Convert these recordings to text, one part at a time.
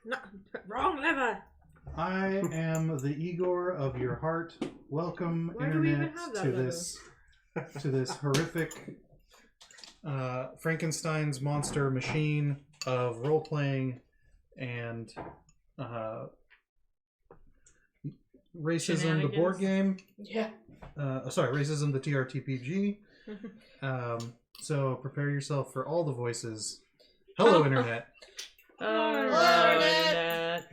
No, wrong lever. I am the Igor of your heart. Welcome, Internet, to this horrific Frankenstein's monster machine of role-playing and Racism, the board game. Yeah. Racism, the TTRPG. So prepare yourself for all the voices. Hello, Internet. Hello, Internet.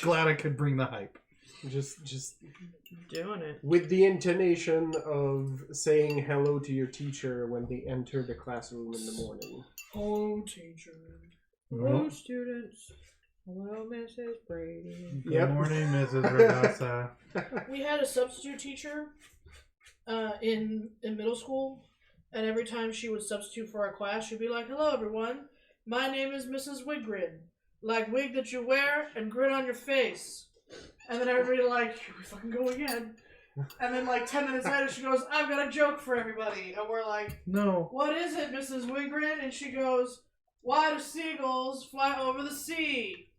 Glad I could bring the hype. Just Doing it. with the intonation of saying hello to your teacher when they enter the classroom in the morning. Hello, teacher. Hello, students. Hello, Mrs. Brady. Good morning, Mrs. Ragasa. We had a substitute teacher in middle school, and every time she would substitute for our class, she'd be like, "Hello, everyone. My name is Mrs. Wiggrin. Like wig that you wear and grin on your face." And then everybody like, "Here we fucking go again." And then like 10 minutes later, she goes, "I've got a joke for everybody." And we're like, No. "What is it, Mrs. Wiggrin?" And she goes, "Why do seagulls fly over the sea?"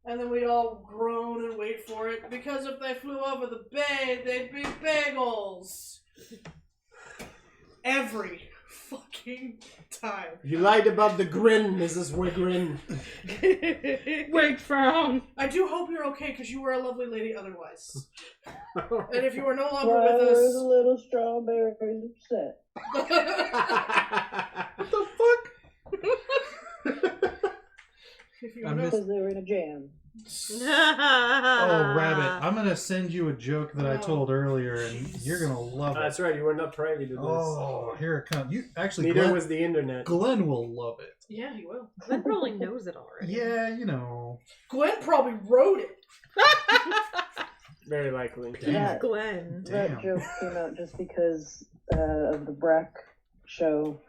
And then we'd all groan and wait for it, because if they flew over the bay, they'd be bagels. Every fucking time. You lied about the grin, Mrs. Wiggrin. Wig frown. I do hope you're okay, because you were a lovely lady otherwise. And if you were no longer with us... a little strawberry upset. What the fuck? Because they were in a jam. Oh, Rabbit, I'm going to send you a joke that I told earlier, and you're going to love it. That's right, you were not privy to this. Oh, here it comes. You actually, Neither was the internet. Glenn will love it. Yeah, he will. Glenn probably knows it already. Yeah, you know. Glenn probably wrote it. Very likely. That, Glenn. that joke came out just because of the Brack show,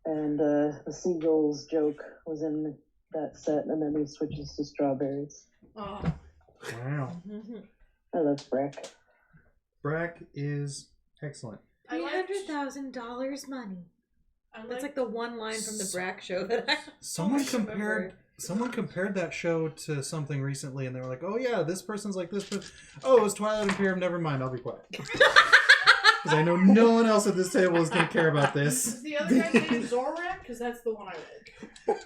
and the seagulls joke was in that set, and then he switches to strawberries. Oh. Wow. I love Brack. Brack is excellent. $300,000 money. That's like the one line from the Brack show that I Someone compared that show to something recently, and they were like, "Oh yeah, this person's like this person." Oh, it was Twilight Imperium. Never mind, I'll be quiet. Because I know no one else at this table is going to care about this. Is the other guy's name Zorak? Because that's the one I like.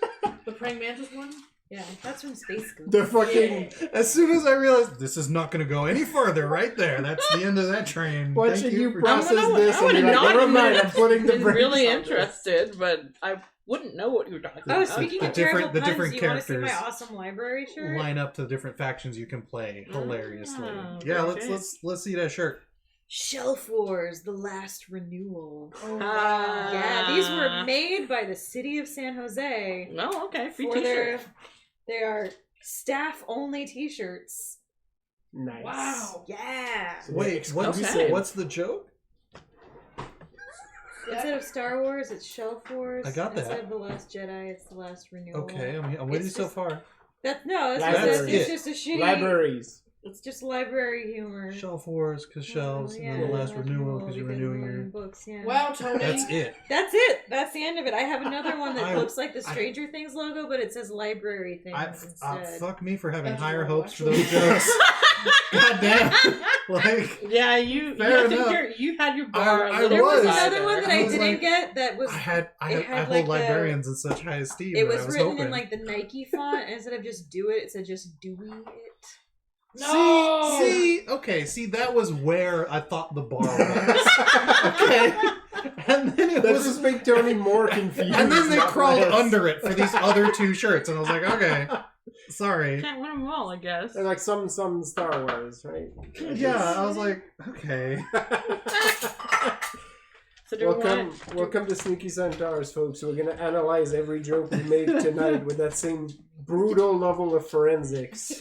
The praying mantis one? Yeah, that's from Space Goose. The fucking... As soon as I realized this is not going to go any further, right there. That's the end of that train. Watching Thank you for process I'm this and be like, never mind, I'm putting the been brakes really on this. interested, but I wouldn't know what you're talking Oh, about. speaking the of terrible different- the puns, different do you want to see my characters awesome library shirt? line up to the different factions you can play hilariously. Oh, Yeah, okay. let's see that shirt. Shelf Wars, the last renewal. Oh, Ah. Yeah, these were made by the city of San Jose. No, okay, free For t-shirt. they are staff-only t-shirts. Nice. wow. Yeah. Wait, Okay. what's the joke? Instead of Star Wars, it's Shelf Wars. I got that. Instead of The Last Jedi, it's The Last Renewal. Okay, I'm with you It's so just- far. That's Libraries. just a shitty... Libraries. It's just library humor. Shelf Wars, because shelves, and then the last renewal, because you're renewing your... books. Yeah. Wow, Tony. That's it. That's it. That's the end of it. I have another one that I- looks like the Stranger Things logo, but it says library things instead. Fuck me for having That's higher horrible, hopes for actually. those jokes. God damn. Like, Yeah, you Fair I think enough. you had your bar I a little There was was. high another one that I I was didn't like- get that was. I it had hold like librarians in such high esteem. It that was I was written hoping. in like the Nike font, and instead of just do it, it said just doing it. No! See, that was where I thought the bar was. Okay. And then it That was just make Tony more confused. and then they not crawled less. under it for these other two shirts, and I was like, okay, sorry. Can't win them all, I guess. They're like some Star Wars, right? Yeah, I was like, okay. So do we Welcome to Sneaky Centaurs, folks. We're gonna analyze every joke we make tonight with that same brutal level of forensics.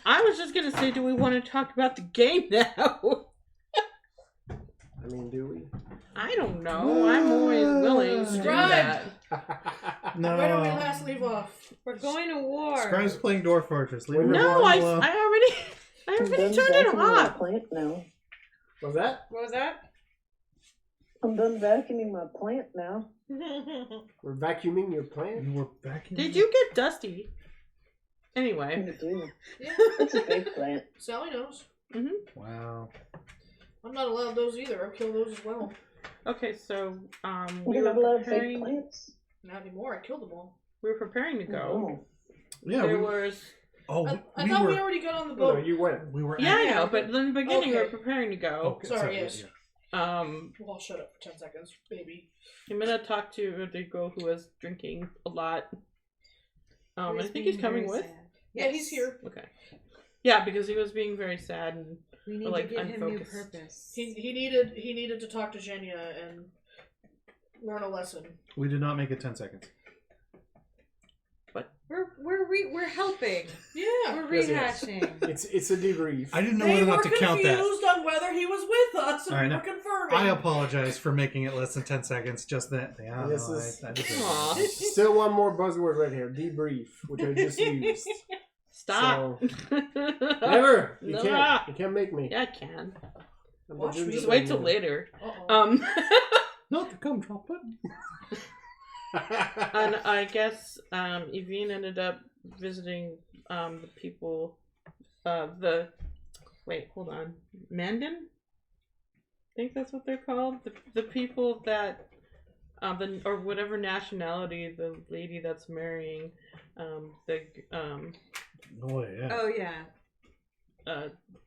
I was just gonna say, do we want to talk about the game now? I mean, do we? I don't know. I'm always willing to do that. No. Where do we last leave off? We're going to war. Scribe's playing Dwarf Fortress. Leave her No, alone. I already Done turned it vacuuming the off. plant? No. Was that? What was that? I'm done vacuuming my plant now. We're vacuuming your plant? You were vacuuming? Did you get dusty? Anyway. I do. Yeah, It's a fake plant. Sally knows. Wow. I'm not allowed those either. I'll kill those as well. Okay, so You're not allowed fake plants? Not anymore. I killed them all. we were preparing to go. Oh. Yeah. There was Oh, I thought we already got on the No, boat. you went. We were. yeah, I Yeah. know, but in the beginning we were Okay. preparing to go. Okay, Sorry, yes. yeah. Well, I'll shut up for 10 seconds, baby. I'm gonna talk to the girl who was drinking a lot. I Who's think he's being coming very with. sad. Yeah, he's here. Okay. Yeah, because he was being very sad and We need like, to give him new unfocused. purpose. He needed to talk to Zhenya and learn a lesson. We did not make it 10 seconds. We're helping. Yeah. We're Yes, rehashing. It's a debrief. I didn't know They whether or were not to count that. confused on whether he was with us, and All right, we now, were confirming. I apologize for making it less than 10 seconds. Just that. Yeah, This no, is- I deserve it. Aw. Still one more buzzword right here. Debrief, which I just used. stop. Never. You No. can't. You can't make me. Yeah, I can. I'm the Watch me. gingerbread Just wait till man. later. Uh-oh. Not the gum drop button. And I guess Evine ended up visiting the people wait, hold on. Mandan? I think that's what they're called. The people that or whatever nationality the lady that's marrying Oh yeah. Oh yeah.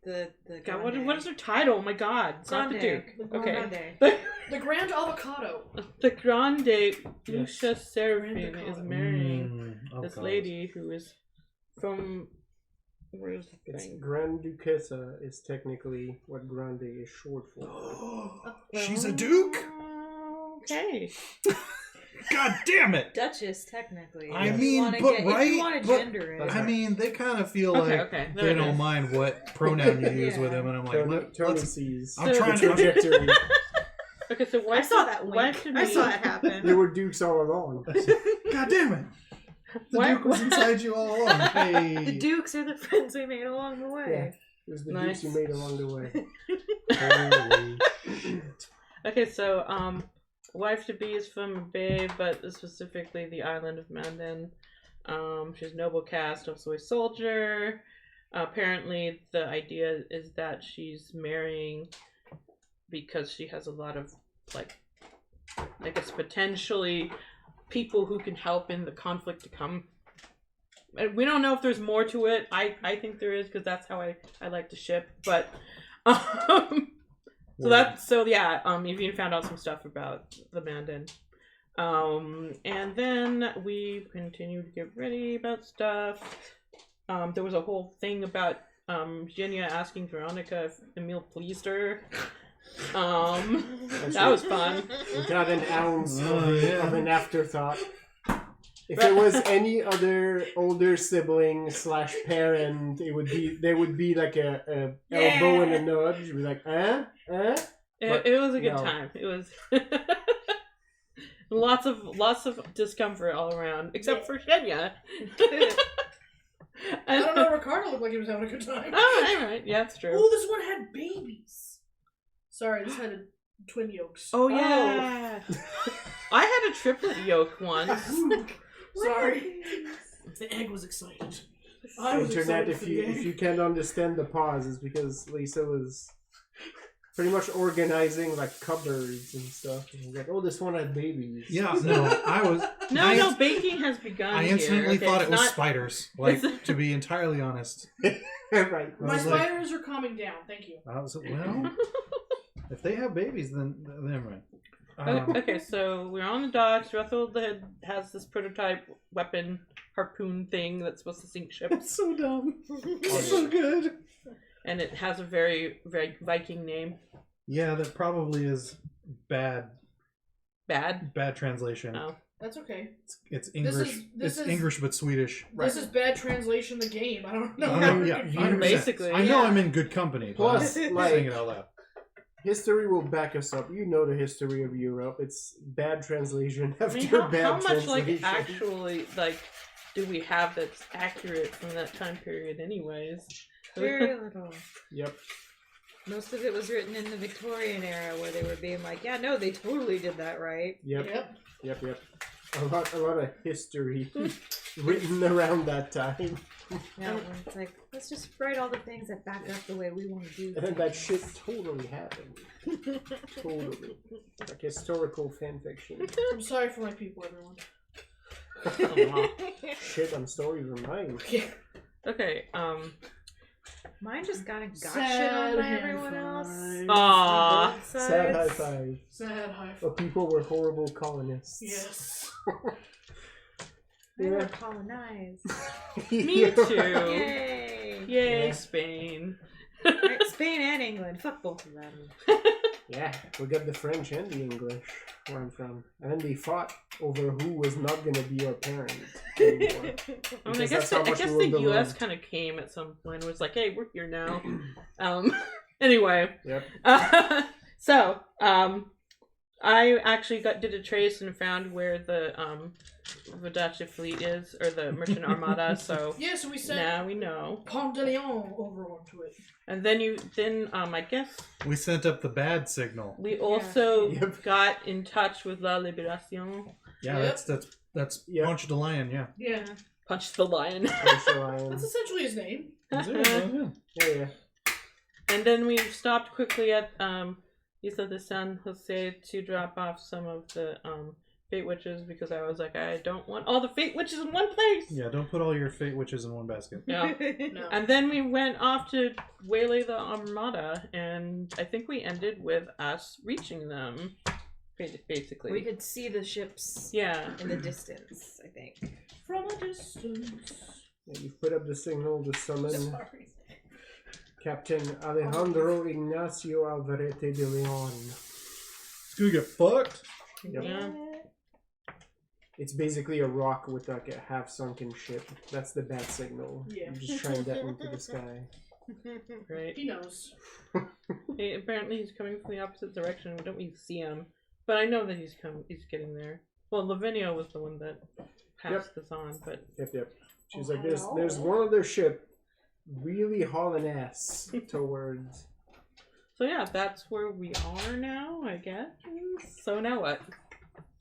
The God, what is her title? Oh my God, it's not the Duke. Okay. Grande. The Grand Avocado. The Grande Yes. Lucia Serafin Grande is Avocado. marrying Oh, this God. lady who is from where's the It's thing? Grand Duchessa is technically what Grande is short for. She's a duke? Okay. God damn it! Duchess, technically. I If you mean, wanna but if right, you want to but- gender it. That's I mean, they kind of feel Okay, like okay. There they it don't is. mind what pronoun you use with Yeah. them, and I'm like, Tony let's. sees I'm So- trying the to. trajectory. Okay, so I saw that wink. wife to I be, saw it They happen. were dukes all along. God damn it! The Why- Duke was inside you all along. Hey. The Dukes are the friends we made along the way. It was the Nice. dukes you made along the way. Holy shit. Okay, so wife to be is from Bay, but specifically the island of Mandan. She's noble caste, also a soldier. Apparently, the idea is that she's marrying because she has a lot of, like, I guess potentially people who can help in the conflict to come. And we don't know if there's more to it. I think there is because that's how I like to ship. But Evine found out some stuff about the Mandan. And then we continued to get ready about stuff. There was a whole thing about Zhenya asking Veronica if Emil pleased her. That was fun. Without an ounce Oh, yeah. of an afterthought. If it was any other older sibling / parent, there would be like a elbow and a nudge. You'd be like, But It was a good no. time. It was lots of discomfort all around, except for Zhenya. I don't know. Ricardo looked like he was having a good time. Oh, right. Yeah, that's true. Oh, this one had babies. Sorry, this had twin yolks. Oh yeah. I had a triplet yolk once. Sorry. The egg was excited. I was Internet, excited if for the you egg. can't understand the pause, it's because Lisa was pretty much organizing like cupboards and stuff. And like, oh, this one had babies. Yeah, no, I was. No, baking has begun. I instantly here. thought It's it was not- spiders. Like, to be entirely honest. Right. I My was like, spiders are calming down. Thank you. I was well. If they have babies, then never mind. Okay, so we're on the docks. Russell has this prototype weapon harpoon thing that's supposed to sink ships, It's so dumb. It's so good. and it has a very, very Viking name. Yeah, that probably is bad Bad. translation. Oh. That's okay. It's English. this It's is- English but Swedish. This is bad translation. The game. I don't know. Yeah, 100%. Basically, I know yeah. I'm in good company. Plus, But I'm like- saying it out loud. History will back us up. You know the history of Europe. It's bad translation I after mean, bad how much translation. actually do we have that's accurate from that time period, anyways? Very little. Yep. Most of it was written in the Victorian era, where they were being like, "Yeah, no, they totally did that right." Yep. A lot of history written around that time. Yeah, when it's like, let's just write all the things that back up the way we want to do. And then that shit totally happened. Totally. Like historical fan fiction. I'm sorry for my people, everyone. Shit, I'm sorry for mine. Okay, Mine just got shit Sad on by high everyone else. five. Aww. Both Sad high sides. five. Sad high five. But people were horrible colonists. Yes. They were Yeah. colonized. Me too. Yay! Yay, Yeah. Spain. Right, Spain and England. Fuck both of them. Yeah, we got the French and the English where I'm from. And then they fought over who was not going to be our parent anymore. I mean, I Because guess, that's how I much guess we the were U.S. beloved. kind of came at some point. It was like, hey, we're here now. Anyway. Yep. So, I actually did a trace and found where the Vodacci fleet is, or the merchant armada. So Yeah, so we sent now we know. Pont de Leon over onto it. And then I guess We sent up the bad signal. we also Yep. got in touch with La Libération. Yeah, Yep. that's Yep. Punch the Lion. Yeah. Yeah. Punch the lion. That's essentially his name. Yeah. And then we stopped quickly at Isla de San Jose to drop off some of the fate witches, because I was like, I don't want all the fate witches in one place. Yeah, don't put all your fate witches in one basket. Yeah. No. And then we went off to waylay the armada, and I think we ended with us reaching them, basically. We could see the ships Yeah. in the distance, I think. From a distance. Yeah, you put up the signal to summon Sorry. Captain Alejandro Ignacio Alvarete de Leon. It's gonna get fucked. Yep. Yeah. It's basically a rock with like a half-sunken ship. That's the bad signal. Yeah. You just shine that into the sky. Right. He knows. Hey, apparently he's coming from the opposite direction. We don't really see him, but I know that he's getting there. Well, Lavinia was the one that passed us on, but Yep. She's like, there's one other ship really hauling ass towards. so yeah, that's where we are now, I guess. So now what?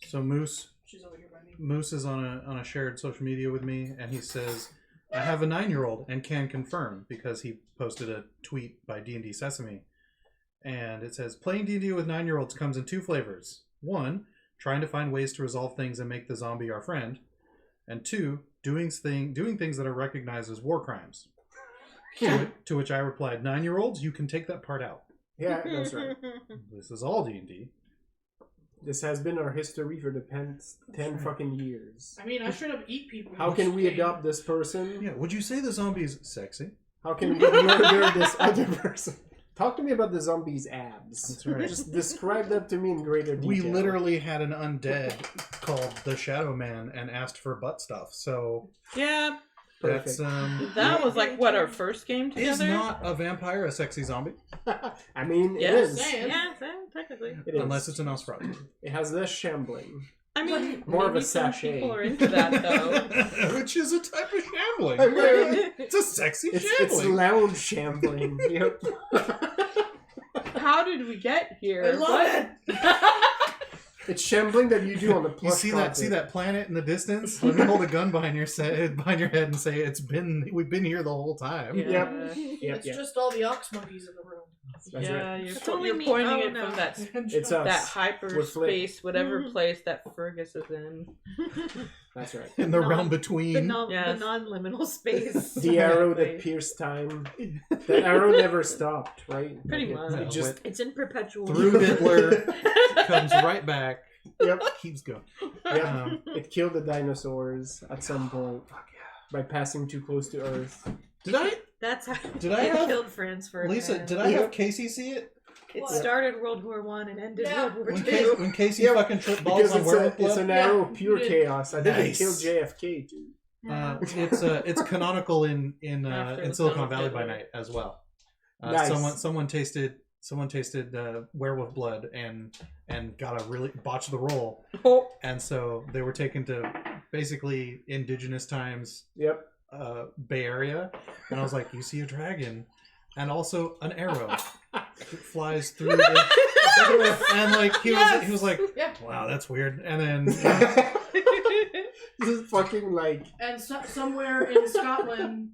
So Moose She's over here by me. Moose is on a shared social media with me, and he says, I have a 9-year-old and can confirm, because he posted a tweet by D&D Sesame, and it says, playing D&D with 9-year-olds comes in 2 flavors. 1, trying to find ways to resolve things and make the zombie our friend, and 2, doing things that are recognized as war crimes. To which I replied, 9-year-olds, you can take that part out. Yeah, that's right. This is all D&D. This has been our history for the past 10 fucking years. I mean, I straight up eat people. How can we adopt this person? Yeah, would you say the zombie's sexy? How can we murder this other person? Talk to me about the zombie's abs. That's right. Just describe that to me in greater detail. We literally had an undead called the Shadow Man and asked for butt stuff. So Yeah, that's that was like what, our first game together. is not a vampire a sexy zombie? I mean, Yes. it is. Yeah, technically. It is. Unless it's a Nosferatu. It has less shambling. I mean, More of a maybe some sachet. people are into that though. Which is a type of shambling. I mean, It's a sexy it's shambling. lounge shambling. Yep. How did we get here? I love What? It's shambling that you do on the You plush see carpet. that planet in the distance? Let me hold a gun behind your head and say we've been here the whole time. Yeah. Yep. It's Yep. just all the ox monkeys in the room. That's Yeah, right. you're, It's only you're me. pointing Oh, it no. from that It's us. that With Flip. hyperspace, whatever place that Fergus is in. That's right. In the Non- realm The, between. Yes. the non-liminal space. The arrow that Exactly. pierced time. The arrow never stopped, right? Pretty It- much. It just It's in perpetual. Through Hitler, comes right back, yep. keeps going. Yeah. It killed the dinosaurs at some point by passing too close to Earth. That's how Did I it have- killed France for Lisa, did I have Casey see it? It What? started World War One and ended Yeah. World War When Two. Casey Yeah, fucking tripped balls Because on werewolf it's blood? an arrow of Yeah, pure you did. chaos. I didn't Nice. kill JFK, dude. It's canonical in After the Silicon Son of Valley by Hitler. Night as well. Nice. Someone tasted werewolf blood and got a really botched the roll, Oh, and so they were taken to basically indigenous times Yep. Bay Area, and I was like, you see a dragon, and also an arrow that flies through the... And like he was like, wow, that's weird. And then this is fucking like... And somewhere in Scotland,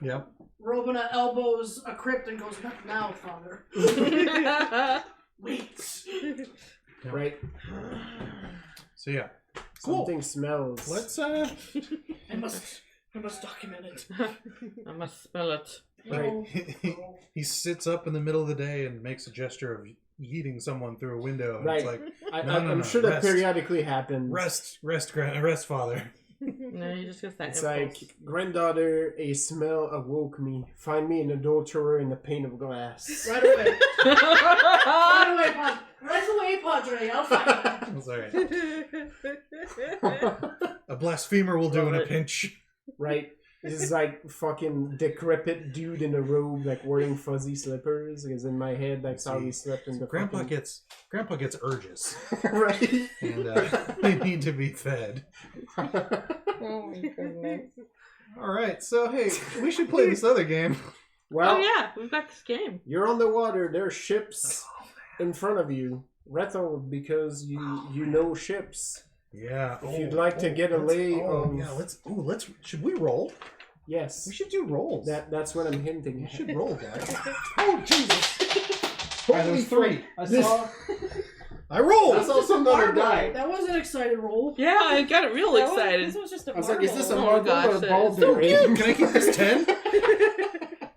yep. Robina elbows a crypt and goes, "Not now, father." Wait. Right. So yeah. Something smells. Let's I must document it. I must spell it. Right. He sits up in the middle of the day and makes a gesture of yeeting someone through a window. And Right. It's like, I'm sure that periodically happens. Rest, father. No, you just get that It's impulse. like, granddaughter, a smell awoke me. Find me an adulterer in a pane of glass. Right away. Right away, Padre. I'll find him. Sorry. A blasphemer will do in a pinch. Right. This is like fucking decrepit dude in a robe, like wearing fuzzy slippers. Because in my head, that's how he slept in the Grandpa fucking... gets urges. Right. And they need to be fed. Oh my goodness. Alright, so hey, we should play this other game. Well, Oh yeah, we've got this game. you're on the water. There are ships in front of you. Retho, because you know ships. Yeah. If you'd like to get a lay of... let's should we roll? Yes. We should do rolls. That's what I'm hinting We at. should roll, guys. Oh, Jesus. Alright, there's 3. I saw rolled! some other guy. That was an excited roll. Yeah, I got real excited. This was just a I was like, is this a Oh, marble gosh, or a ball it's So bearing? cute. Can I keep this 10?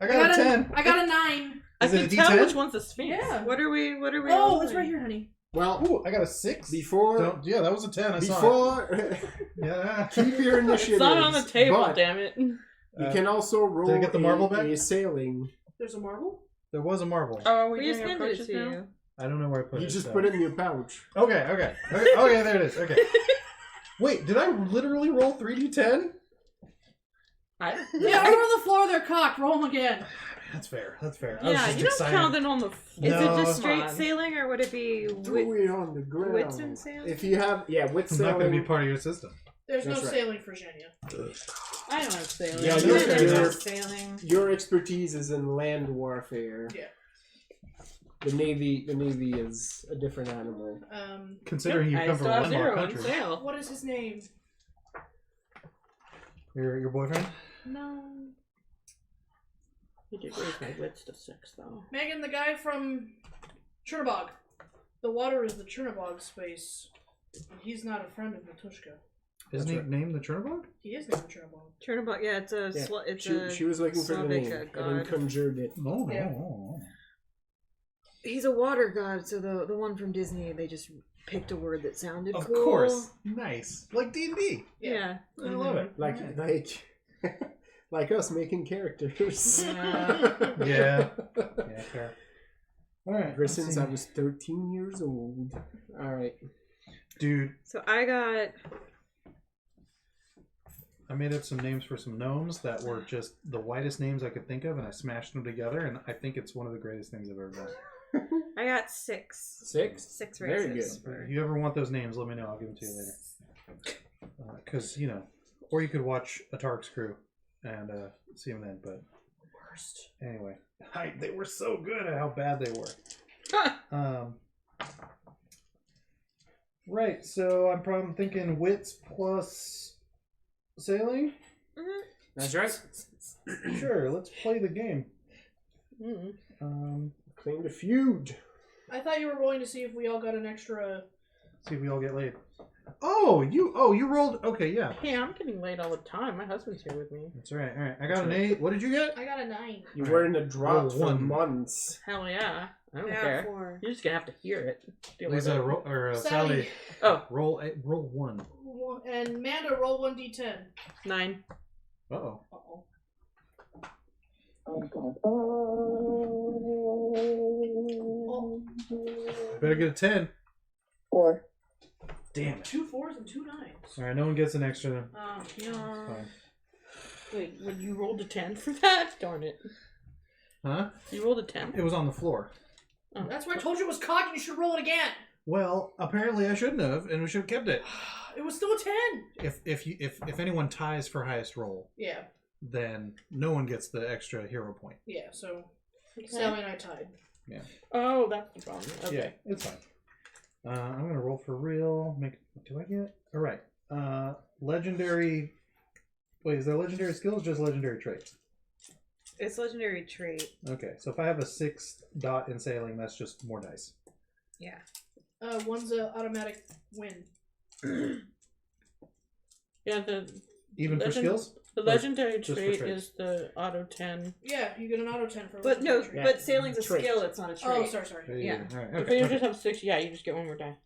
I got a 10. I got a 9. I Is it can a tell D10? which one's a sphinx. Yeah. What are we? Oh, rolling? it's right here, honey. Well, Ooh, I got a 6. before... Yeah, that was a 10. I saw it. Before... Yeah. keep your initiatives. It's not on the table, but damn it. You can also roll I get the marble back? a sailing. There's a marble? There was a marble. Oh, are We we just doing handed it approaches to now? you. I don't know where I put it. You just so. put it in your pouch. Okay, there it is. Okay. Wait, did I literally roll 3d10? Yeah, over the floor, they're cocked. Roll them again. That's fair. I was Yeah, just you don't excited. count it on the floor. Is it No. just straight Come on. sailing, or would it be Throw it on the ground. wits and sailing? If you have... Yeah, wit It's not going to be sailing... part of your system. There's That's no right. sailing for Zhenya. I don't have sailing. Yeah, Yeah, you're- there's you're- no sailing. Your expertise is in land warfare. Yeah. The Navy is a different animal. Considering you I come from still a have 0 landlocked on country. sail. What is his name? Your boyfriend? No. He did raise my wits to 6, though. Megan, the guy from Chernobog. The water is the Chernobog space. And he's not a friend of Matushka. Isn't he named the Chernobog? He is named Chernobog. Chernobog, yeah, it's a Yeah. it's She was looking for the Slavic name and god. then conjured it. No, Yeah. He's a water god, so the one from Disney, they just picked a word that sounded Of cool. course. Nice. Like D&D. Yeah. I love it. Like like us making characters. Yeah. Yeah. Yeah, fair. Alright. Ever since I was 13 years old. Alright. Dude, So I made up some names for some gnomes that were just the whitest names I could think of, and I smashed them together, and I think it's one of the greatest things I've ever done. got 6. 6? 6 Very races. If you ever want those names, let me know. I'll give them to you later. Because, or you could watch A Tark's Crew and see them then, but... Worst. Anyway, they were so good at how bad they were. Right, so I'm probably thinking wits plus sailing. That's right. Sure, let's play the game. Claim the feud. I thought you were rolling to see if we all got an extra... See if we all get laid. Oh, you rolled. Okay, yeah. Hey, I'm getting laid all the time. My husband's here with me. That's right. All right, I got an 8. What did you get? I got a 9. You were in a drought Roll for one. months. Hell yeah. I don't I got care. 4. You're just gonna have to hear it. Deal with Lisa, it. Sally, Oh, roll 1. And Amanda, roll 1d10. 9. Uh-oh. Uh-oh. Better get a 10. 4. Damn it. 2 4s and 2 9s. All right, no one gets an extra. Yeah. Fine. Wait, when you rolled a 10 for that? Darn it. Huh? You rolled a 10? It was on the floor. Oh. That's why I told you it was cocked and you should roll it again. Well, apparently I shouldn't have, and we should have kept it. It was still a 10. If anyone ties for highest roll, Yeah. then no one gets the extra hero point. Yeah, so Okay. Sally and I tied. Yeah. Oh, that's the problem. Okay. Yeah, it's fine. I'm gonna roll for real. What do I get? All right. Legendary. Wait, is there legendary skills? Or just legendary traits? It's legendary trait. Okay, so if I have a 6 dot in sailing, that's just more dice. Yeah. One's an automatic win. Yeah, the Even for skills? The legendary just for trait traits? is the auto 10. Yeah, you get an auto 10 for But no, legendary trait. but sailing's a Trait. skill. It's not a trait. Oh, sorry. Yeah. All right, If okay, you okay. just have 6, yeah, you just get one more die.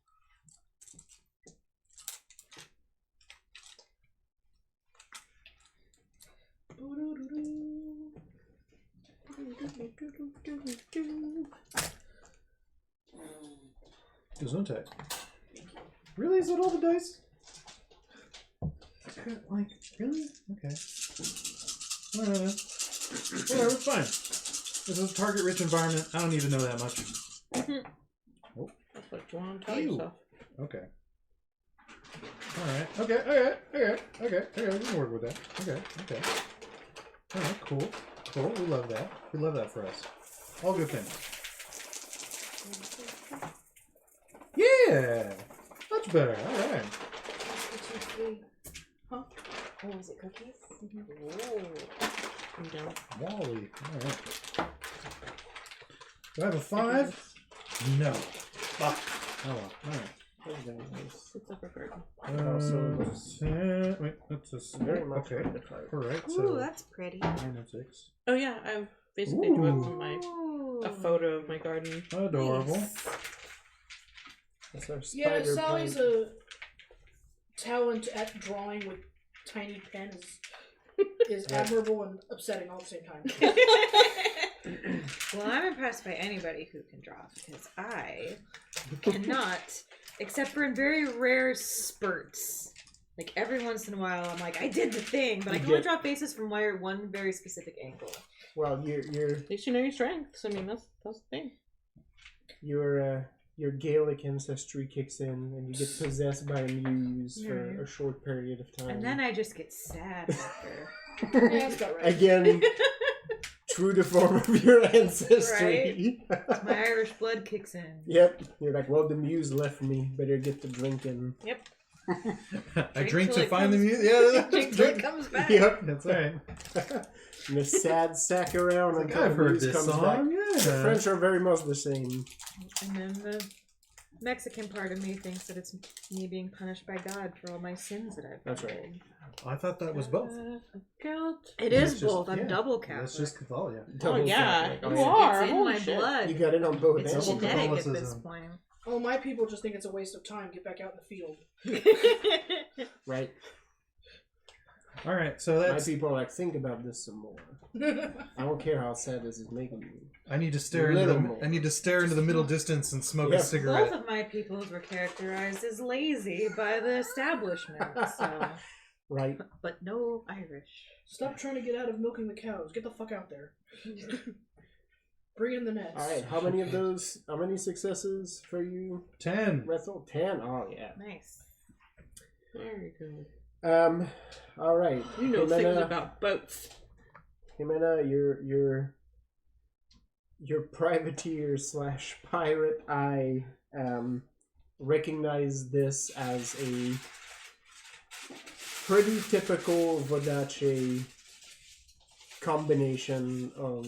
Gesundheit. Really? Is that all the dice? Like, really? Okay. Whatever, it's fine. This is a target-rich environment. I don't even know that much. Oh. That's what you want to tell Ew. yourself. Okay. Alright. Okay. We can work with that. Okay. Alright, cool. We love that. We love that for us. All good things. Yeah! Much better. Alright. Huh? Oh, is it cookies? You don't. Wally. Alright. Do I have a 5? No. Fuck. Oh well. Alright. It's a preferred. Wait, that's a Very much okay. like the card. Alright, Ooh, so that's pretty. 9 and 6. Oh yeah, I've basically drawn from my Ooh. a photo of my garden. Adorable. Nice. That's our Yeah, spider Sally's plant. a talent at drawing with tiny pens is admirable and upsetting all at the same time. Well, I'm impressed by anybody who can draw because I cannot, except for in very rare spurts. Like every once in a while, I'm like, I did the thing, but I can only draw faces from one very specific angle. Well, At least you know your strengths. I mean, that's the thing. your Gaelic ancestry kicks in, and you get possessed by a muse for a short period of time. And then I just get sad after. Yeah, that's about right. Again, true to form of your ancestry. My Irish blood kicks in. Yep. You're like, well, the muse left me. Better get to drinking. Yep. I drink to till it find the comes- music. Yeah, Drink till it comes back. Yep. That's right. And a sad sack around Like, until I've the heard muse this comes song. back. Yeah. The French are very much the same. And then the Mexican part of me thinks that it's me being punished by God for all my sins that I've That's right. committed. I thought that was both. Guilt. It It's is just- both. I'm yeah. double Catholic. That's just Catholic. Yeah. Oh yeah, Catholic. you are. It's in Holy my shit. blood. You got it on both It's ends. Double genetic at this Catholicism. point. Oh, my people just think it's a waste of time. Get back out in the field. Right. All right, so My that's. people are like, think about this some more. I don't care how sad this is making you. I need to stare Little into more. the. I need to stare into the middle distance and smoke Yeah. a cigarette. Both of my peoples were characterized as lazy by the establishment, so. Right. But no Irish. Stop trying to get out of milking the cows. Get the fuck out there. Bring in the nets. All right. How many of those? How many successes for you, 10. Rethel? 10. Oh yeah. Nice. Very good. All right. You know things Jimena, about boats. Jimena, your privateer / pirate eye recognize this as a pretty typical Vodacci combination of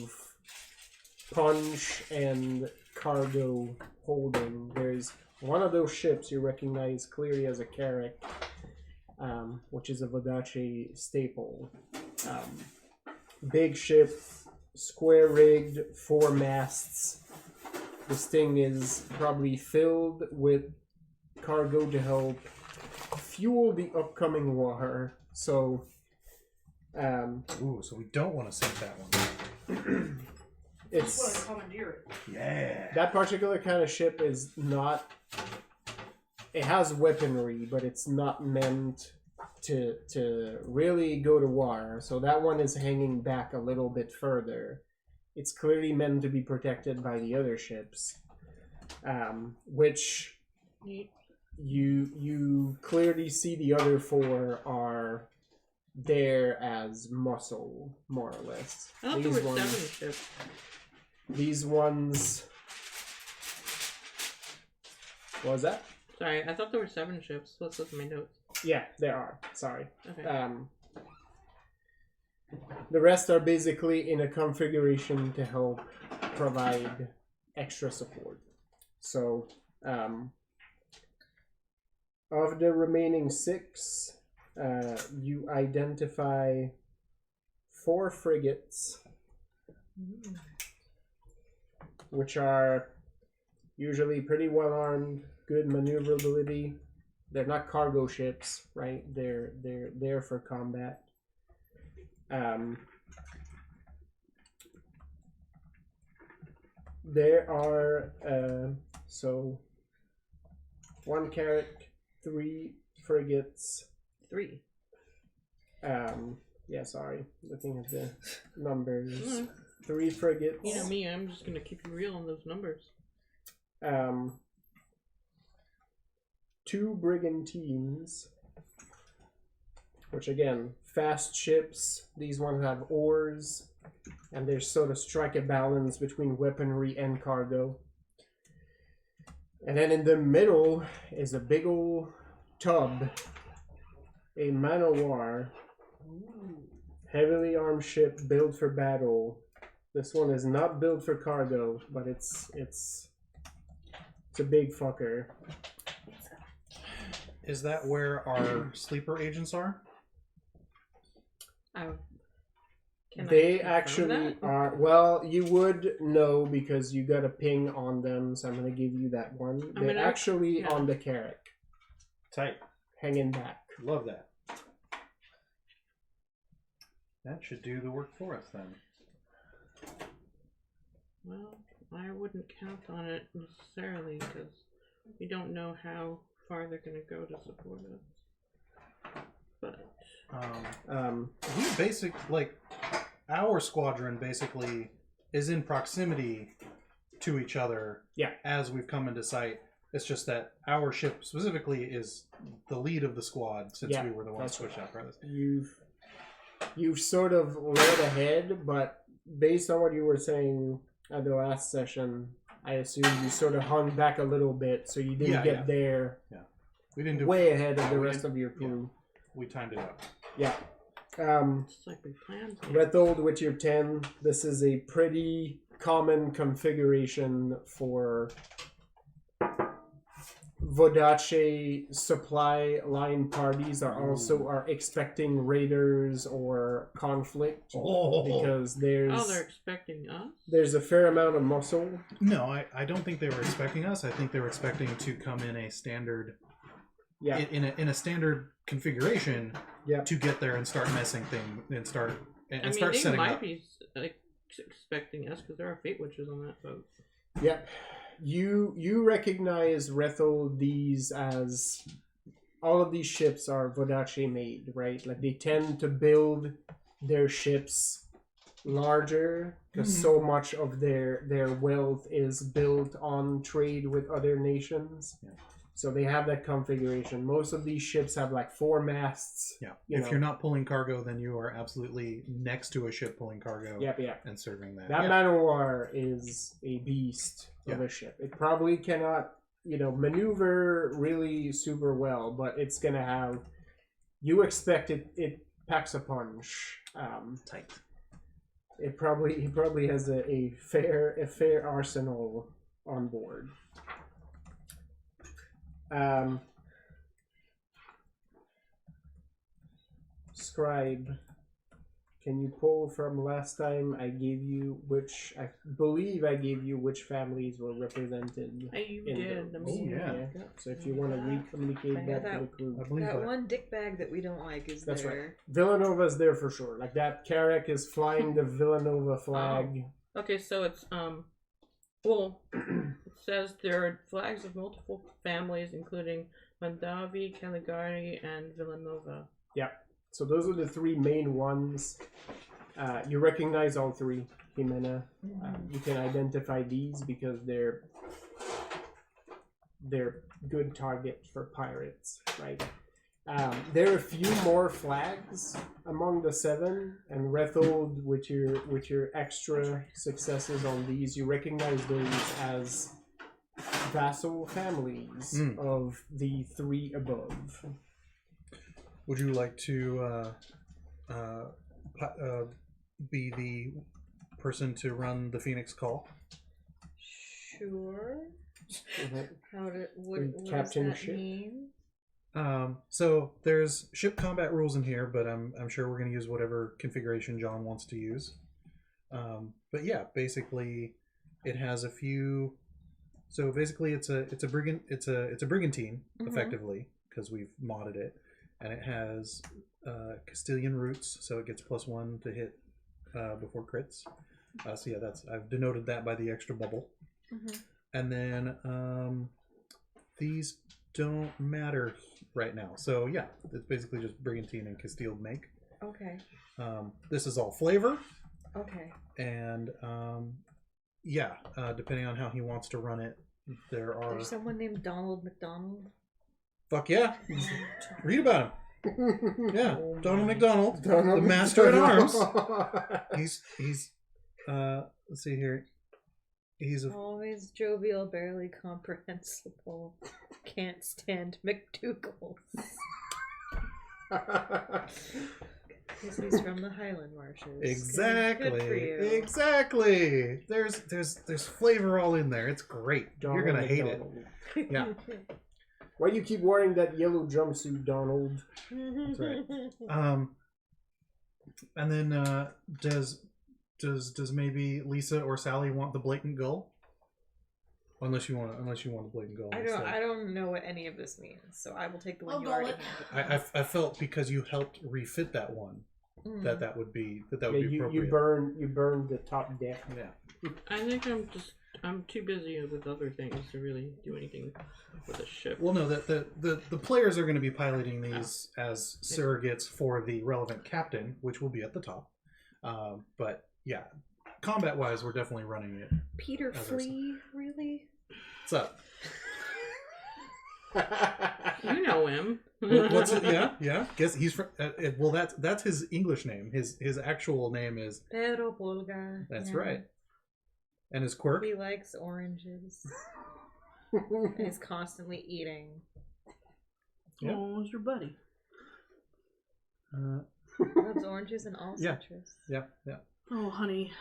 punch and cargo holding. There's one of those ships you recognize clearly as a carrack, which is a Vodacci staple. Big ship, square rigged, 4 masts. This thing is probably filled with cargo to help fuel the upcoming war. So, Ooh, so we don't want to sink that one. I just want to it's commandeer it. Yeah. that particular kind of ship is not. It has weaponry, but it's not meant to really go to war. So that one is hanging back a little bit further. It's clearly meant to be protected by the other ships, which you clearly see the other 4 are there as muscle, more or less. I thought there were 7 ships. These ones. What was that? Sorry, I thought there were 7 ships. Let's look at my notes. Yeah, there are. Sorry. Okay. The rest are basically in a configuration to help provide extra support. So, of the remaining 6, you identify 4 frigates, which are usually pretty well armed, good maneuverability. They're not cargo ships, right? They're there for combat. There are so 1 carrack, 3 frigates. 3. Yeah, sorry, looking at the numbers. 3 frigates. You know me, I'm just gonna keep you real on those numbers. 2 brigantines, which again, fast ships. These ones have oars, and they sort of strike a balance between weaponry and cargo. And then in the middle is a big old tub, a man o' war, heavily armed ship built for battle. This one is not built for cargo, but it's a big fucker. Is that where our sleeper agents are? They actually are. Well, you would know because you got a ping on them, so I'm going to give you that one. They're actually on the carrack. Tight. Hanging back. Love that. That should do the work for us then. Well, I wouldn't count on it necessarily because we don't know how far they're going to go to support us. But we our squadron basically is in proximity to each other. Yeah. As we've come into sight. It's just that our ship specifically is the lead of the squad since we were the ones switched out for this. You've sort of led ahead, but based on what you were saying at the last session, I assume you sort of hung back a little bit, so you didn't get there. Yeah, we didn't do way ahead of the rest of your crew. Yeah. We timed it out. Yeah. Just like we planned. Rethold with your 10. This is a pretty common configuration for Vodacci supply line parties are expecting raiders or conflict because they're expecting us. There's a fair amount of muscle. No, I don't think they were expecting us. I think they were expecting to come in a standard, in a standard configuration, to get there and start messing things and start setting up. They might be expecting us because there are fate witches on that boat. Yep. You recognize Rethold these as all of these ships are Vodacci made, right? Like they tend to build their ships larger because so much of their wealth is built on trade with other nations. Yeah. So they have that configuration. Most of these ships have like 4 masts. Yeah. If you're not pulling cargo, then you are absolutely next to a ship pulling cargo. and serving that. That man o' war is a beast of a ship. It probably cannot, maneuver really super well, but it's gonna have. You expect it packs a punch. Tight. He probably has a fair arsenal on board. Scribe, can you pull from last time I gave you which families were represented? You did. So if you want to re-communicate that to the crew. That one dick bag that we don't like is That's there. right. Villanova's there for sure. Like that carrack is flying the Villanova flag. Okay, so it's well, it says there are flags of multiple families, including Mandavi, Caligari, and Villanova. Yeah. So those are the 3 main ones. You recognize all 3, Jimena. You can identify these because they're good targets for pirates, right? There are a few more flags among the 7, and Rethold, with your extra successes on these, you recognize those as vassal families of the 3 above. Would you like to be the person to run the Phoenix Call? Sure. Okay. What does Captain that ship? mean? So there's ship combat rules in here, but I'm sure we're going to use whatever configuration John wants to use. But yeah, basically, it has a few. So basically, it's a brigantine effectively because we've modded it, and it has Castilian roots, so it gets +1 to hit before crits. So yeah, I've denoted that by the extra bubble. And then these don't matter right now. So yeah, it's basically just brigantine and Castile make. Okay. This is all flavor. Okay. And yeah, depending on how he wants to run it, There's someone named Donald McDonald. Fuck yeah. Read about him. Yeah, Donald McDonald, Donald the master at arms. McDonald. He's let's see here. He's Always jovial, barely comprehensible. Can't stand McDougalls. Because he's from the Highland Marshes. exactly. Good for you. Exactly. There's flavor all in there. It's great. You're gonna hate it. Yeah. Why do you keep wearing that yellow jumpsuit, Donald? That's right. And then does maybe Lisa or Sally want the blatant gull? Unless you want the blatant gull. I don't know what any of this means, so I will take the one you I'll already go handed. I felt because you helped refit that one that would be Yeah, appropriate. you burned the top deck. Yeah. I think I'm too busy with other things to really do anything with the ship. Well, no, the players are going to be piloting these as surrogates for the relevant captain, which will be at the top. But yeah, combat wise, we're definitely running it. Peter As Flea, really? What's up? You know him. What's it? Yeah. Guess he's from. Well, that's his English name. His actual name is. Pedro Polga. That's yeah. right. And his quirk. He likes oranges. And is constantly eating. Yeah. Oh, it's your buddy. Loves oranges and all Yeah. citrus. Yeah. Oh, honey.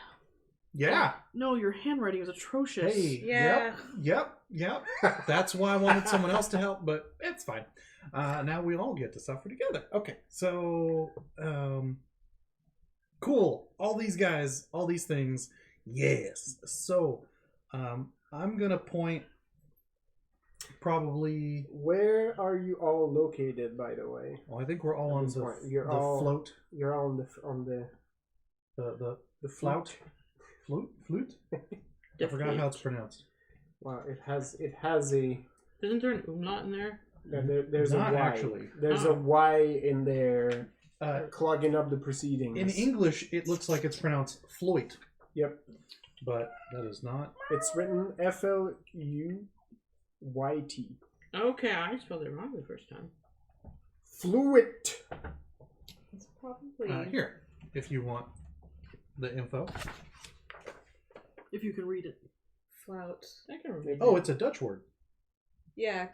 Yeah. No, your handwriting is atrocious. Hey. Yeah. Yep. That's why I wanted someone else to help, but it's fine. Now we all get to suffer together. Okay. So, cool. All these guys, all these things. Yes. So, I'm gonna point. Probably. Where are you all located, by the way? Well, I think we're all At on this the point, you're all- float. You're all on the The float. Flute? I forgot how it's pronounced. Wow, it has a. Isn't there an umlaut in there? There's Not a Y. actually. There's a Y in there, clogging up the proceedings. In English, it looks like it's pronounced Floyd, Yep, but that is not. it's written Fluyt. Okay, I spelled it wrong the first time. Fluid. It's probably. Here, if you want the info. If you can read it. Flout. I can remember. Oh, it's a Dutch word. Yeah,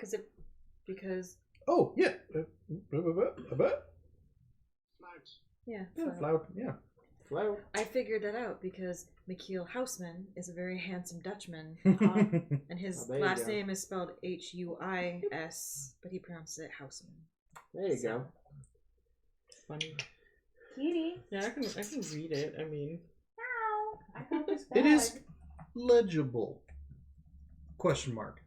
because. Oh, yeah. Yeah. Yeah, Flout. flout. Yeah. Flout. I figured that out because Michiel Huisman is a very handsome Dutchman, and his Oh, there you last go. name is spelled Huis, but he pronounces it Huisman. There you go. Funny. Kitty. Yeah, I can read it. I mean, It is legible. Question mark.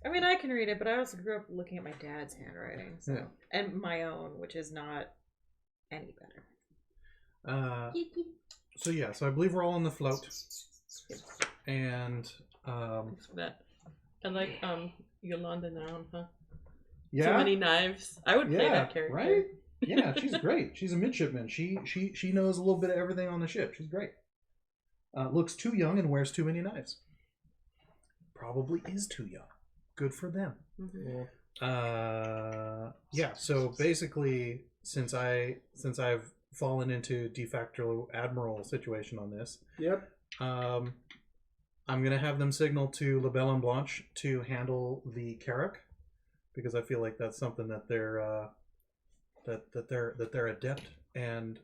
I mean, I can read it, but I also grew up looking at my dad's handwriting, so Yeah. and my own, which is not any better. So yeah, so I believe we're all on the float, and thanks for that. I like Yolanda now, huh? yeah, Too many knives. I would play that character. right? Yeah, she's great. She's a midshipman. She knows a little bit of everything on the ship. She's great. Looks too young and wears too many knives. Probably is too young. Good for them. Mm-hmm. Yeah. Yeah. So basically, since I've fallen into de facto admiral situation on this, Yep. I'm gonna have them signal to La Belle and Blanche to handle the Carrack, because I feel like that's something that they're they're adept and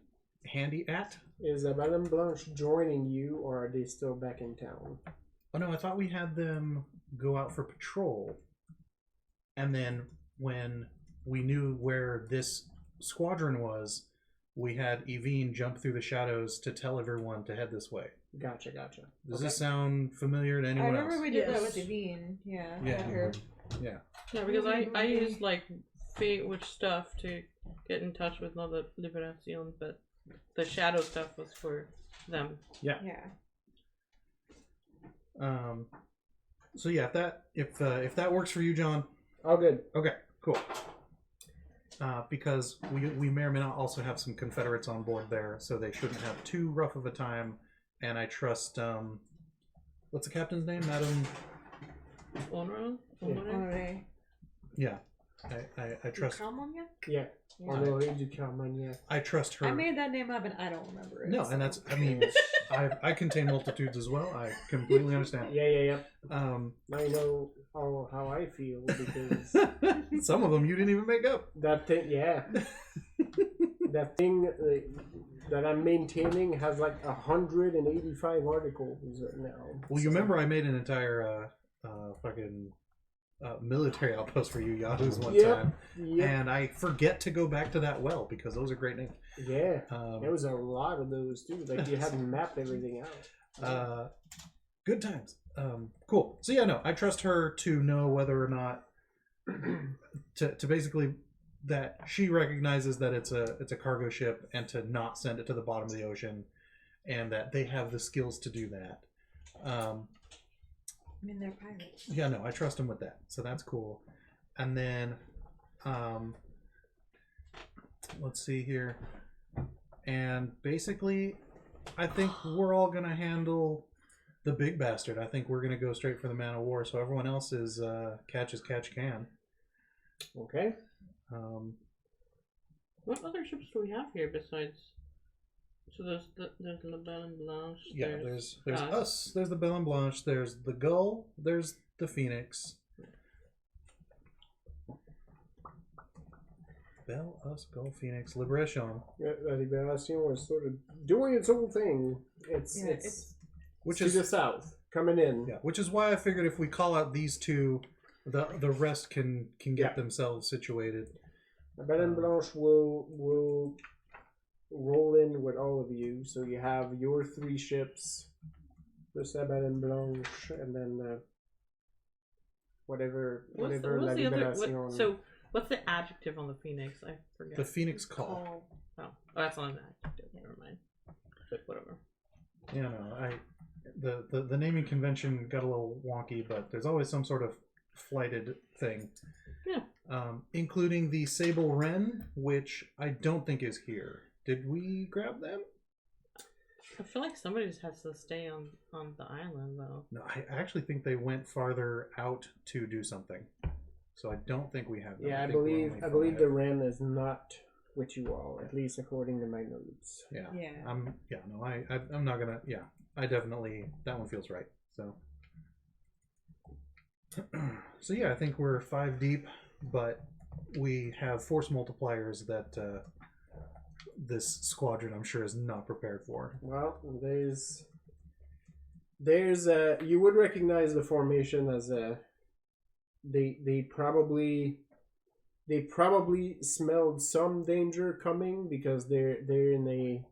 handy at. Is Madame Blanche joining you, or are they still back in town? Oh no, I thought we had them go out for patrol, and then when we knew where this squadron was, we had Evine jump through the shadows to tell everyone to head this way. Gotcha. Does this sound familiar to anyone I remember else? we did that Yes. with Evine. Yeah. Yeah. Her. Yeah. Yeah, because I used like fate witch stuff to get in touch with another Libations, but the shadow stuff was for them. Yeah. So yeah, if that works for you, John. All good. Okay, cool. Because we may or may not also have some Confederates on board there, so they shouldn't have too rough of a time. And I trust what's the captain's name, Madam? Honor? Alright. Yeah, I trust. Yeah. Honoré du Carmagnac. I trust her. I made that name up and I don't remember it. No, so. and that's. I mean, I contain multitudes as well. I completely understand. Yeah. Um, I know how I feel because some of them you didn't even make up. that thing, that thing that I'm maintaining has like 185 articles now. Well, you remember I made an entire fucking military outpost for you Yahoos one time, and I forget to go back to that well because those are great names. Yeah, there was a lot of those too. Like you hadn't mapped everything out. Good times. Cool. So yeah, no, I trust her to know whether or not to basically that she recognizes that it's a cargo ship and to not send it to the bottom of the ocean, and that they have the skills to do that. I mean, they're pirates. Yeah, no, I trust them with that. So that's cool. And then, let's see here. And basically, I think we're all going to handle the big bastard. I think we're going to go straight for the man of war. So everyone else is catch as catch can. Okay. What other ships do we have here besides? So there's La Belle and Blanche. Yeah, there's us. There's the Belle and Blanche. There's the Gull. There's the Phoenix. Belle, us, Gull, Phoenix, Liberation. Libération was sort of doing its own thing. It's Which to is the south, coming in. Yeah, which is why I figured if we call out these two, the rest can get themselves situated. Belle and Blanche will roll in with all of you. So you have your 3 ships, the Belle and Blanche, and then whatever What's La the other? Libération. So what's the adjective on the Phoenix? I forget. The Phoenix Call. Oh, that's not an adjective. Never mind. But whatever. Yeah, no, the naming convention got a little wonky, but there's always some sort of flighted thing. Yeah. Including the Sable Wren, which I don't think is here. Did we grab them? I feel like somebody just has to stay on the island though. No, I actually think they went farther out to do something. So I don't think we have them. Yeah, I think we're believe only 5. the Wren is not with you all, at least according to my notes. Yeah. Yeah. I'm not gonna. Yeah, I definitely. That one feels right. So. So yeah, I think we're 5 deep, but we have force multipliers that this squadron, I'm sure, is not prepared for. Well, there's you would recognize the formation as a. They probably smelled some danger coming because they're in a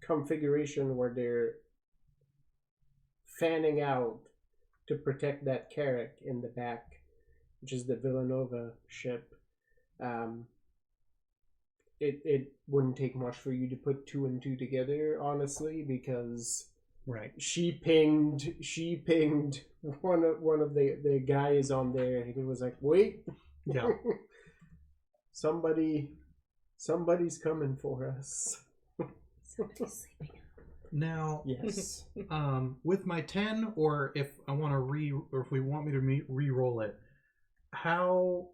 configuration where they're fanning out to protect that Carrack in the back, which is the Villanova ship. It wouldn't take much for you to put 2 and 2 together, honestly, because Right. she pinged one of the guys on there, and he was like, "Wait, Yeah. somebody's coming for us." Now, Yes. with my 10, or if I want to or if we want me to re-roll it, how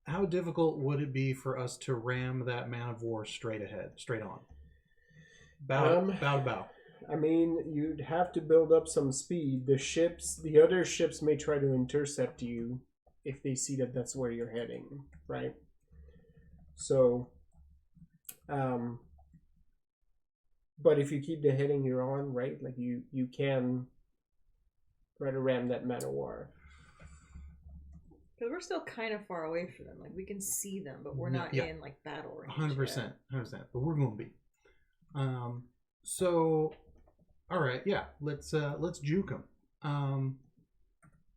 how difficult would it be for us to ram that man of war straight ahead, straight on? Bow to bow. I mean, you'd have to build up some speed. The other ships may try to intercept you if they see that that's where you're heading, right? So, but if you keep the heading you're on, right, like you can try to ram that man of war. Because we're still kind of far away from them. Like, we can see them, but we're not in, like, battle range. 100%. 100%. But we're going to be. So, all right, yeah. Let's juke them.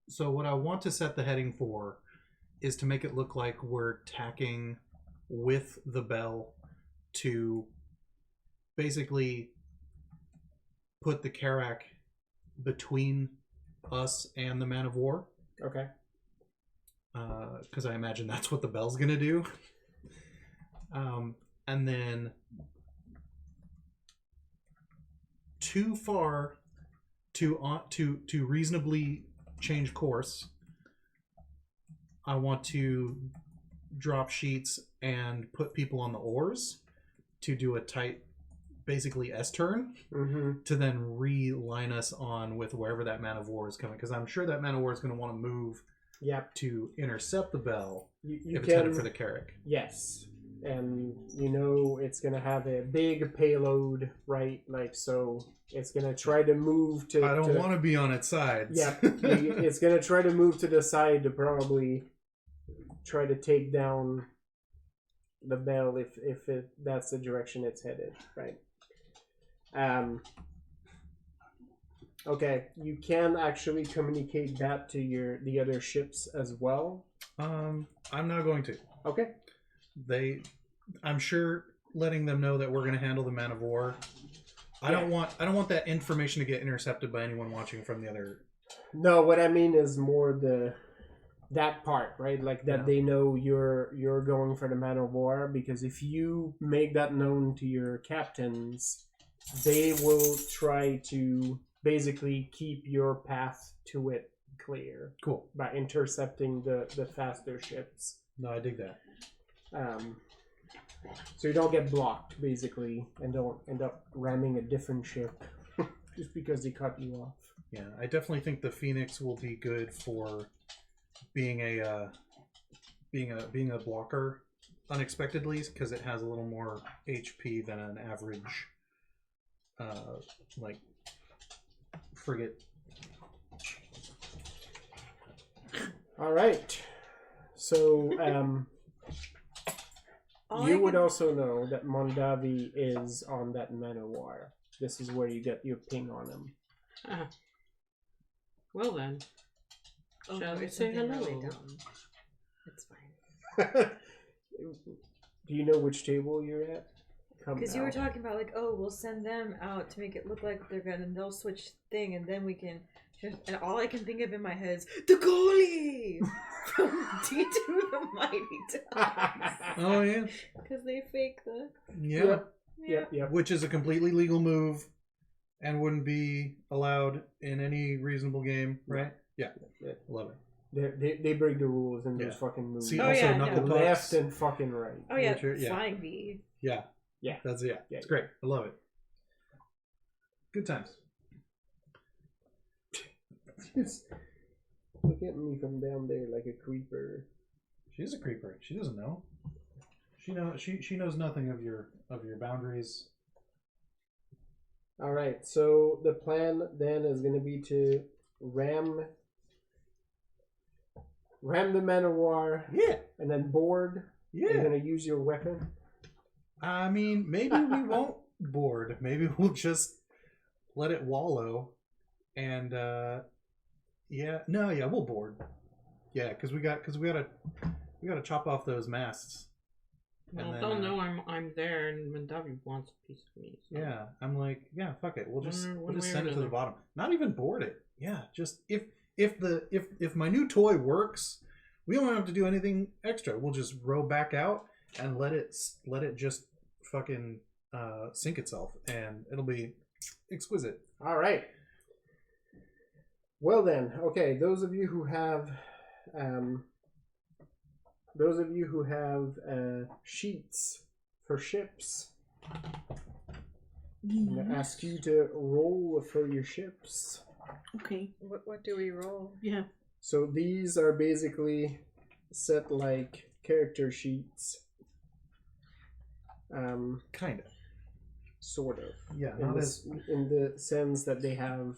So what I want to set the heading for is to make it look like we're tacking with the bell to basically put the Karak between us and the man of war. Okay. Because I imagine that's what the bell's gonna do. And then too far to reasonably change course, I want to drop sheets and put people on the oars to do a tight, basically S-turn, to then reline us on with wherever that man of war is coming. Because I'm sure that man of war is going to want to move to intercept the bell if it's headed for the Carrack. Yes. And you know it's going to have a big payload, right? Like, so it's going to try to move to... I don't want to be on its sides. Yeah. It's going to try to move to the side to probably try to take down the bell if that's the direction it's headed, right? Okay, you can actually communicate that to the other ships as well. I'm not going to. Okay. I'm sure letting them know that we're going to handle the man of war. I don't want that information to get intercepted by anyone watching from the other. No, what I mean is more that part, right? Like that they know you're going for the man of war, because if you make that known to your captains, they will try to basically keep your path to it clear. Cool. By intercepting the faster ships. No, I dig that. So you don't get blocked, basically, and don't end up ramming a different ship just because they cut you off. Yeah, I definitely think the Phoenix will be good for being a blocker unexpectedly, because it has a little more HP than an average frigate. All right. So you would also know that Mondavi is on that Manowar. This is where you get your ping on him. Well then. Oh, Shall we it's say something hello? really dumb. It's fine. Do you know which table you're at? Because you were talking about, like, oh, we'll send them out to make it look like they're good, and they'll switch thing, and then we can... And all I can think of in my head is, the goalie! From D2 the Mighty Ducks. Oh, yeah. Because they fake the... Yeah. Yep. Which is a completely legal move and wouldn't be allowed in any reasonable game, right? Yeah. Love it. They break the rules in those fucking moves. See, also knuckle pucks. Left and fucking right. Oh, yeah. Yeah. Flying V. Yeah. That's it. It's great. I love it. Good times. Look at me from down there like a creeper. She's a creeper. She doesn't know. She knows nothing of your boundaries. All right. So the plan then is going to be to ram the man of war. Yeah. And then board. Yeah. You're going to use your weapon. I mean, maybe we won't board. Maybe we'll just let it wallow, and we'll board. Yeah, because we gotta chop off those masts. Well, they'll know I'm there, and Mandavi wants a piece of me. So. Yeah, I'm like, yeah, fuck it. We'll just send it to the another. bottom. Not even board it. Yeah, just if my new toy works, we don't have to do anything extra. We'll just row back out and let it just fucking sink itself, and it'll be exquisite. All right. Well then, okay. Those of you who have those of you who have sheets for ships, I'm going to ask you to roll for your ships. Okay. What do we roll? Yeah. So these are basically set like character sheets. Kind of. Sort of. Yeah, In, not this, in the sense that they have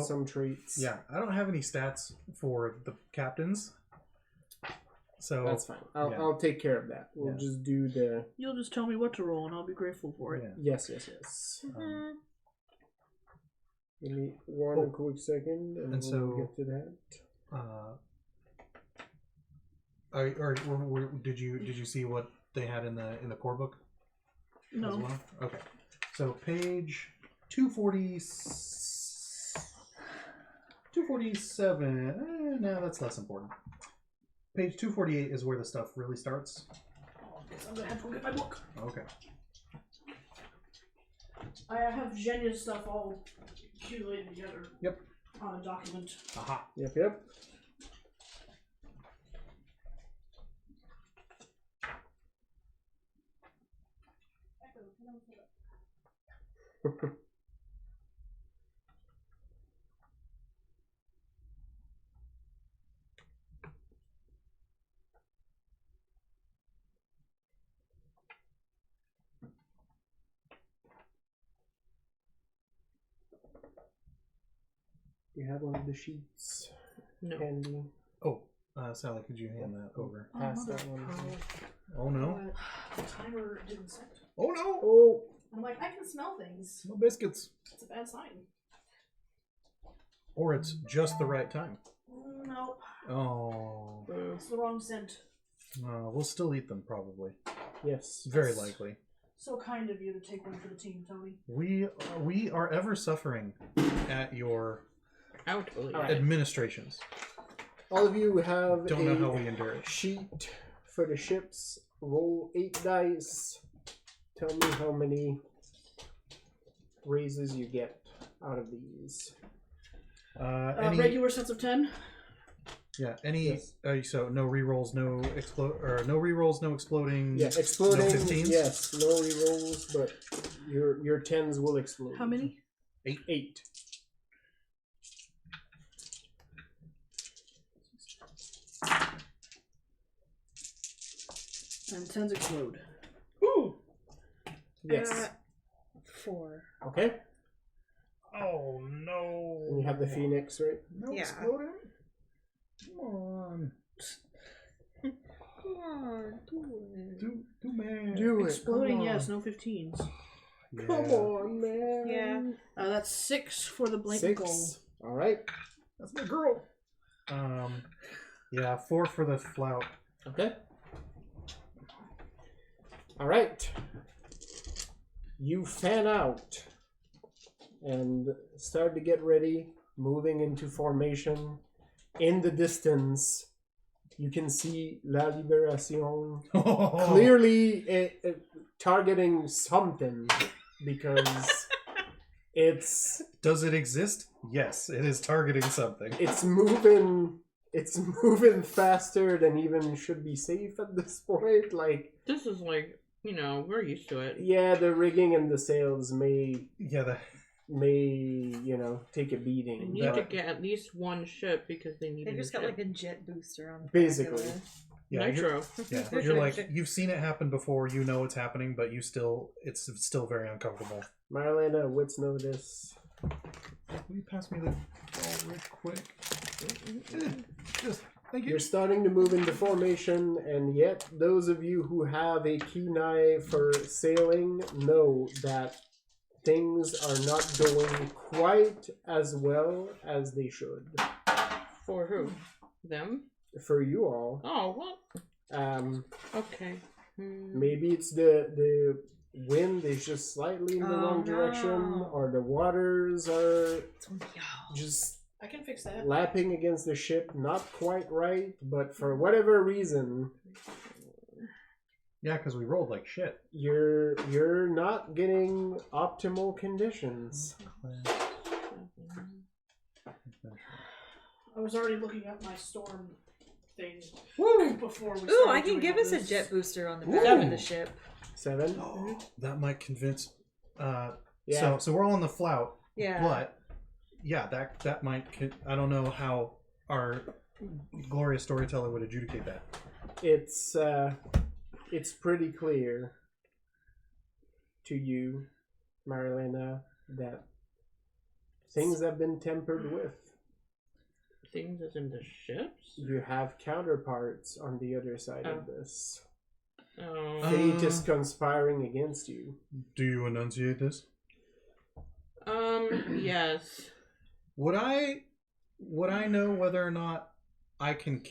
some traits. Yeah, I don't have any stats for the captains. So That's fine. I'll, yeah. I'll take care of that. We'll Yeah. just do the... You'll just tell me what to roll, and I'll be grateful for it. Yeah. Yes. Give me one quick second, and so we'll get to that. Did you see what they had in the core book? As No. well? Okay. So page 247. No, that's less important. Page 248 is where the stuff really starts. Guess I'm gonna have to go get my book. Okay. I have Jenya's stuff all accumulated together. Yep. On a document. Aha. Yep. You have one of the sheets No. handy. Oh, Sally, could you hand that over? Pass that one. Oh no. The timer didn't set. Oh no. Oh, I'm like, I can smell things. No biscuits. It's a bad sign. Or it's just the right time. Nope. Oh. It's the wrong scent. We'll still eat them probably. yes. Very likely. So kind of you to take one for the team, Tony. We are ever suffering at your I would believe All it. right. administrations. All of you have Don't know how we endure it. sheet for the ships. Roll 8 dice. Tell me how many raises you get out of these. Any Regular sets of 10. yeah, any Yes. So no rerolls, no rerolls, no exploding. Yeah, exploding. No 15s? Yes, no rerolls, but your 10s will explode. How many? 8. And 10s explode. Ooh. Yes. 4. Okay. Oh no. And you have the phoenix, right? No Yeah. exploding. Come on. Come on, do it. Do man. Do it. Exploding, come on. yes, no 15s. Come on, man. Yeah. That's 6 for the blatant 6. goal. All right. That's my girl. Yeah, 4 for the flout. Okay. All right. You fan out and start to get ready, moving into formation. In the distance, you can see La Libération clearly targeting something because it's Does it exist? Yes, it is targeting something. it's moving. It's moving faster than even should be safe at this point. Like, This is like, we're used to it. yeah, the rigging and the sails may Yeah, take a They beating. need to but get at least one ship because they need They a just new got ship. like a jet booster on the Basically. back of yeah. Nitro. You're like, you've seen it happen before. You know it's happening, but it's still very uncomfortable. Marlena, wits know this. Will you pass me the ball real quick? Just thank you. You're starting to move into formation, and yet those of you who have a keen eye for sailing know that things are not going quite as well as they should. For who? Them? For you all. Oh, what? Okay. Maybe it's the wind is just slightly in the Oh, wrong direction, no. or the waters are It's gonna be just I can fix that. lapping against the ship, not quite right, but for whatever reason, Yeah, because we rolled like shit. you're not getting optimal conditions. I was already looking at my storm thing Woo! before we Ooh, started I can doing give all us a this. jet booster on the back Ooh. of the ship. 7. Oh, that might convince. Yeah. So we're all on the flout, Yeah. but yeah, that might. I don't know how our glorious storyteller would adjudicate that. It's pretty clear to you, Marilena, that things have been tampered with. Things as in the ships? You have counterparts on the other side Oh. of this. Oh. Fate is conspiring against you. Do you enunciate this? Yes. Would I know whether or not I can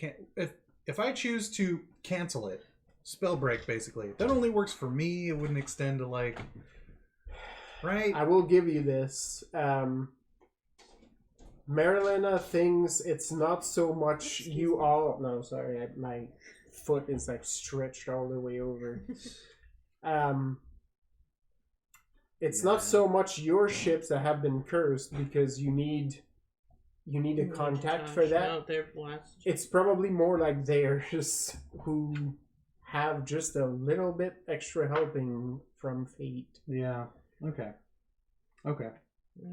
if I choose to cancel it, spell break basically. That only works for me. It wouldn't extend to like, right? I will give you this. Marilena thinks it's not so much you all. No, sorry, my foot is like stretched all the way over. It's not so much your ships that have been cursed because you need a contact for that. No, they're blessed. It's probably more like theirs who have just a little bit extra helping from fate. Yeah. Okay.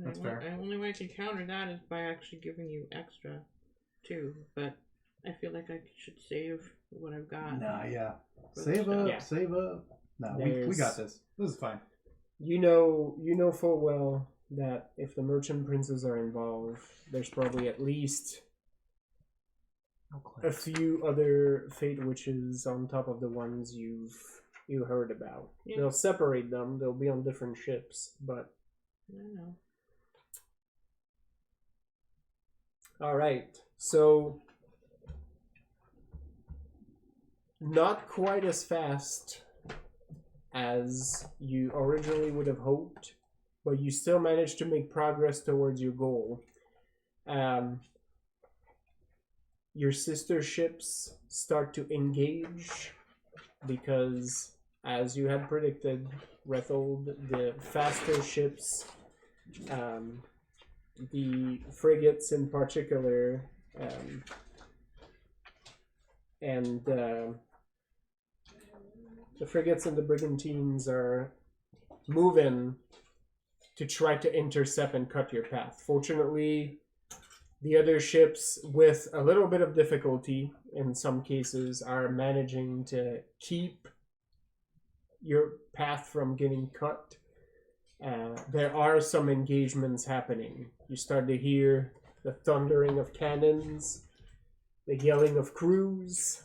That's fair. The only way to counter that is by actually giving you extra, too. But I feel like I should save what I've got. Nah, yeah. For Save the up, Yeah. save up. No, we got this. This is fine. You know full well that if the merchant princes are involved, there's probably at least a few other fate witches on top of the ones you heard about. Yeah. They'll separate them. They'll be on different ships, but I know. all right. So not quite as fast as you originally would have hoped, but you still managed to make progress towards your goal. Your sister ships start to engage because, as you had predicted, Rethold, the faster ships, the frigates in particular, and the frigates and the brigantines are moving to try to intercept and cut your path. Fortunately, the other ships, with a little bit of difficulty in some cases, are managing to keep your path from getting cut. There are some engagements happening. You start to hear the thundering of cannons, the yelling of crews.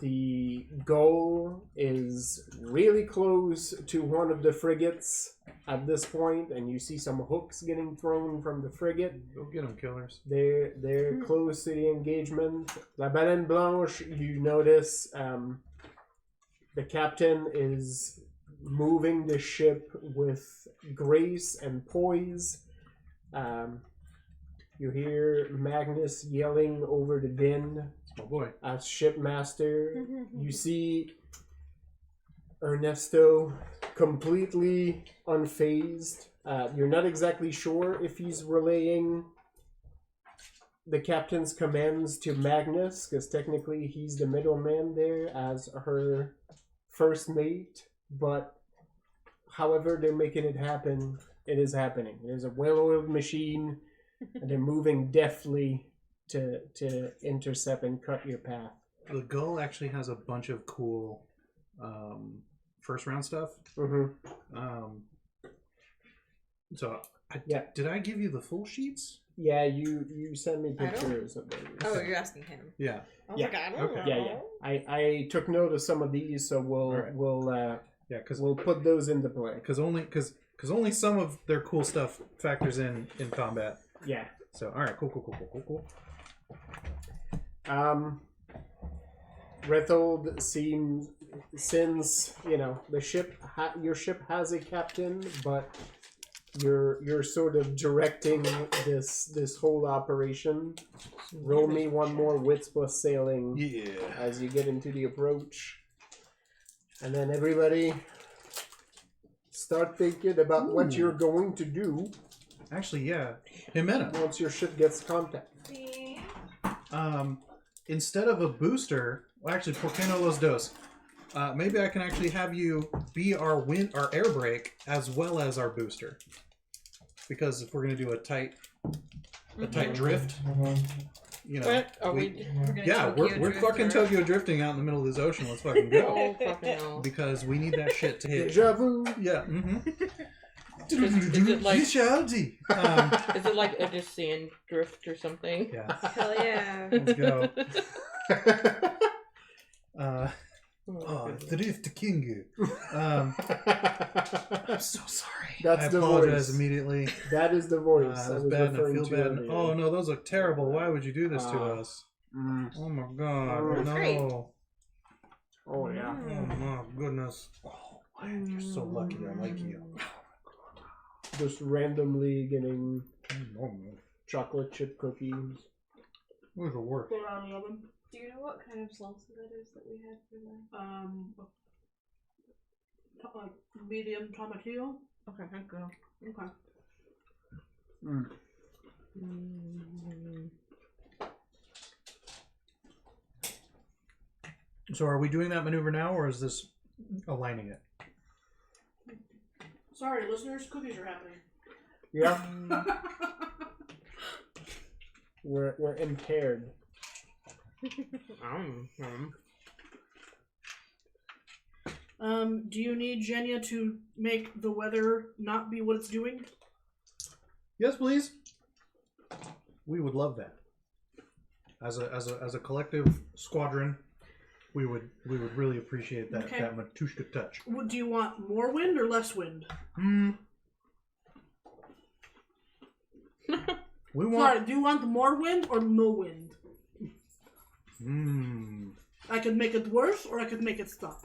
The goal is really close to one of the frigates at this point, and you see some hooks getting thrown from the frigate. Go get them, killers. They're close to the engagement. La Baleine Blanche, you notice the captain is moving the ship with grace and poise. You hear Magnus yelling over the din Oh boy. as shipmaster. You see Ernesto completely unfazed. You're not exactly sure if he's relaying the captain's commands to Magnus, because technically he's the middleman there as her first mate, but however they're making it happen, it is happening. There's a well-oiled machine, and they're moving deftly to intercept and cut your path. The Gull actually has a bunch of cool first round stuff. Mm-hmm. So, Yeah. Did I give you the full sheets? Yeah, you sent me I don't- pictures of those. Oh, you're asking him. Yeah. I was Yeah. like, I don't Okay. know. Yeah. I took note of some of these, so Alright. Yeah, because we'll put those into play. only some of their cool stuff factors in combat. Yeah. So, all right, cool. Rethold seems, since the ship, your ship has a captain, but you're sort of directing this whole operation. Roll me one more wits plus sailing Yeah. as you get into the approach, and then everybody start thinking about what you're going to do Actually, yeah. Jimena. once your ship gets contact. See, instead of a booster, well, actually, por qué no los dos? Maybe I can actually have you be our air brake as well as our booster. Because if we're gonna do a tight drift, you know, What? Are we? we're fucking Tokyo drifting out in the middle of this ocean. Let's fucking go. Oh, fucking hell. Because we need that shit to hit. Deja vu. Yeah. Mm-hmm. Is it like- Visuality. Is it like a just sand drift or something? Yeah. Hell yeah. Let's go. Oh, Drift King. I'm so sorry. That's I the apologize voice. immediately. That is the voice. That I was was bad and I referring feel to bad. earlier. Oh no, those look terrible. Why would you do this to us? Mm. Oh my god. Oh, No. great. Oh yeah. Oh my goodness. Oh, man, you're so lucky I like you. Just randomly getting Oh, chocolate chip cookies. where's the work? Put it on the oven. Do you know what kind of salsa that is that we had for that? Medium tomatillo. Okay, thank you. Okay. Mm. So are we doing that maneuver now, or is this aligning it? Sorry, listeners. Cookies are happening. Yeah. We're impaired. Do you need Jenya to make the weather not be what it's doing? Yes, please. We would love that. As a collective squadron, we would really appreciate that Okay. that Matushka touch. Do you want more wind or less wind? We want. Sorry, do you want more wind or no wind? I could make it worse or I could make it stop.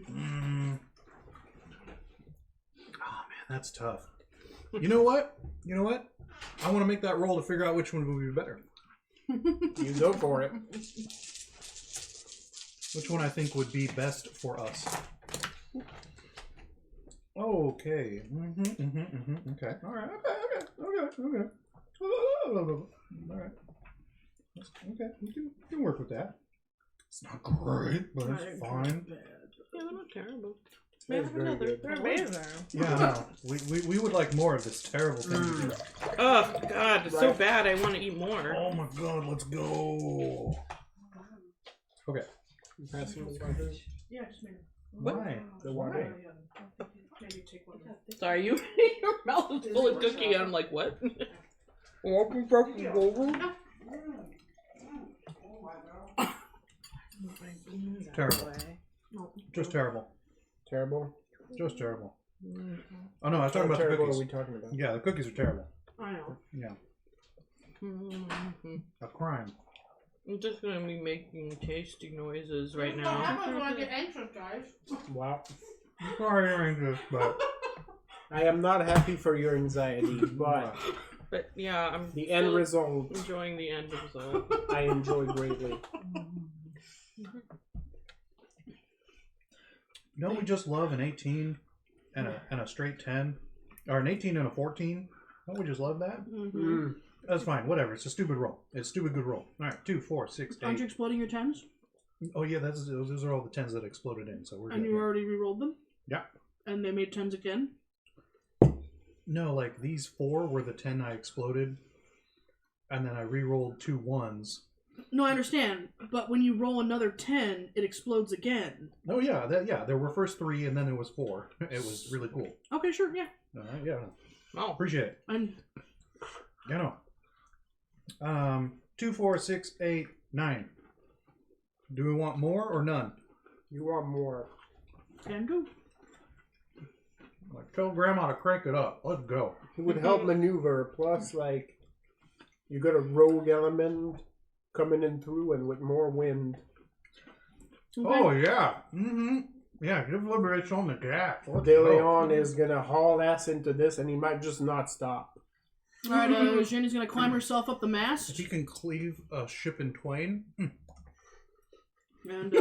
Oh man, that's tough. You know what? I want to make that roll to figure out which one would be better. You go for it. Which one I think would be best for us. Okay. Okay. All right. Okay. All right. Okay. We can work with that. It's not great, but it's fine. Yeah, they're not terrible. That's very good. They're amazing. Yeah, no. We would like more of this terrible thing to do. Oh god, it's so bad. I want to eat more. Oh my god, let's go. Okay. Passing the water. Yeah, just maybe. Why? The water. Maybe take one. Sorry, your mouth is full of cookie. I'm like, what? Terrible. Just terrible. Terrible. Just terrible. Oh no, I was talking about the terrible cookies. are we talking about? Yeah, the cookies are terrible. I know. Yeah. A crime. I'm just gonna be making tasty noises right What now. happens when I get anxious, guys? Wow. Sorry, you're anxious, but I am not happy for your anxiety, but But yeah, I'm the end still result enjoying the end result. I enjoy greatly. don't we just love an 18 and a straight 10, or an 18 and a 14? Don't we just love that? Mm. That's fine. Whatever. It's a stupid roll. It's a stupid good roll. All right, 2, 4, 6, Aren't you 8. exploding your tens? Oh yeah, those are all the 10s that exploded in. So we're And good. you Yeah. already re-rolled them? Yeah. And they made tens again? No, like these 4 were the 10 I exploded, and then I re-rolled 2 1s. No, I understand. But when you roll another 10, it explodes again. Oh yeah, there were first 3 and then there was 4. It was really cool. Okay, sure, yeah. Yeah, Oh, appreciate it. And 2, 4, 6, 8, 9. Do we want more or none? You want more. can do. Like, tell Grandma to crank it up. Let's go. It would help maneuver. Plus, like, you got a rogue element coming in through, and with more wind. Okay. Oh yeah. Yeah, give Liberation on the gas. Let's De go. Leon is gonna haul ass into this, and he might just not stop. Alright, Jenny's gonna climb herself up the mast If he can cleave a ship in twain. and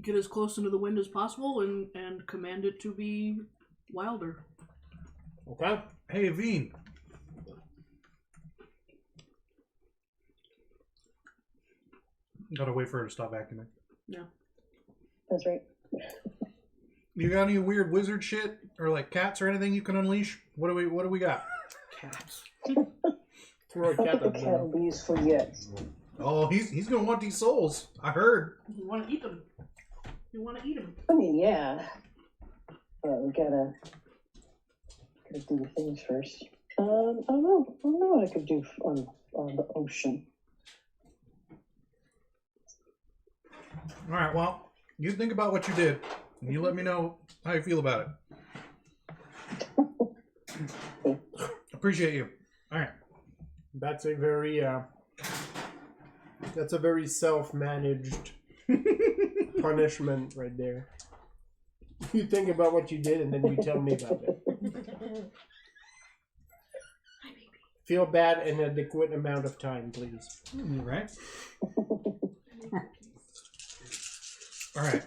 get as close into the wind as possible and command it to be wilder. Okay. Hey, Veen. Gotta wait for her to stop vacuuming. No. That's right. You got any weird wizard shit or like cats or anything you can unleash? What do we got? Cats. Throw a I don't cat think up the cat there. will be useful yet. Oh, he's gonna want these souls. I heard. You want to eat them. You want to eat them. I mean, yeah. But we gotta do the things first. I don't know what I could do on the ocean. All right. Well, you think about what you did, and you let me know how you feel about it. Appreciate you. All right. That's a very self-managed punishment right there. You think about what you did and then you tell me about it. Feel bad an adequate amount of time, please. Right. All right.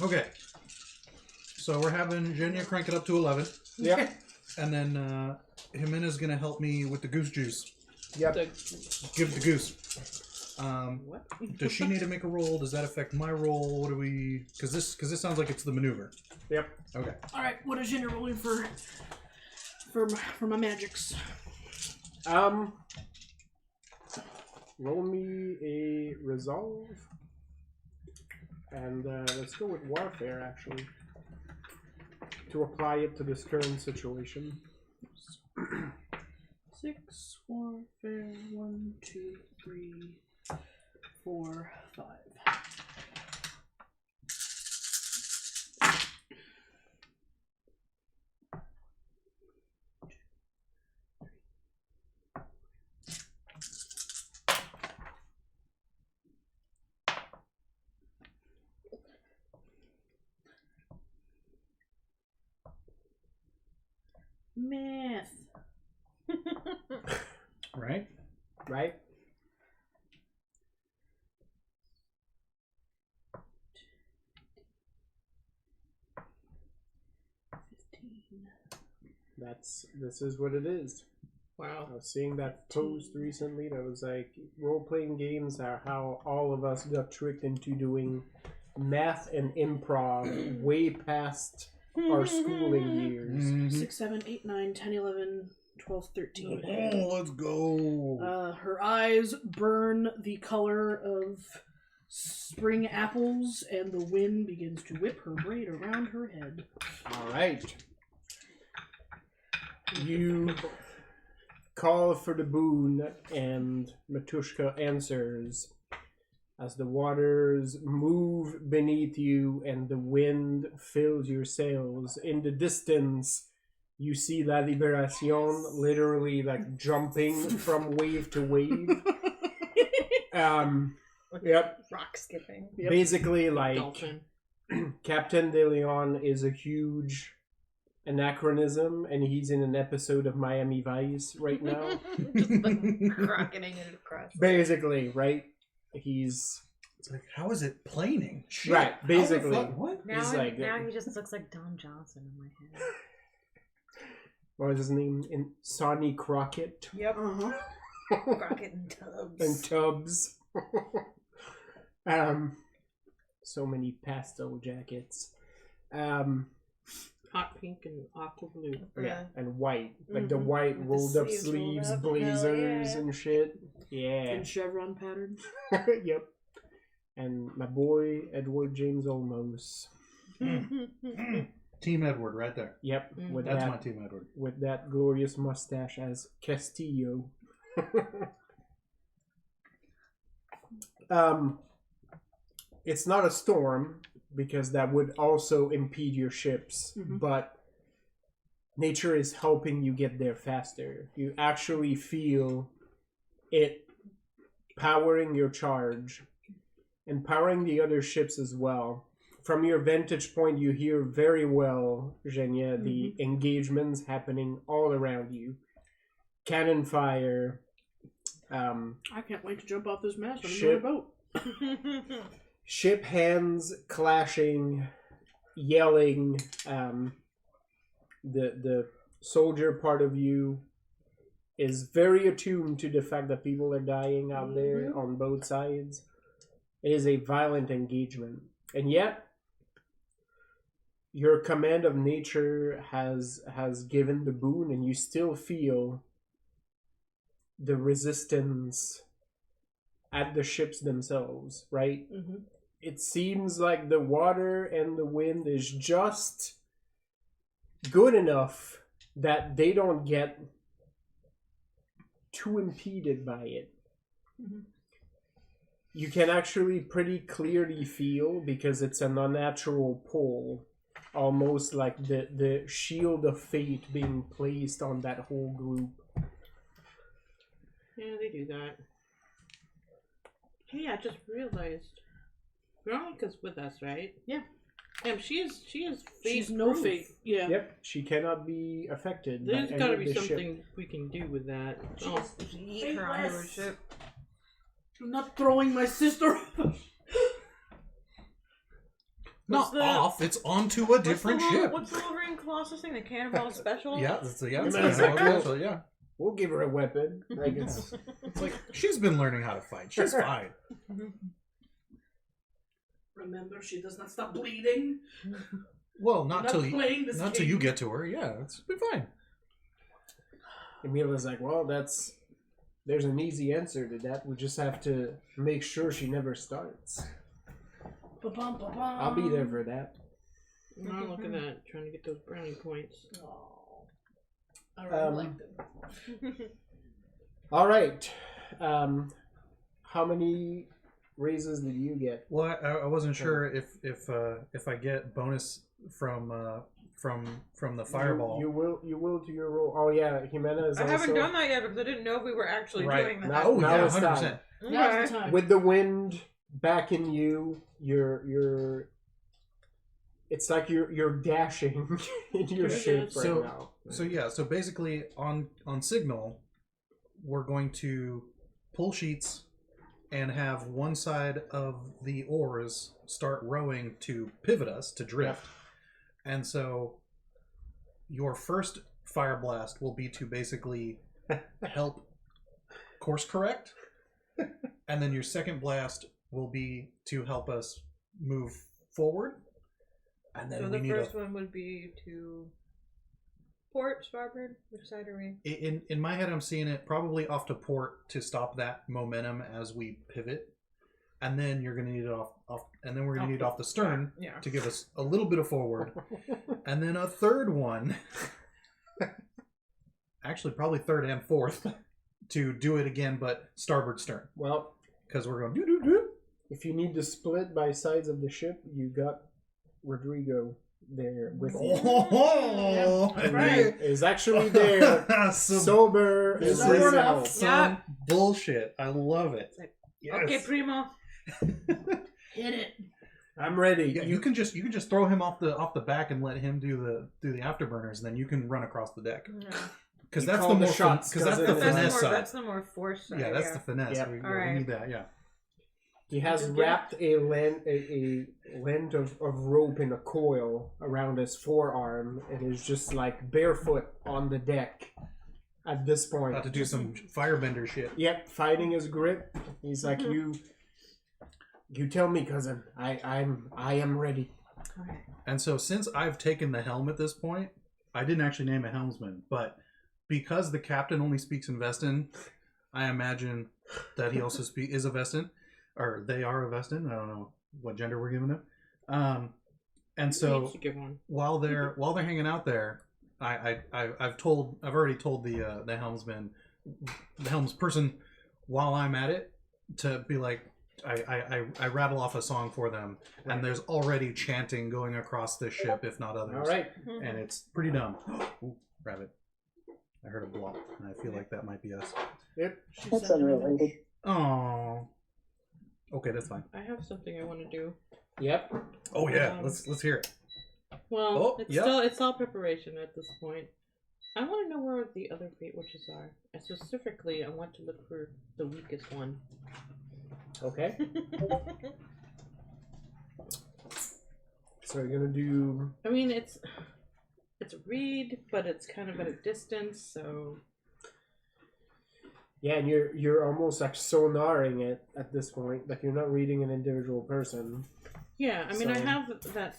Okay. So we're having Jenya crank it up to 11, Yep. and then Jimena's gonna help me with the goose juice. Yep. Give it the goose. What? Does she need to make a roll? Does that affect my roll? What do we? Because this sounds like it's the maneuver. Yep. Okay. All right, what is Ginger rolling for my magics? Roll me a resolve. And let's go with warfare, actually. To apply it to this current situation. 6 warfare. 1, 2, 3, 4, 5. Math. Right. Right? This is what it is. Wow. I was seeing that post recently that was like role-playing games are how all of us got tricked into doing math and improv way past our schooling years. Mhm. 6, 7, 8, 9, 10, 11, 12, 13. Oh, let's go. Her eyes burn the color of spring apples, and the wind begins to whip her braid around her head. All right. You call for the boon, and Matushka answers as the waters move beneath you and the wind fills your sails. In the distance, you see La Liberación literally like jumping from wave to wave. Yep. Rock skipping. Basically, like Dolphin. Captain De Leon is a huge anachronism, and he's in an episode of Miami Vice right now. Just rocketing it across. Basically, right? He's It's like, how is it planing? Shit. right. How the Basically, fuck- What? Now, He's like- now he just looks like Don Johnson in my head. what was his name? In Sonny Crockett Yep. Uh-huh. Rocket and Tubbs. and Tubbs. So many pastel jackets. Hot pink and aqua blue. Yeah, and white, like the Mhm. white With the rolled up sleeves rolled sleeves, up. blazers, Hell yeah. and shit. Yeah. And chevron patterns. Yep. And my boy Edward James Olmos. Team Edward, right there. Yep. Mm. With That's that my Team Edward. with that glorious mustache as Castillo. It's not a storm because that would also impede your ships, Mhm. but nature is helping you get there faster. You actually feel it powering your charge and powering the other ships as well. From your vantage point, you hear very well, Zhenya, the engagements happening all around you. Cannon fire, I can't wait to jump off this mast on Shit. another boat. ship hands clashing, yelling. The soldier part of you is very attuned to the fact that people are dying out there on both sides. It is a violent engagement. And yet, your command of nature has given the boon, and you still feel the resistance at the ships themselves, right? Mm-hmm. It seems like the water and the wind is just good enough that they don't get too impeded by it. Mm-hmm. You can actually pretty clearly feel, because it's an unnatural pull, almost like the shield of fate being placed on that whole group. Yeah, they do that. Hey, I just realized Veronica's with us, right? Yeah. She is fate. She's no fate. Yeah. Yep, she cannot be affected. by There's any gotta of be the ship. something we can do with that. Oh, Eat her onto her ship. I'm not throwing my sister off. Not off. It's onto a different ship. What's the Wolverine Colossus thing? The Cannonball Special? Yeah, it's Yeah, yeah. We'll give her a weapon. Like it's It's like she's been learning how to fight. She's fine. Remember, she does not stop bleeding. Well, not till playing this not till game. you get to her. Yeah, it's be fine. Emila's like, well, there's an easy answer to that. We just have to make sure she never starts. I'll be there for that. I'm looking at trying to get those brownie points. Oh, I really like them. All right. How many raises did you get? Well, I wasn't sure if I get bonus from the fireball. You will to your roll. Oh yeah, Jimena is I also... haven't done that yet because I didn't know if we were actually doing that. Now, Oh now yeah, it's 100%. time. Now's the time. With the wind backing you, you're it's like you're dashing in your shape right now. So basically on signal, we're going to pull sheets and have one side of the oars start rowing to pivot us to drift. And so your first fire blast will be to basically help course correct. And then your second blast will be to help us move forward. And then So we the need first one would be to port, starboard. Which side are we? in my head, I'm seeing it probably off to port to stop that momentum as we pivot. And then you're going to need it off and then we're going to need it off the stern to give us a little bit of forward. And then a third one, actually probably third and fourth, to do it again, but starboard stern. Well, Because we're going doo-doo-doo. if you need to split by sides of the ship, you got Rodrigo there with you. Oh, Yeah, right. Is actually there, sober, and Sober ready to enough. help. Some bullshit. I love it. Yes. Okay, Primo. Hit it. I'm ready. Yeah, you can just throw him off the back and let him do the afterburners, and then you can run across the deck. Because You that's call the the more shots, because 'cause that's the it is. finesse side. That's the more force side. Yeah, that's the finesse. Yep. We Alright. need that. Yeah. He has wrapped a length of rope in a coil around his forearm and is just like barefoot on the deck at this point. About to do some firebender shit. Yep, fighting his grip. He's like, you tell me, cousin. I am ready. And so since I've taken the helm at this point, I didn't actually name a helmsman, but because the captain only speaks in Vestin, I imagine that he also is a Vestin, or they are a Vestin. I don't know what gender we're giving them. And so while they're hanging out there, I've already told the helmsman, the helms person, while I'm at it, to be like, I rattle off a song for them, and there's already chanting going across the ship, if not others. All right. And it's pretty dumb. Ooh, rabbit. I heard a blop, and I feel like that might be us. Yep. That's unrelated. Oh. Okay, that's fine. I have something I want to do. Yep. Oh yeah, let's hear it. Well, Oh, it's all preparation at this point. I want to know where the other fate witches are. And specifically, I want to look for the weakest one. Okay. So you're gonna do. I mean, it's a read, but it's kind of at a distance, so Yeah, and you're almost like sonaring it at this point. Like you're not reading an individual person. Yeah, I mean, I So- have the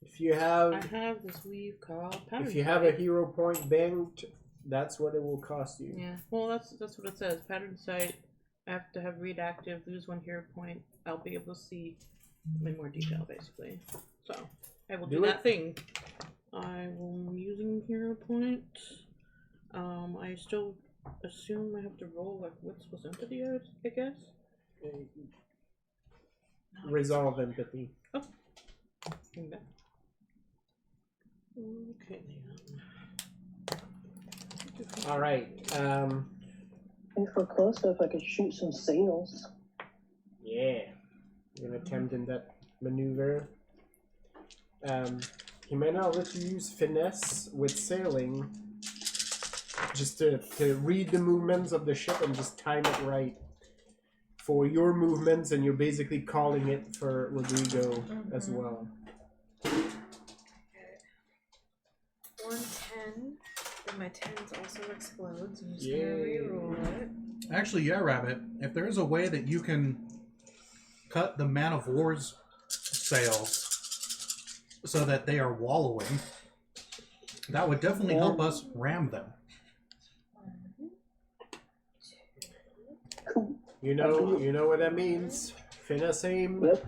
If you have I have this weave called pattern. if you have a sight. hero point banked, that's what it will cost you. Yeah, well, that's what it says. Pattern sight. I have to have read active. Lose 1 hero point. I'll be able to see in more detail, basically. So I will do Do it. that thing. I will be using hero point. I still assume I have to roll like wits plus empathy, I guess. Resolve empathy. Okay. Okay. All right. If we're close enough, I could shoot some sails. Yeah. You're gonna attempt in that maneuver. He may not let you use finesse with sailing, just to read the movements of the ship and just time it right for your movements, and you're basically calling it for Rodrigo as well. 110. And my 10s also explode, so I'm just Yay. gonna re-roll it. Actually, yeah, Rabbit. If there is a way that you can cut the Man of War's sails so that they are wallowing, that would definitely help us ram them. You know what that means. Finesse aim. Yep.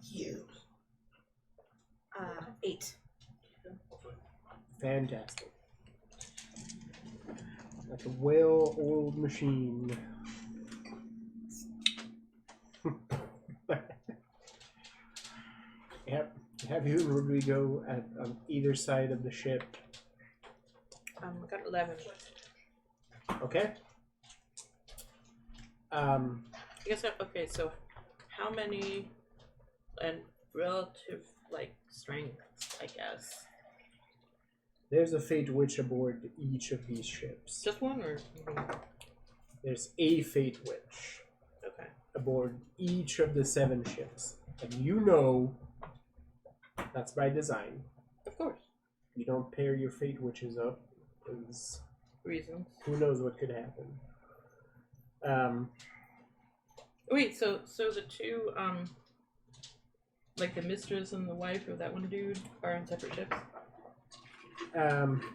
You. 8. Fantastic. Like a well-oiled machine. Yep. Have you and Rodrigo on either side of the ship. I got 11. Okay. I guess okay. So, how many and relative like strength? I guess There's a Fate Witch aboard each of these ships. just one or There's a Fate Witch okay. aboard each of the 7 ships. And you know that's by design. Of course, You don't pair your Fate Witches up, because reasons. who knows what could happen. Wait, so the two like the mistress and the wife of that one dude are on separate ships?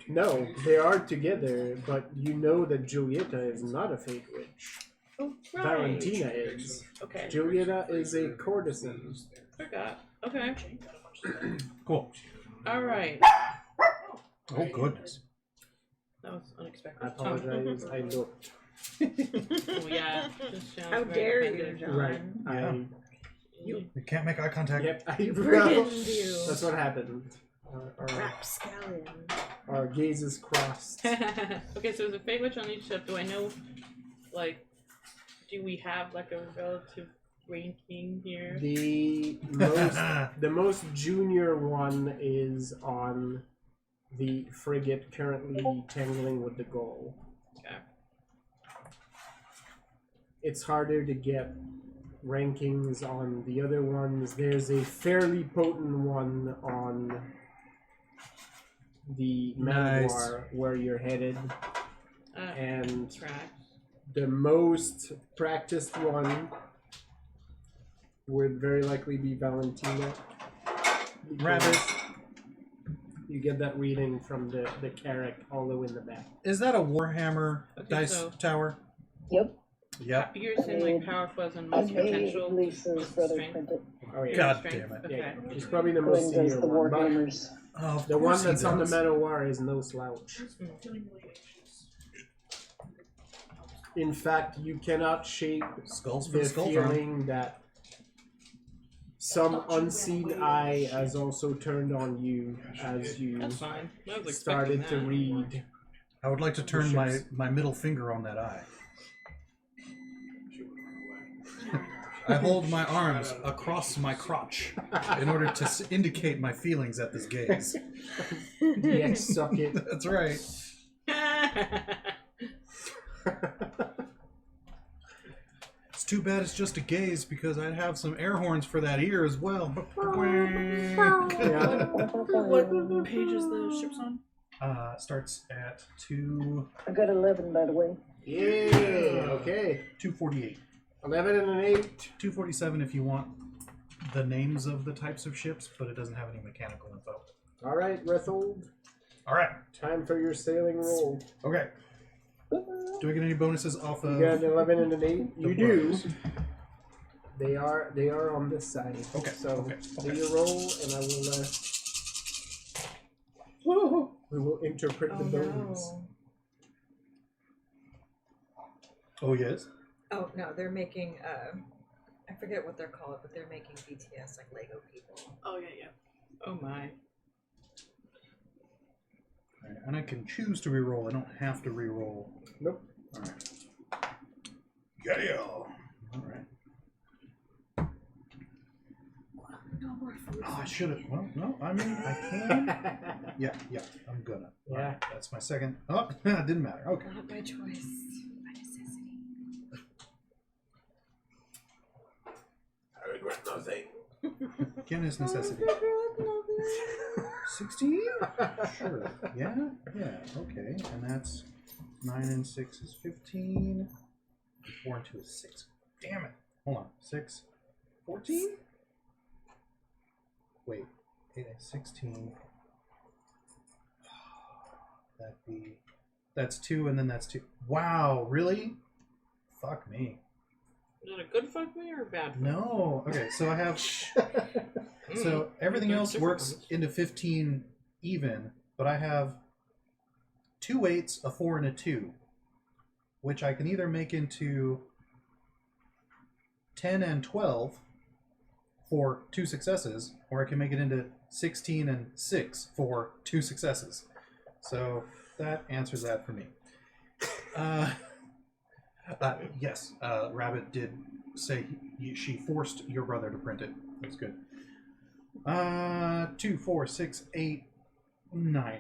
No, they are together, but you know that Julieta is not a Fate Witch. Oh, right. Valentina is. Okay. Julieta is a courtesan. Forgot. Okay. Cool. All right. Oh, goodness. That was unexpected. I apologize, I looked. Oh yeah. Just sounds How very dare you, offended. John? Right. Yeah. You can't make eye contact. Yep, I Brigand you. That's what happened. Rapscallion. Our gazes crossed. Okay, so there's a Fate Witch on each ship. Do I know, like, do we have like a relative ranking here? The most junior one is on the frigate currently tangling with the Gull. Okay. It's harder to get rankings on the other ones. There's a fairly potent one on the Nice. Manowar where you're headed, and Tracks. the most practiced one would very likely be Valentina. because Rabbit. You get that reading from the carrack hollow in the back. Is that a Warhammer Okay, dice so- tower? Yep. Yep. You're saying like powerful as in I most made potential. Lisa's brother strength? print it. Oh yeah. God Strength? damn it. Okay. Yeah, it's probably the Glenn most does senior the one. But Warhammers. Oh, of the one course he that's on the does. Manowar is no slouch. In fact, you cannot shake Skulls for the the skull throne. feeling that some unseen eye has also turned on you as you That's fine. I was started expecting to that. read. I would like to turn my middle finger on that eye. I hold my arms across my crotch in order to indicate my feelings at this gaze. DX suck it. That's right. It's too bad it's just a gaze because I'd have some air horns for that ear as well. Yeah. What page is the ship's on? Starts at 2. I got 11, by the way. Yeah. Okay. 248. 11 and an 8. 247 if you want the names of the types of ships, but it doesn't have any mechanical info. All right, Rethold. All right. Time for your sailing roll. Okay. Do I get any bonuses off of? You got an 11 and an 8. the You do. bros? They are on this side. Okay. So Okay. do your roll, and I will. We will interpret the bones. no. Oh yes. Oh no, they're making I forget what they're called, but they're making BTS like Lego people. Oh yeah. Oh my. All right, and I can choose to reroll. I don't have to reroll. Nope. All right. Yeah. All right. No more food. Oh, I should have. Well, no. I mean, I can. Yeah. I'm gonna. All Yeah. right, that's my second. Oh, it didn't matter. Okay. Not by choice, by necessity. I regret nothing. Again, is necessity. 16? Sure. Yeah. Okay. And that's 9 and 6 is 15. 4 and 2 is 6. Damn it. Hold on. 6. 14? Wait. 8 and 16. That's 2, and then that's 2. Wow. Really? Fuck me. Is it a good fuck me or a bad fuck? No. Okay. So I have. So everything There's else different works ones. into 15 even, but I have 2 8s, a 4, and a 2, which I can either make into 10 and 12 for 2 successes, or I can make it into 16 and 6 for 2 successes. So that answers that for me. Yes, Rabbit did say she forced your brother to print it. That's good. 2, 4, 6, 8, 9.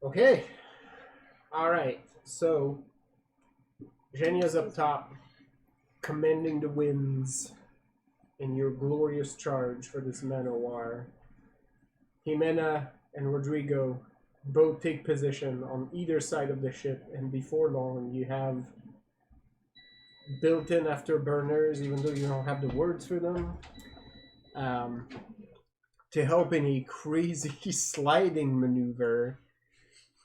Okay. All right. So, Genia's up top, commanding the winds in your glorious charge for this man o' war. Jimena and Rodrigo both take position on either side of the ship, and before long, you have built-in afterburners, even though you don't have the words for them, to help in a crazy sliding maneuver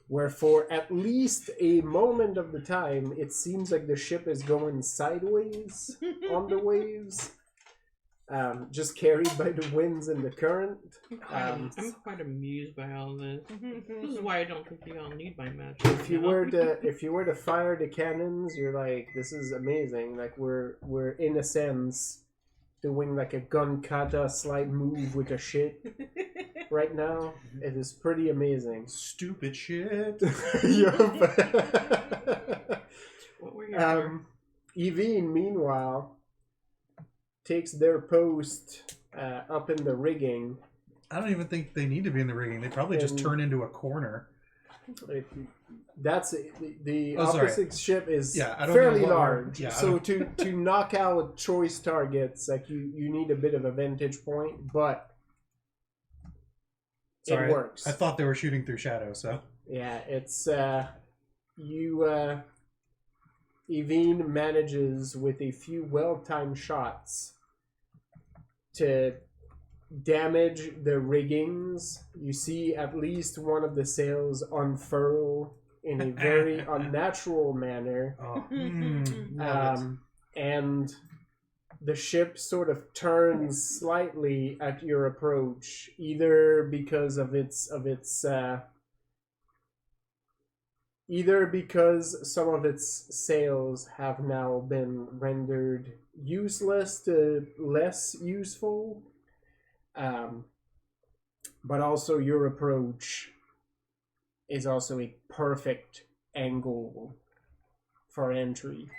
where for at least a moment of the time it seems like the ship is going sideways on the waves, just carried by the winds and the current. I'm quite amused by all this. This is why I don't think you all need my magic. If you were to fire the cannons, you're like, this is amazing. Like we're in a sense doing like a gun kata slide move with a ship right now. It is pretty amazing. Stupid shit. Yup. What were you Evine, meanwhile, takes their post up in the rigging. I don't even think they need to be in the rigging. They probably just turn into a corner. That's the Oh, sorry. opposite ship is I don't fairly know what large. I So don't- to knock out choice targets, like you need a bit of a vantage point, but Sorry, it works. I thought they were shooting through shadow, so. Yeah, it's Evine manages with a few well-timed shots to damage the riggings. You see at least one of the sails unfurl in a very unnatural manner. Oh, love it. And the ship sort of turns slightly at your approach, either because some of its sails have now been rendered useless to less useful, but also your approach is also a perfect angle for entry.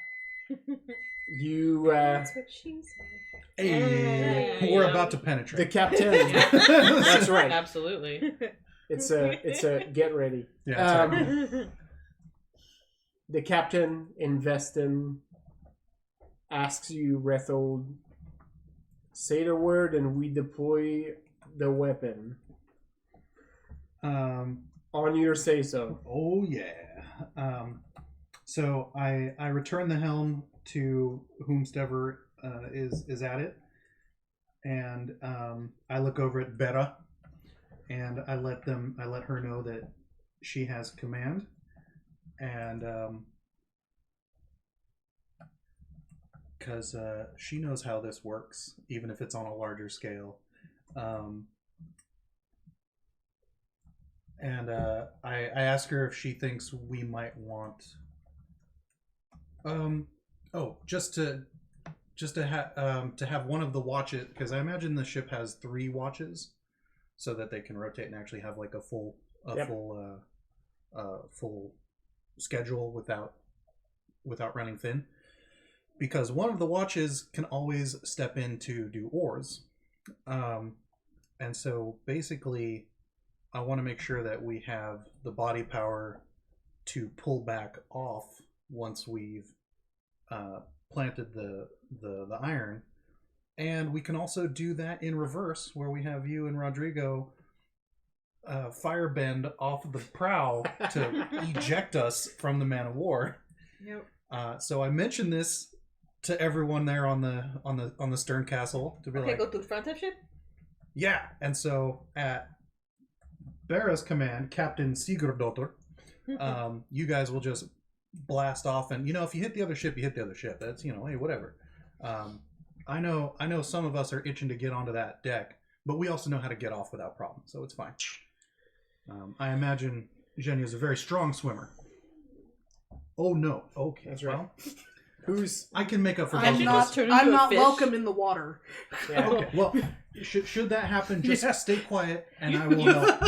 You That's what she said. Hey, Yeah, we're yeah. about to the penetrate. captain. That's right. Absolutely. It's a get ready. Yeah, that's right. The captain, Investin, asks you, Rethold, say the word and we deploy the weapon. On your say-so. Oh yeah. So I return the helm to whomstever is at it, and I look over at Bera, and I let her know that she has command, and because she knows how this works, even if it's on a larger scale. And I ask her if she thinks we might want just to have one of the watches, because I imagine the ship has 3 watches, so that they can rotate and actually have like a full schedule without running thin, because one of the watches can always step in to do oars, and so basically I want to make sure that we have the body power to pull back off once we've planted the iron, and we can also do that in reverse, where we have you and Rodrigo firebend off the prow to eject us from the man of war. Yep. So I mentioned this to everyone there on the stern castle to be Okay, like, go to the front of ship. yeah. And so at Bera's command, Captain Sigurdóttir, you guys will just blast off, and if you hit the other ship, you hit the other ship. That's hey, whatever. I know some of us are itching to get onto that deck, but we also know how to get off without problem, so it's fine. I imagine Jenya's a very strong swimmer. Oh no. Okay. That's right. Well, I can make up for both I'm of not. us. turn into I'm a not fish. welcome in the water. Yeah. Okay. Well, should that happen, just Yeah. stay quiet, and I will help.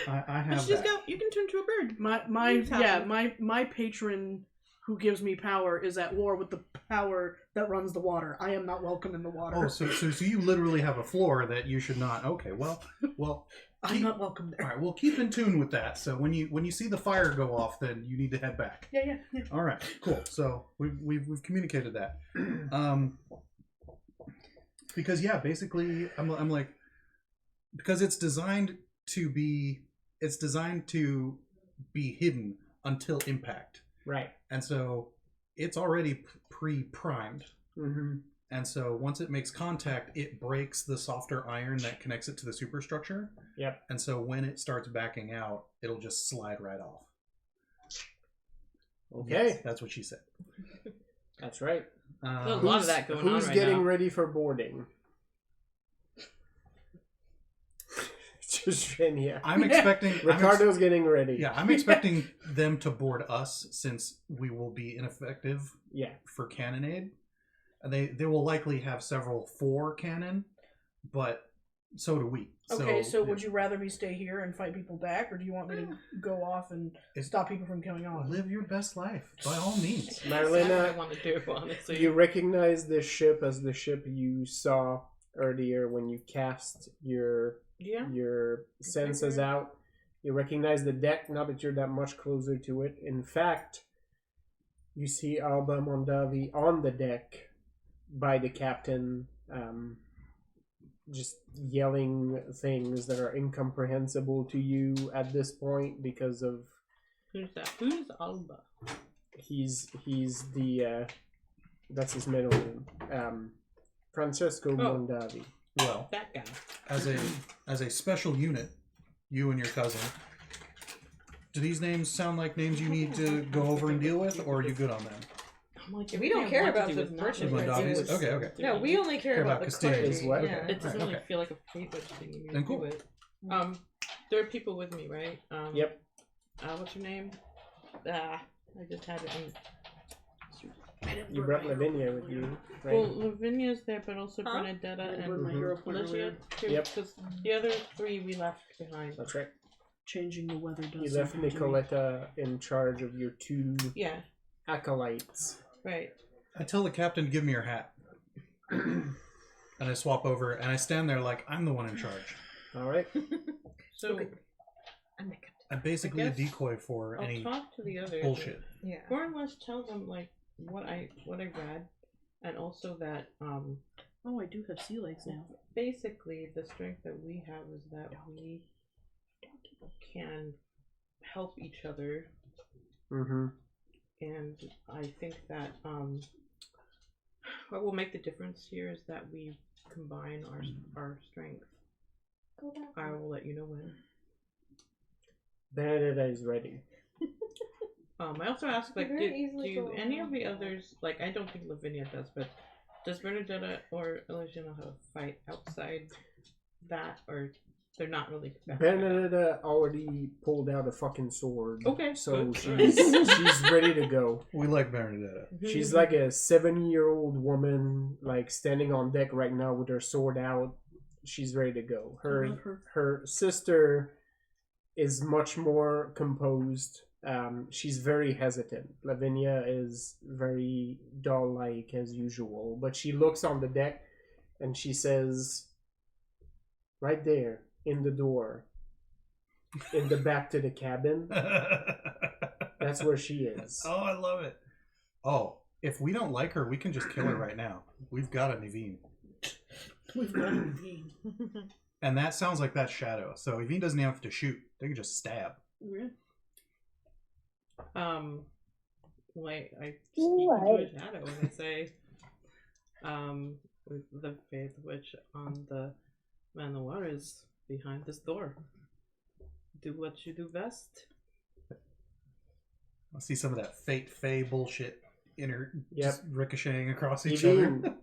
I have Just that. go. You can turn to a bird. My patron who gives me power is at war with the power that runs the water. I am not welcome in the water. Oh, so you literally have a floor that you should not. Okay, well, I'm not welcome all there. right. We'll keep in tune with that. So when you see the fire go off, then you need to head back. Yeah. All right, cool. So we've communicated that. Because basically, I'm like, because it's designed to be hidden until impact, Right. and so it's already pre-primed. Mm-hmm. And so once it makes contact, it breaks the softer iron that connects it to the superstructure. Yep. And so when it starts backing out, it'll just slide right off. Okay. Yes, that's what she said. That's right. There's a lot of that going on Who's right getting now. ready for boarding? Just Shania. I'm expecting Ricardo's getting ready. I'm expecting them to board us, since we will be ineffective Yeah. for cannonade. They will likely have several for cannon, but so do we. Okay, so would you rather me stay here and fight people back, or do you want me to go off and stop people from coming on? live your best life by all means? That's what I Marlena, want to do, honestly. you recognize this ship as the ship you saw earlier when you cast your senses out. You recognize the deck, not that you're that much closer to it. In fact, you see Alba Mondavi on the deck by the captain, just yelling things that are incomprehensible to you at this point because of Who's that? Who's Alba? he's the that's his middle name, Francesco Mondavi. Well, That guy. as a special unit, you and your cousin. Do these names sound like names you need to go over and deal with, or are you good on them? I'm like, We don't care about the not merchant what Mondavis? it is. Okay. No, we only care Care about about the Castile. clergy. Is what? Yeah. Okay. It doesn't Right, really okay. feel like a privilege thing. You Then do cool. it. There are people with me, right? Yep. What's her name? I just had it. You brought Lavinia with you, right? Well, Lavinia's there, but also Huh? Bernadetta I and burned my hero point Alicia. earlier. Yep. Because the other 3 we left behind. That's right. Changing the weather does You left something to me. Nicoletta in charge of your 2 Yeah. acolytes. Right. I tell the captain to give me your hat, and I swap over, and I stand there like I'm the one in charge. All right. So Okay. I'm the captain. I'm basically a guess decoy for I'll any talk to the others. bullshit. Yeah. More or less tell them like what I read, and also that Oh, I do have sea legs now. basically the strength that we have is that we can help each other, and I think that what will make the difference here is that we combine our strength. I will let you know when. Benedetta is ready. I also asked, like, Very do easily go any of around the that. others, like, I don't think Lavinia does, but does Bernadetta or Alicia know how to fight outside that, or they're not really? Benedetta already pulled out a fucking sword. Okay, So good. she's ready to go. We like Bernadetta. She's like a 70-year-old woman, like standing on deck right now with her sword out. She's ready to go. Her sister is much more composed. She's very hesitant. Lavinia is very doll-like as usual, but she looks on the deck and she says, right there in the door, in the back to the cabin, that's where she is. Oh, I love it. Oh, if we don't like her, we can just kill her right now. We've got a Niveen. We've got a team. And that sounds like that shadow. So Niveen doesn't have to shoot. They can just stab. Yeah. Like, I speak into a shadow and I say, with the faith witch on the man in the water is behind this door. Do what you do best. I'll see some of that fake fae bullshit Yep. just ricocheting across each Niveen, other.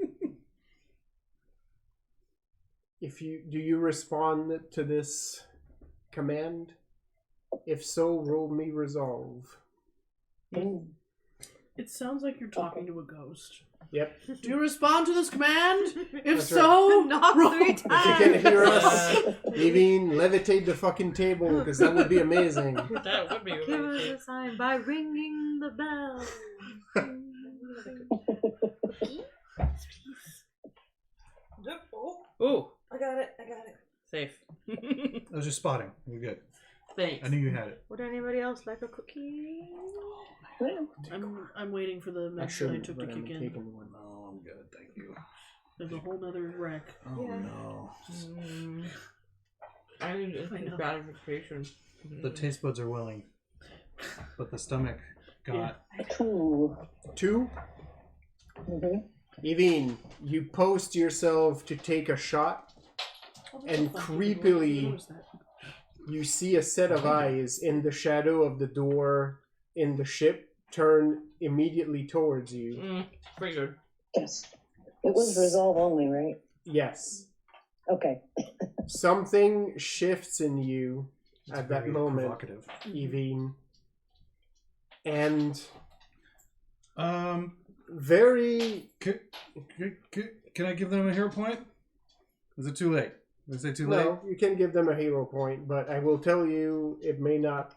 do you respond to this command? If so, roll me resolve. It sounds like you're talking to a ghost. Yep. Do you respond to this command? If That's so, Knock roll. 3 If you times. can hear us, Niveen, levitate the fucking table, because that would be amazing. That would be Give us amazing. a sign by ringing the bell. Ooh, I got it. safe. I was just spotting. We're good. Thanks. I knew you had it. Would anybody else like a cookie? I'm waiting for the I medicine I shouldn't, took but to I'm kick in. taking one. No, I'm good. Thank you. There's a whole nother wreck. Oh, Yeah. no. I need I instant know. gratification. The taste buds are willing, but the stomach got... Ooh. 2? Mm-hmm. Niveen, you post yourself to take a shot, and creepily, you see a set of eyes in the shadow of the door in the ship turn immediately towards you. Figured. Yes. It was resolve only, right? Yes. Okay. Something shifts in you It's at that very moment, provocative. Niveen. And Um, very... can I give them a hero point? Is it too late? Is it too late? No, you can give them a hero point, but I will tell you, it may not...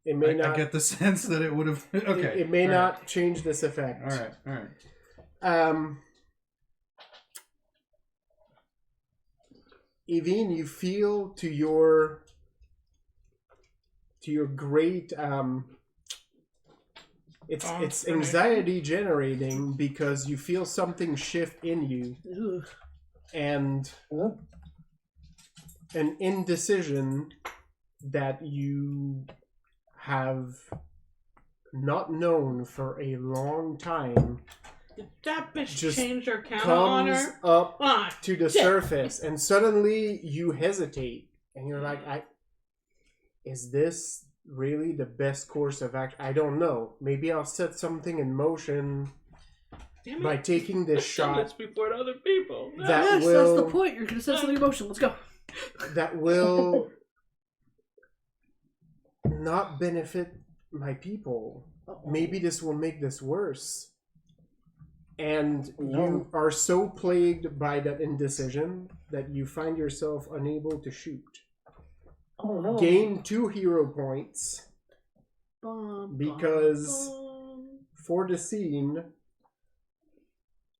It may not... I get the sense that it would have... Okay. It may all not change this effect. Right. All right. Evine, you feel to your great it's anxiety generating because you feel something shift in you. Ugh. And an indecision that you have not known for a long time Did that bitch just change her counter on comes her? up Ah, to the shit. surface, and suddenly you hesitate and you're like, is this really the best course of action? I don't know. Maybe I'll set something in motion Damn it. by taking this I've done shot this before to other people. No. That Yes, will- that's the point. You're gonna set something in motion. Let's go. that will not benefit my people. Maybe this will make this worse. And you are so plagued by that indecision that you find yourself unable to shoot. Oh no. Gain 2 hero points because for the scene,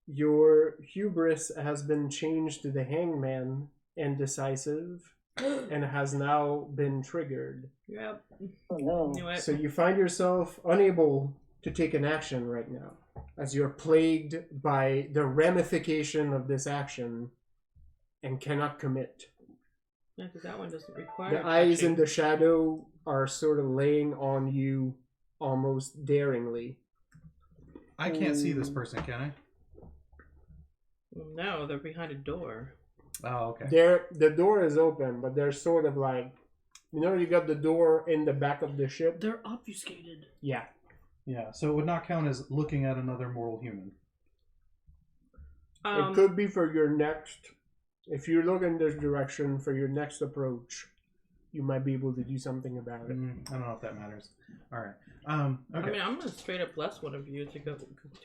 your hubris has been changed to the hangman and decisive and has now been triggered. Yep. Oh no. Knew it. So you find yourself unable to take an action right now. as you're plagued by the ramification of this action and cannot commit. Yeah, because that one doesn't require. The eyes in touching. the shadow are sort of laying on you almost daringly. I can't see this person, can I? No, they're behind a door. Oh, okay. The door is open, but they're sort of like, you got the door in the back of the ship? They're obfuscated. Yeah. Yeah, so it would not count as looking at another mortal human. It could be for your next, if you look in this direction for your next approach, you might be able to do something about it. I don't know if that matters. All right. Okay. I mean, I'm gonna straight up bless one of you to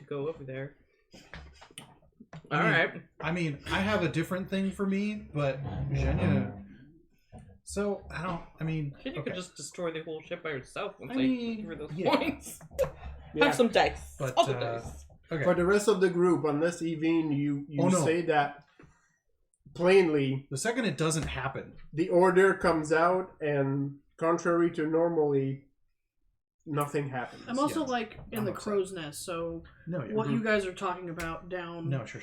go over there. All right. I mean, I have a different thing for me, but Zhenya. So She could just destroy the whole ship by herself once I I mean, give her those yeah. points. Yeah. Have some dice. But, All the dice. Okay. For the rest of the group, unless Evine, you say that plainly, The second it doesn't happen, the order comes out, and contrary to normally, nothing happens. I'm also Yes. like in I'm the upset. crow's nest, so no. what you guys are talking about down No, sure.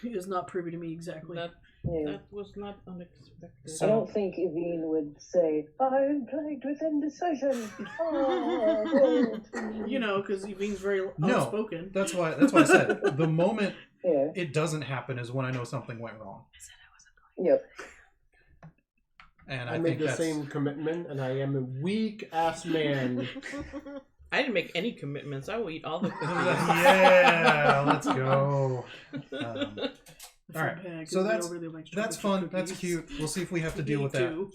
is not privy to me exactly. That was not unexpected. I don't think Evine would say, I'm plagued with indecision. Oh. You know, because Evine's very No. outspoken. That's why I said the moment Yeah. it doesn't happen is when I know something went wrong, Yep. and I I made think the that's same commitment, and I am a weak-ass man. I didn't make any commitments. I will eat all the cookies. Yeah, let's go. I all right, feel bad 'cause so we that's all really like that's chocolate fun. That's cookies. cute. We'll see if we have to deal Me with that. too.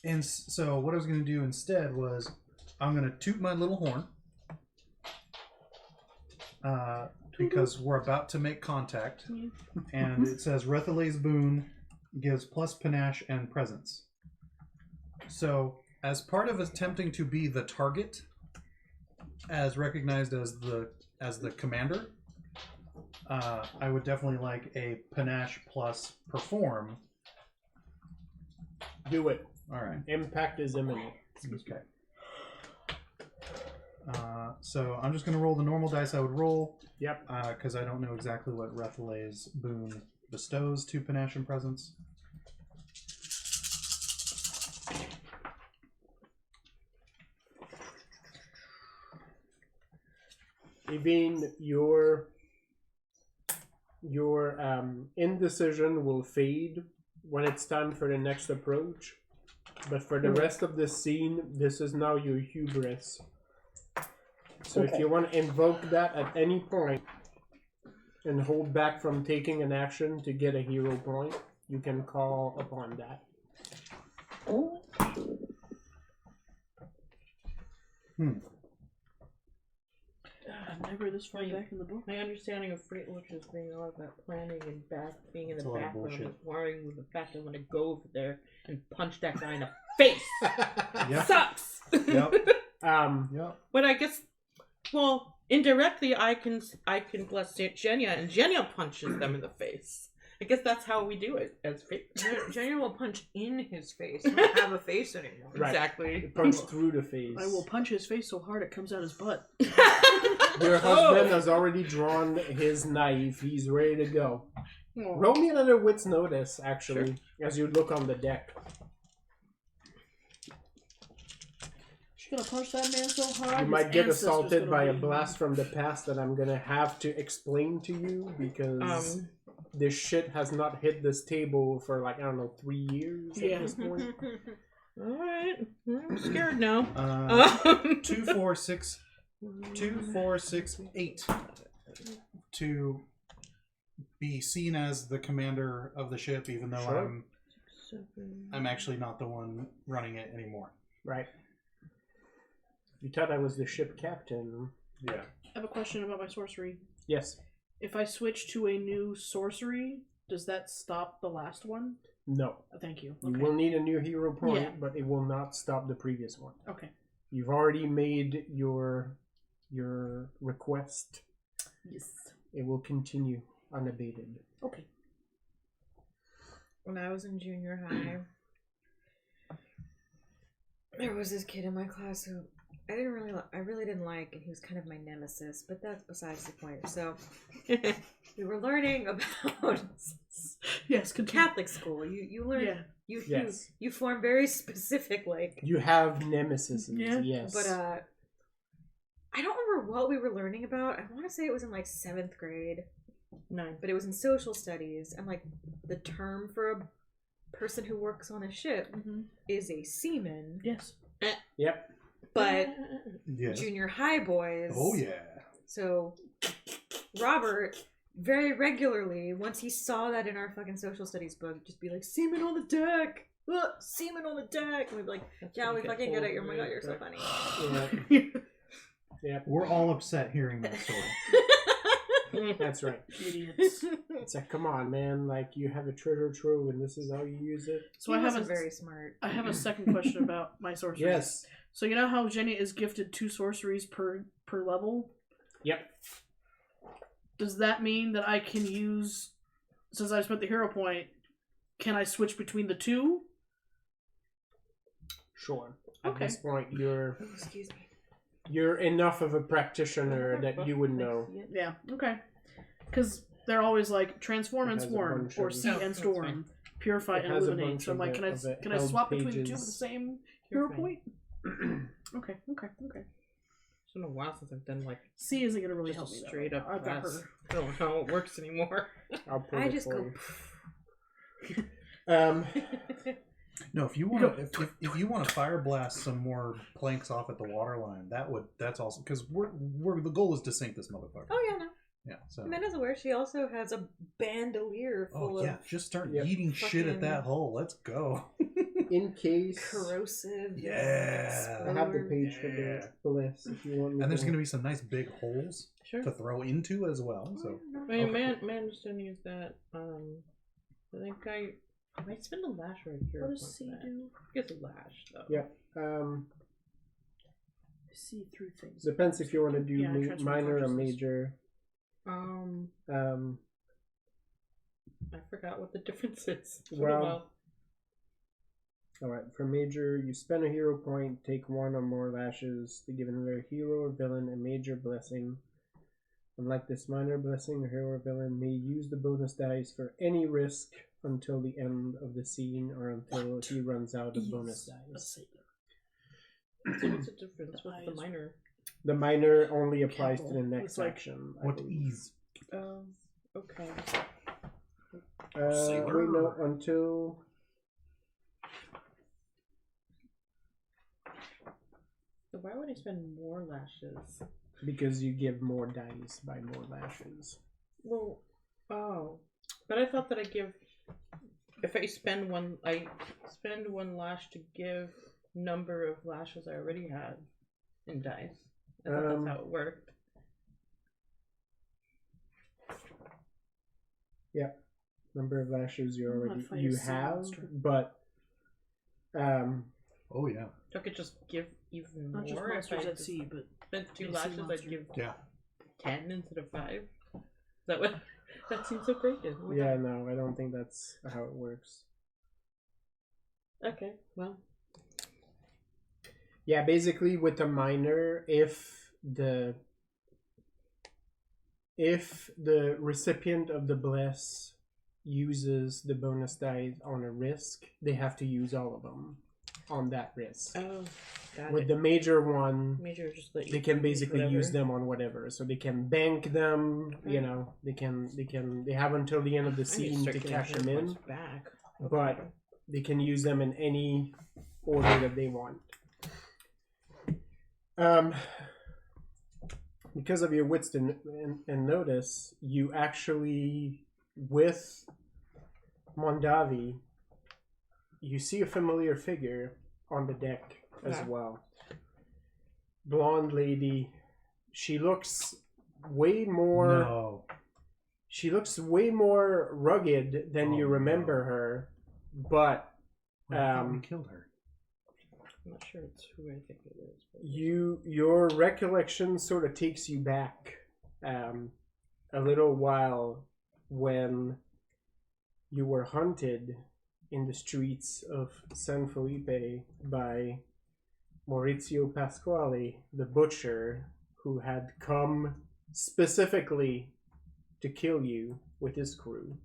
And so what I was going to do instead was I'm going to toot my little horn because we're about to make contact, and it says Rethalay's boon gives plus panache and presence. So as part of attempting to be the target, as recognized as the commander, I would definitely like a panache plus perform. Do it. All right. Impact is imminent. Okay. So I'm just going to roll the normal dice I would roll. Yep. Because I don't know exactly what Rethalay's boon bestows to panache and presence. Evine, your indecision will fade when it's time for the next approach. But for the rest of the scene, this is now your hubris. So if Okay. you want to invoke that at any point and hold back from taking an action to get a hero point, you can call upon that. Oh, I'm never this far back in the book. My understanding of Freight Watch is being all about planning and being in It's the a lot of background bullshit. is worrying with the fact I'm going to go over there and punch that guy in the face. Yep. Sucks. Yep. Um, But I guess, well, indirectly, I can bless Jenya, and Jenya punches them in the face. I guess that's how we do it as fate. Jenya will punch in his face. He don't have a face anymore. Right. Exactly. punch through the face. I will punch his face so hard it comes out his butt. Your husband has already drawn his knife. He's ready to go. Roll me another wit's notice, actually, as you look on the deck. She's gonna punch that man so hard. You his might get ancestors assaulted gonna by a be- blast from the past that I'm gonna have to explain to you because this shit has not hit this table for like, I don't know, 3 years Yeah. at this point. Alright. I'm scared now. 2, 4, 6, 2, 4, 6, 8 to be seen as the commander of the ship, even though Sure. I'm actually not the one running it anymore. Right. You thought I was the ship captain. Yeah. I have a question about my sorcery. Yes. If I switch to a new sorcery, does that stop the last one? No. Thank you. You Okay. will need a new hero point, Yeah. but it will not stop the previous one. Okay. You've already made your request. Yes. It will continue unabated. Okay. When I was in junior high, there was this kid in my class who I really didn't like, and he was kind of my nemesis, but that's besides the point. So we were learning about Yes, continue. Catholic school. You learn Yeah. you form very specific like. You have nemesis. Yeah. Yes. But I don't remember what we were learning about. I want to say it was in like 7th grade. 9. But it was in social studies, and like the term for a person who works on a ship is a seaman. Yes. Yep. But Yes. junior high boys. Oh yeah. So Robert very regularly, once he saw that in our fucking social studies book, just be like, "Seaman on the deck, seaman on the deck," and we'd be like, "Yeah, we fucking get it. Oh my god, you're so funny." Yeah. Yep. We're all upset hearing that story. That's right. Idiots. It's like, come on, man! Like, you have a treasure trove, and this is how you use it. So He I have wasn't a very smart. I have a second question about my sorceries. Yes. So you know how Jenny is gifted 2 sorceries per level? Yep. Does that mean that I can use, since I spent the hero point, can I switch between the 2? Sure. At Okay. this point, Oh, excuse me. you're enough of a practitioner that you would know. Yeah. Okay. Because they're always like transform It and has a swarm, bunch or of- see Oh, and that's storm, fine. purify It and has a illuminate. bunch So I'm of like, the- of the can I held swap between the 2 with the pages. same You're hero fine. point? Okay. It's been a while since I've done like C isn't gonna really just help a me. straight though. up I've got class. her. I don't know how it works anymore. I'll pull I it just for go. you. Um, No, if you want to, if you want to fire blast some more planks off at the waterline, that's awesome because we're the goal is to sink this motherfucker. Oh yeah, no. Yeah. So. Amanda's aware. She also has a bandolier full Oh yeah, of just start Yep. eating shit at that Fucking- hole. Let's go. in case corrosive. Yeah. I have the exploder. page for the bliss if you want me And there's to. going to be some nice big holes Sure. to throw into as well. So Oh, I mean, Okay. man just didn't use that. I think I might spend a lash right here. What does C do? Gets a lash though. Yeah. See through things. Depends if you want to do Yeah, transfer minor or consciousness. major. I forgot what the difference is. It's Well- been a while. Alright, for major, you spend a hero point, take 1 or more lashes to give another hero or villain a major blessing. Unlike this minor blessing, a hero or villain may use the bonus dice for any risk until the end of the scene or until he runs out of bonus dice. So what's the difference with the eyes. minor? The minor only applies to Capital. the next It's like, action. I what believe. ease? Okay. Sailor. Wait, no, until... So why would I spend more lashes? Because you give more dice by more lashes. Well, but I thought that I give. If I spend one lash to give number of lashes I already had in dice. I thought that's how it worked. Yeah, number of lashes you I'm not already fighting you a sea have, monster. but Oh yeah. So I could just give even Not just more if monsters I at sea, but spent 2 a sea lashes. monster. I'd give Yeah. 10 instead of 5. Is that what? That seems so broken. Oh my yeah, God. no, I don't think that's how it works. Okay. Well. Yeah, basically with the minor, if the recipient of the bless uses the bonus dice on a risk, they have to use all of them on that risk. Oh, got With it. the major one, Major just let you they can basically whatever. use them on whatever. So they can bank them, you Right. know, they have until the end of the I need to scene start to getting cash hero them in, points back. but they can use them in any order that they want. Because of your wits and notice, you actually, with Mondavi, you see a familiar figure on the deck as Yeah. well. Blonde lady. She looks way more. No. She looks way more rugged than you Oh, remember no. her, but I thought we killed her. I'm not sure it's who I think it is. But your recollection sort of takes you back a little while when you were hunted in the streets of San Felipe by Maurizio Pasquale, the butcher, who had come specifically to kill you with his crew.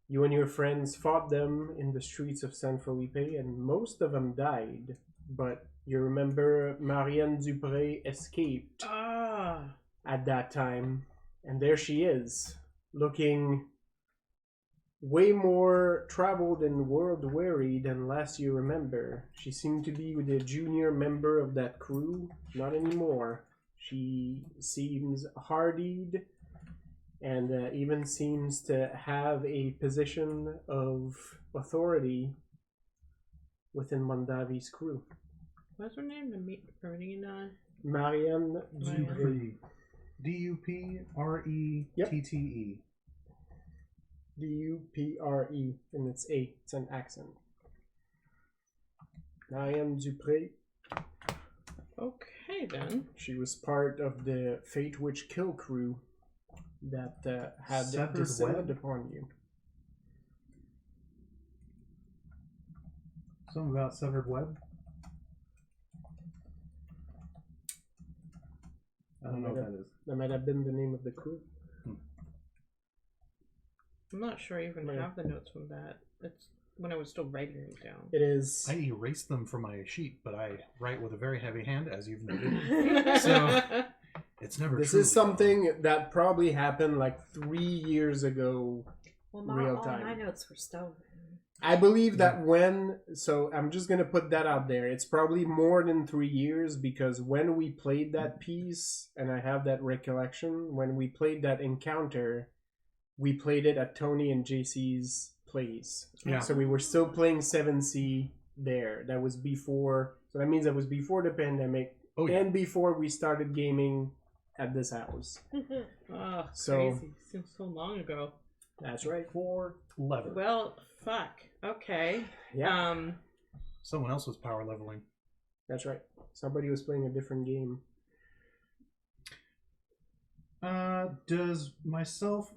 You and your friends fought them in the streets of San Felipe, and most of them died. But you remember Marianne Dupré escaped at that time, and there she is, looking way more traveled and world-weary than last you remember. She seemed to be the junior member of that crew. Not anymore. She seems hardied and even seems to have a position of authority within Mondavi's crew. What's her name? Marina? Marianne Dupré. Dupree. Duprette. Dupré, and it's A. It's an accent. Marianne Dupré. Okay, then. She was part of the Fate Witch kill crew that had Severed descended web? upon you. Something about severed web? I don't know what that is. That might have been the name of the crew. I'm not sure I even have the notes from that. It's when I was still writing it down. It is. I erased them from my sheet, but I write with a very heavy hand, as you've noted. So it's never This truly is something that probably happened like 3 years ago. Well, Real all time. my notes were stolen. I believe that so I'm just gonna put that out there. It's probably more than 3 years because when we played that piece, and I have that recollection, when we played that encounter, we played it at Tony and JC's place. Yeah. So we were still playing 7C there. That was before. So that means that was before the pandemic and before we started gaming at this house. Oh, So- crazy. Seems so long ago. That's right. for lever. Well, fuck. Okay. Yeah. Someone else was power leveling. That's right. Somebody was playing a different game. Does myself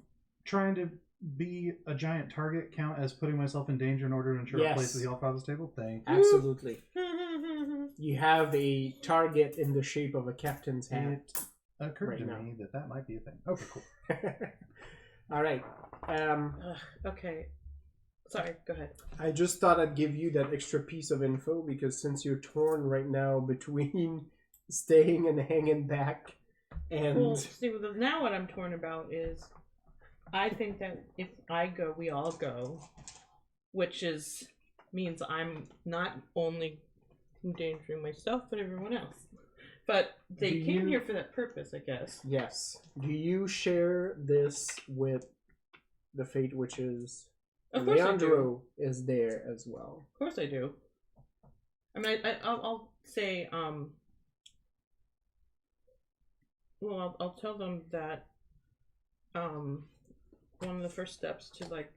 trying to be a giant target count as putting myself in danger in order to ensure a place at the Allfather's table? Thank you. Absolutely. You have a target in the shape of a captain's hat. It occurred Right to now. me that might be a thing. Okay, cool. All right. Okay. Sorry, go ahead. I just thought I'd give you that extra piece of info because since you're torn right now between staying and hanging back and Well, see, now what I'm torn about is I think that if I go, we all go, which means I'm not only endangering myself, but everyone else. But they came here for that purpose, I guess. yes. Do you share this with the Fate Witches? Of course I do. Leandro is there as well. Of course I do. I mean, I'll say, well, I'll tell them that, one of the first steps to, like,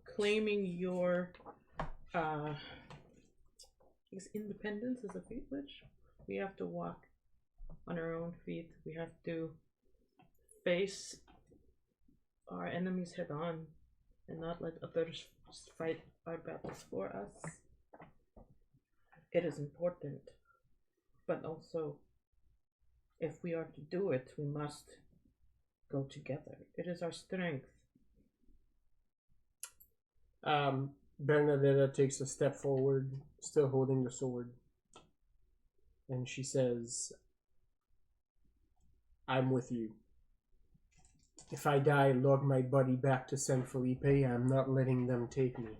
claiming your, I guess independence as a Fate Witch, we have to walk on our own feet. We have to face our enemies head on and not let others fight our battles for us. It is important, but also, if we are to do it, we must go together. It is our strength. Bernadetta takes a step forward, still holding the sword. And she says, I'm with you. If I die, lug my body back to San Felipe. I'm not letting them take me.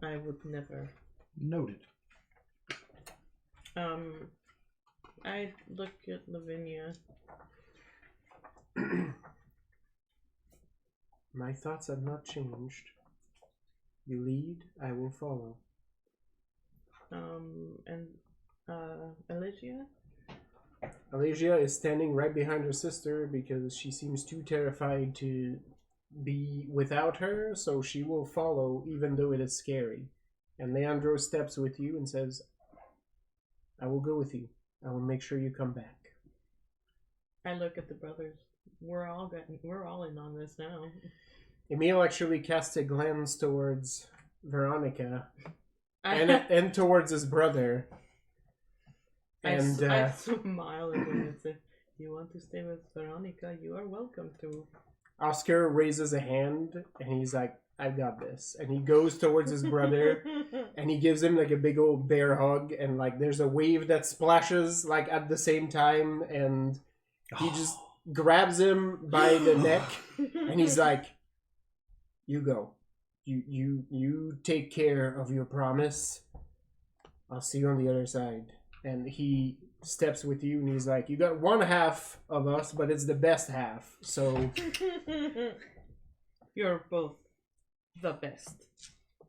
I would never. Noted. I look at Lavinia. My thoughts have not changed. You lead, I will follow. And Alicia? Alicia is standing right behind her sister because she seems too terrified to be without her, so she will follow even though it is scary. And Leandro steps with you and says, I will go with you. I will make sure you come back. I look at the brothers. We're all in on this now. Emil actually casts a glance towards Veronica and towards his brother And I smile at him and say, "You want to stay with Veronica? You are welcome to." Oscar raises a hand and he's like, "I've got this." And he goes towards his brother and he gives him like a big old bear hug, and like there's a wave that splashes like at the same time, and he just grabs him by the neck and he's like, "You go. You take care of your promise. I'll see you on the other side." And he steps with you and he's like, "You got one half of us, but it's the best half. So You're both the best.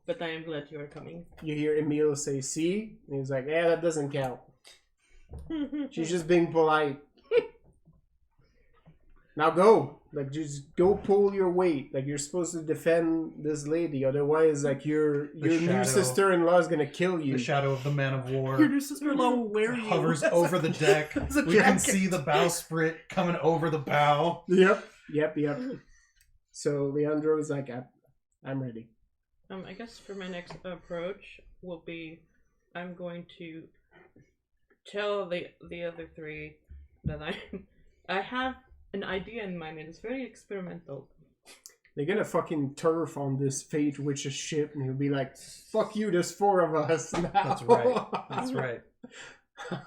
But I am glad you are coming. you hear Emil say, "See?" And he's like, "Yeah, that doesn't count. She's just being polite. Now go. Like, just go pull your weight. Like, you're supposed to defend this lady. Otherwise, like, your new shadow. sister-in-law is gonna kill you." The shadow of the man of war Your new sister-in-law will wear you. hovers over the deck. As a We can jacket. see the bowsprit coming over the bow. Yep. So Leandro is like, I'm ready. I guess for my next approach will be, I'm going to tell the other three that I have an idea in mind, and it's very experimental. They're gonna fucking turf on this Fate Witch's ship, and he'll be like, "Fuck you, there's 4 of us now." That's right. That's right.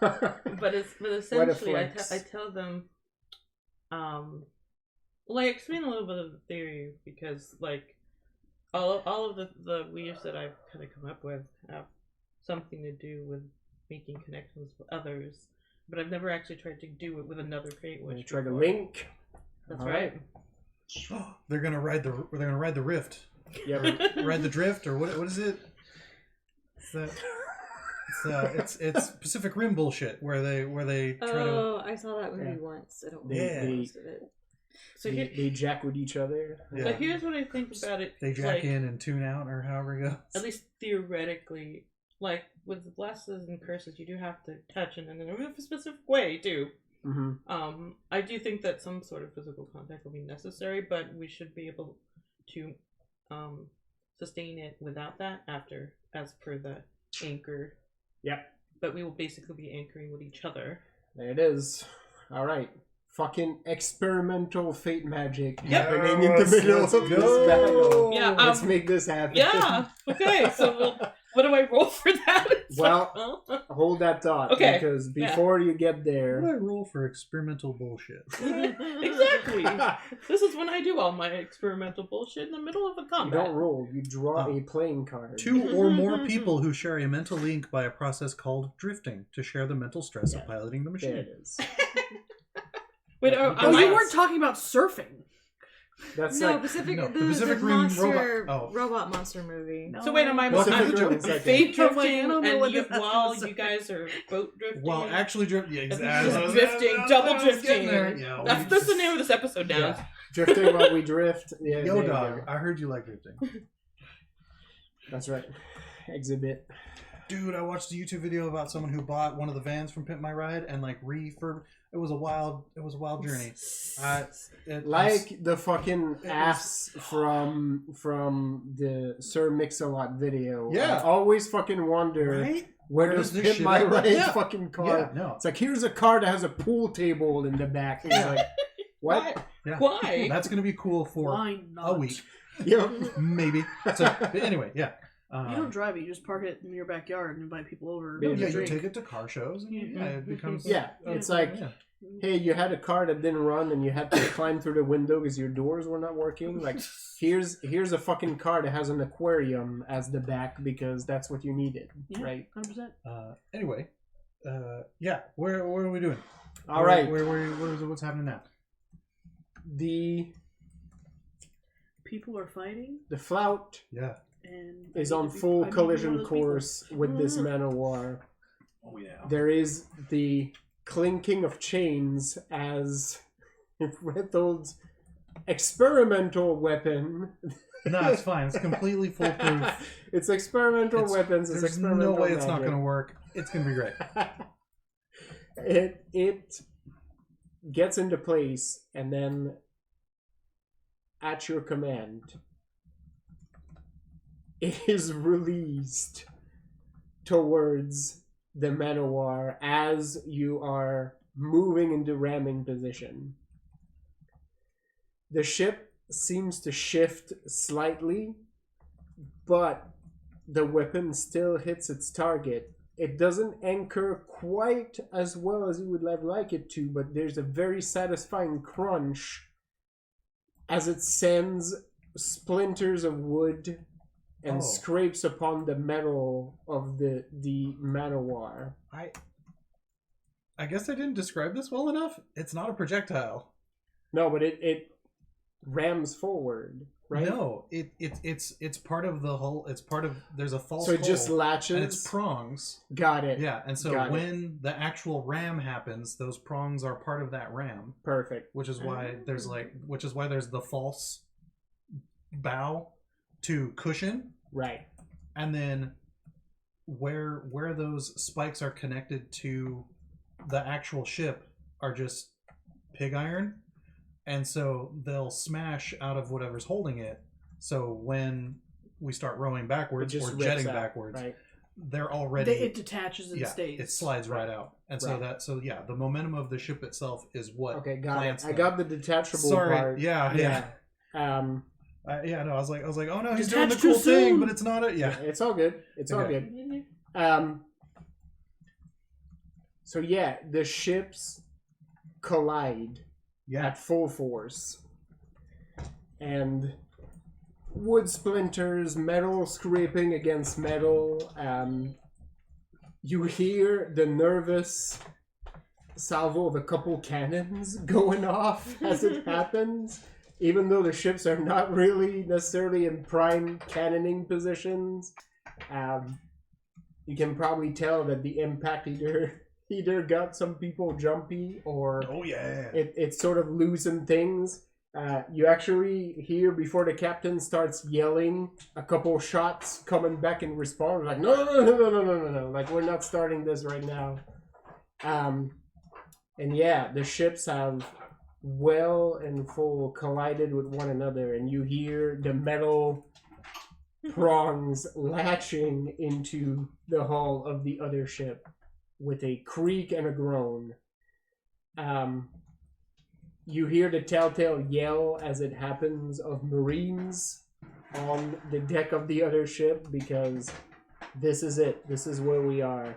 But What a essentially, flex. I tell them, well, I explain a little bit of the theory, because like all of the weaves that I've kind of come up with have something to do with making connections with others, but I've never actually tried to do it with another Fate Witch. You try to before. link. That's All right. They're gonna ride the rift. Yep. Ride the drift, or what is it? It's Pacific Rim bullshit where they try to. Oh, I saw that movie Yeah. once. I don't Yeah. remember most of it. So They jack with each other. Yeah. But here's what I think about it. They jack like, in and tune out, or however it goes. At least theoretically, like with blesses and curses, you do have to touch and in a specific way too. Mm-hmm. I do think that some sort of physical contact will be necessary, but we should be able to sustain it without that as per the anchor. Yep. But we will basically be anchoring with each other. There it is. All right. Fucking experimental fate magic Yep. happening in the Yes, middle let's of this go. battle. Yeah, Let's make this happen. Yeah. Okay. So what do I roll for that? Well, hold that thought. Okay. Because before you get What do there. I roll for experimental bullshit? Exactly. This is when I do all my experimental bullshit in the middle of a You combat. don't roll. You draw a playing card. 2 or more people who share a mental link by a process called drifting to share the mental stress of piloting the There machine. it is. Wait, Oh, Oh, you weren't talking about surfing. That's No, like Pacific. no, the the Pacific Rim monster, robot- robot monster movie. So wait, am I Pacific I'm Rim is like fate I'm like, I drifting don't know and what you, this has to while do with you guys are boat drifting? Well, actually, drifting, exactly. double drifting. Yeah, That's the name of this episode now. Yeah. Drifting while we drift. Yeah, Yo, there you dog. go. I heard you like drifting. That's right. Exhibit. Dude, I watched a YouTube video about someone who bought one of the vans from Pimp My Ride and like refurb. It was a wild journey. Like the fucking ass from the Sir Mix-a-Lot video. Yeah. I always fucking wonder right? where Does does this Pimp shit My happen? Ride Yeah. fucking car. Yeah, no. It's like, here's a car that has a pool table in the back. And it's like, what? Yeah. Why? That's gonna be cool for Why not? a week, Yep. maybe. So, but anyway, yeah. You don't drive it. You just park it in your backyard and invite people over. Yeah, Yeah, to you drink. take it to car shows, and yeah, it becomes. Yeah, it's like, yeah. hey, you had a car that didn't run and you had to climb through the window because your doors were not working. Like, here's a fucking car that has an aquarium as the back because that's what you needed, Yeah. right? 100%. Anyway, yeah. Where are we doing? All right. What's happening now? The People are fighting, flout Yeah. and is I need on to be- I full need to be one of collision those people. course with this man of war. Oh yeah. There is the clinking of chains as Rethold's experimental weapon. No, it's fine. It's completely foolproof. It's experimental weapons. It's There's experimental no way it's not magic. going to work. It's going to be great. It gets into place, and then at your command, it is released towards the Manowar as you are moving into ramming position. The ship seems to shift slightly, but the weapon still hits its target. It doesn't anchor quite as well as you would have liked it to, but there's a very satisfying crunch as it sends splinters of wood and scrapes upon the metal of the Manowar. I guess I didn't describe this well enough. It's not a projectile. No, but it rams forward, right? No, it's part of the hull. It's part of there's a false. So it just hull, latches. and it's prongs. Got it. Yeah, and so Got when the actual ram happens, those prongs are part of that ram. Perfect. Which is why there's the false bow to cushion. Right. And then where those spikes are connected to the actual ship are just pig iron. And so they'll smash out of whatever's holding it. So when we start rowing backwards or jetting backwards, right. they're already... It detaches and stays. It slides right out. And so the momentum of the ship itself is what... Okay, got it. plants I them. got the detachable Sorry. part. Yeah. I was like, oh no, he's Detach doing the too cool thing, soon. but it's not it. Yeah. It's all good. It's all Okay. good. So yeah, the ships collide at full force. And wood splinters, metal scraping against metal. You hear the nervous salvo of a couple cannons going off as it happens, even though the ships are not really necessarily in prime cannoning positions. You can probably tell that the impact either got some people jumpy or it sort of loosened things. You actually hear before the captain starts yelling a couple shots coming back in response, like no, like we're not starting this right now. And yeah, the ships have well and full collided with one another, and you hear the metal prongs latching into the hull of the other ship with a creak and a groan. You hear the telltale yell as it happens of Marines on the deck of the other ship, because this is it. This is where we are.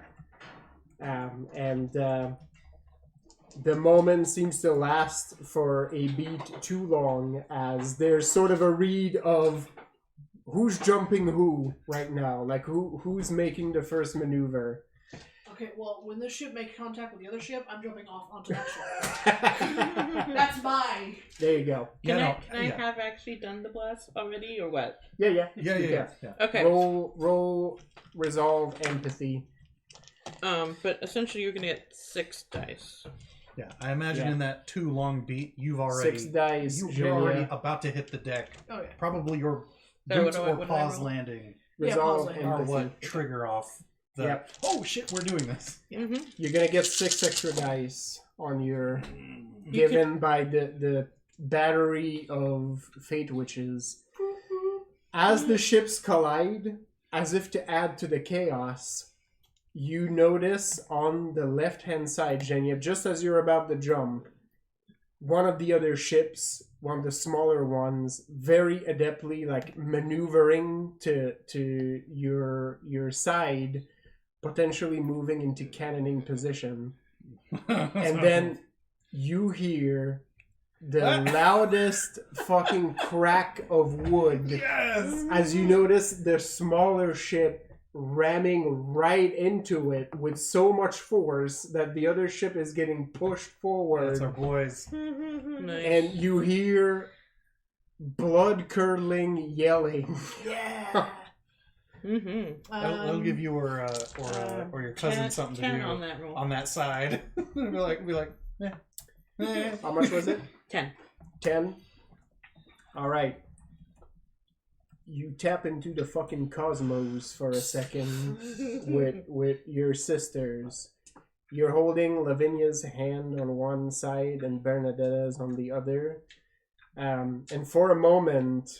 The moment seems to last for a beat too long, as there's sort of a read of who's jumping who right now, like who's making the first maneuver. Okay, well, when this ship makes contact with the other ship, I'm jumping off onto that ship. That's my... There you go. Can I have actually done the blast already, or what? Yeah. Okay. Roll, resolve, empathy. But essentially you're gonna get 6 dice. Yeah, I imagine in that too long beat, you've already 6 dice. You're already about to hit the deck. Oh yeah. Probably your So boots what or do I pause roll? landing Resolve, pause are empathy. what trigger off the. Yep. Oh shit, we're doing this. Mm-hmm. You're gonna get 6 extra dice on your given by the battery of fate witches. As the ships collide, as if to add to the chaos, you notice on the left-hand side, Genya, just as you're about to jump, one of the other ships, one of the smaller ones, very adeptly like maneuvering to your side, potentially moving into cannoning position. And then you hear the loudest fucking crack of wood as you notice the smaller ship ramming right into it with so much force that the other ship is getting pushed forward. That's our boys. Nice. And you hear blood-curdling yelling. Yeah. Mm-hmm. That'll give you or your cousin something to 10 do on that roll. on that side. be like, eh. How much was it? 10. 10? Alright. You tap into the fucking cosmos for a second with your sisters. You're holding Lavinia's hand on one side and Bernadetta's on the other. And for a moment,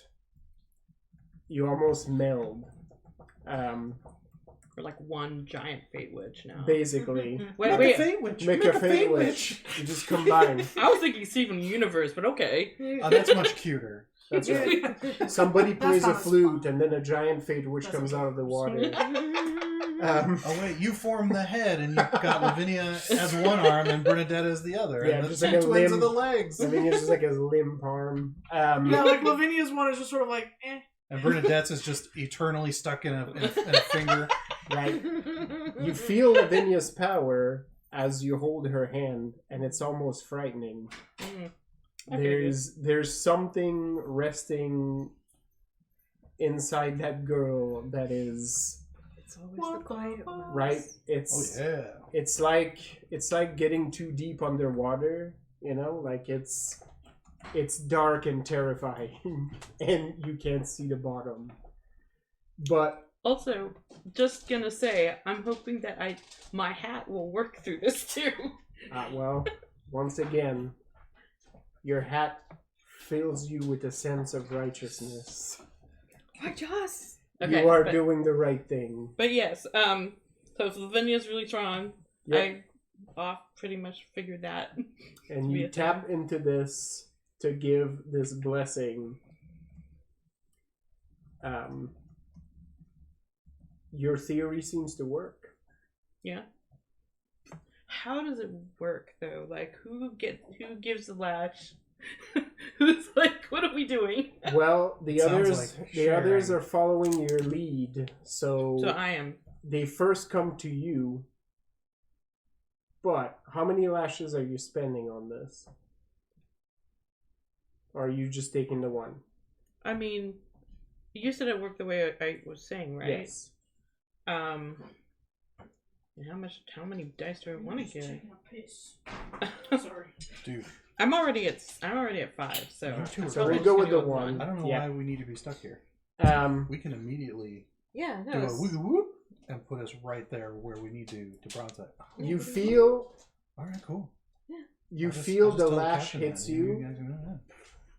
you almost meld. For like one giant Fate Witch now. Basically. Wait. Make a Fate Witch. You just combine. I was thinking Steven Universe, but okay. Oh, that's much cuter. That's right. Somebody plays a sounds flute, fun. and then a giant Fate Witch That's comes out of the water. Oh wait, you form the head, and you've got Lavinia as one arm and Bernadette as the other. Yeah, and the just two like a twins limb. of the legs. I mean, it's just like a limp arm. Yeah, like Lavinia's one is just sort of like, eh. And Bernadette's is just eternally stuck in a finger. Right. You feel Lavinia's power as you hold her hand, and it's almost frightening. Okay, There's something resting inside that girl that is It's always the quiet ones. right. Oh It's like getting too deep underwater. You know, like it's dark and terrifying, and you can't see the bottom. But Also, just gonna say, I'm hoping that my hat will work through this too. well, once again, your hat fills you with a sense of righteousness. My jaws. Okay, You are but, doing the right thing. But yes, so Lavinia's really strong. Yep. I pretty much figured that. And be you a tap into this to give this blessing. Your theory seems to work. Yeah. How does it work though? Like, who gives the lash? Who's like, what are we doing? Well, the Sounds others like the others sharing. are following your lead. So I am. they first come to you. But how many lashes are you spending on this? Or are you just taking the one? I mean, you said it worked the way I was saying, right? Yes. And how many dice do I want to Just get? taking a piss. Sorry. Dude, I'm already at 5, so. You two are So probably we'll just go gonna with the one. I don't know Yeah. why we need to be stuck here. We can immediately Yeah, do no. a It's, whoop whoop and put us right there where we need to bronze You feel All right, cool. you I'll just feel tell the the lash captain hits that. you, guys know that.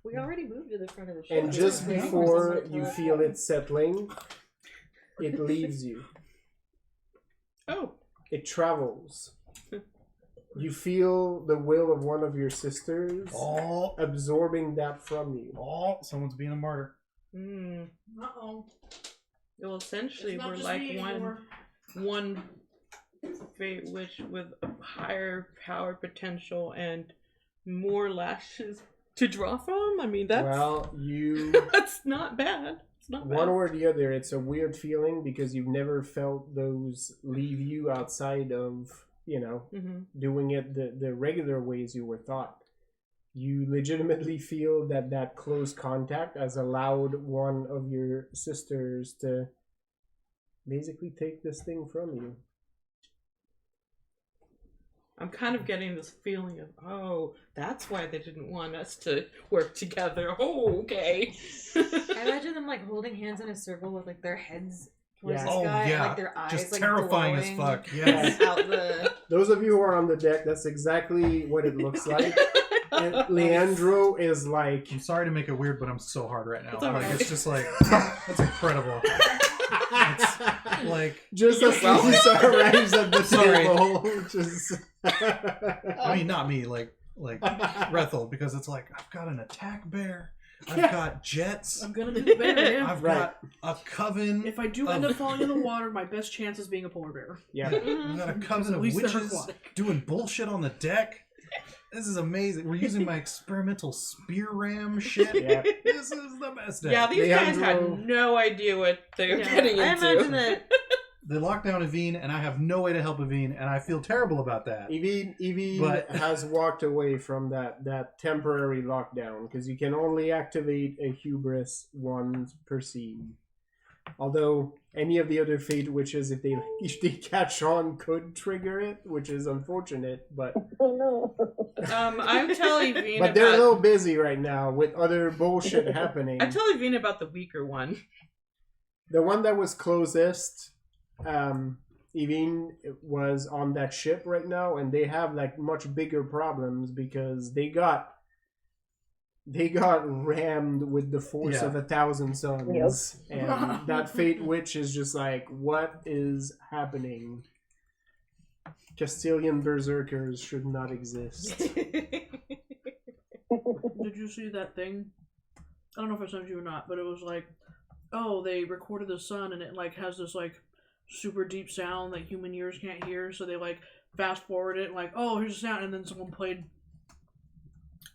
we already moved to the front of the ship. and just Yeah. before you feel it settling, it leaves you. Oh. It travels. You feel the will of one of your sisters Oh, absorbing that from you. oh, someone's being a martyr. Uh-oh. Well, essentially, It's not we're just like me anymore. one Fate Witch with a higher power potential and more lashes to draw from. I mean, that's that's not bad. It's not bad. one or the other, it's a weird feeling because you've never felt those leave you outside of, doing it the regular ways you were taught. You legitimately feel that close contact has allowed one of your sisters to basically take this thing from you. I'm kind of getting this feeling of, oh, that's why they didn't want us to work together. Oh, okay. I imagine them like holding hands in a circle with like their heads towards Yeah. the Oh, sky and yeah. like their eyes Just like terrifying as glowing fuck. Yes. out the. Those of you who are on the deck, that's exactly what it looks like. And Leandro is like, I'm sorry to make it weird, but I'm so hard right now. It's all Like right. it's just like that's incredible. It's like just as Lisa arrives at the Sorry. table, just I mean not me, like Rethel, because it's like I've got an attack bear, I've Yeah. got jets, I'm gonna be the bear, yeah. I've Right. got a coven. If I do end up falling in the water, my best chance is being a polar bear. yeah. I've got a coven At of least they're witches aquatic. doing bullshit on the deck. This is amazing. We're using my experimental spear ram shit. Yeah. This is the best deck. Yeah, these guys Leandro- had no idea what they were Yeah, getting I into. imagine that. They locked down Evine, and I have no way to help Evine, and I feel terrible about that. Evie But- has walked away from that temporary lockdown because you can only activate a hubris once per scene. Although any of the other Fate Witches, if they catch on, could trigger it, which is unfortunate. But Oh no. I'm telling Evine but they're a about. little busy right now with other bullshit happening. I'm telling Evine about the weaker one. The one that was closest, Evine was on that ship right now, and they have like much bigger problems because they got they got rammed with the force of 1,000 suns. Yep. And that Fate Witch is just like, what is happening? Castilian berserkers should not exist. Did you see that thing? I don't know if I sent you or not, but it was like, oh, they recorded the sun and it like has this like super deep sound that human ears can't hear, so they like fast forward it like, oh, here's the sound, and then someone played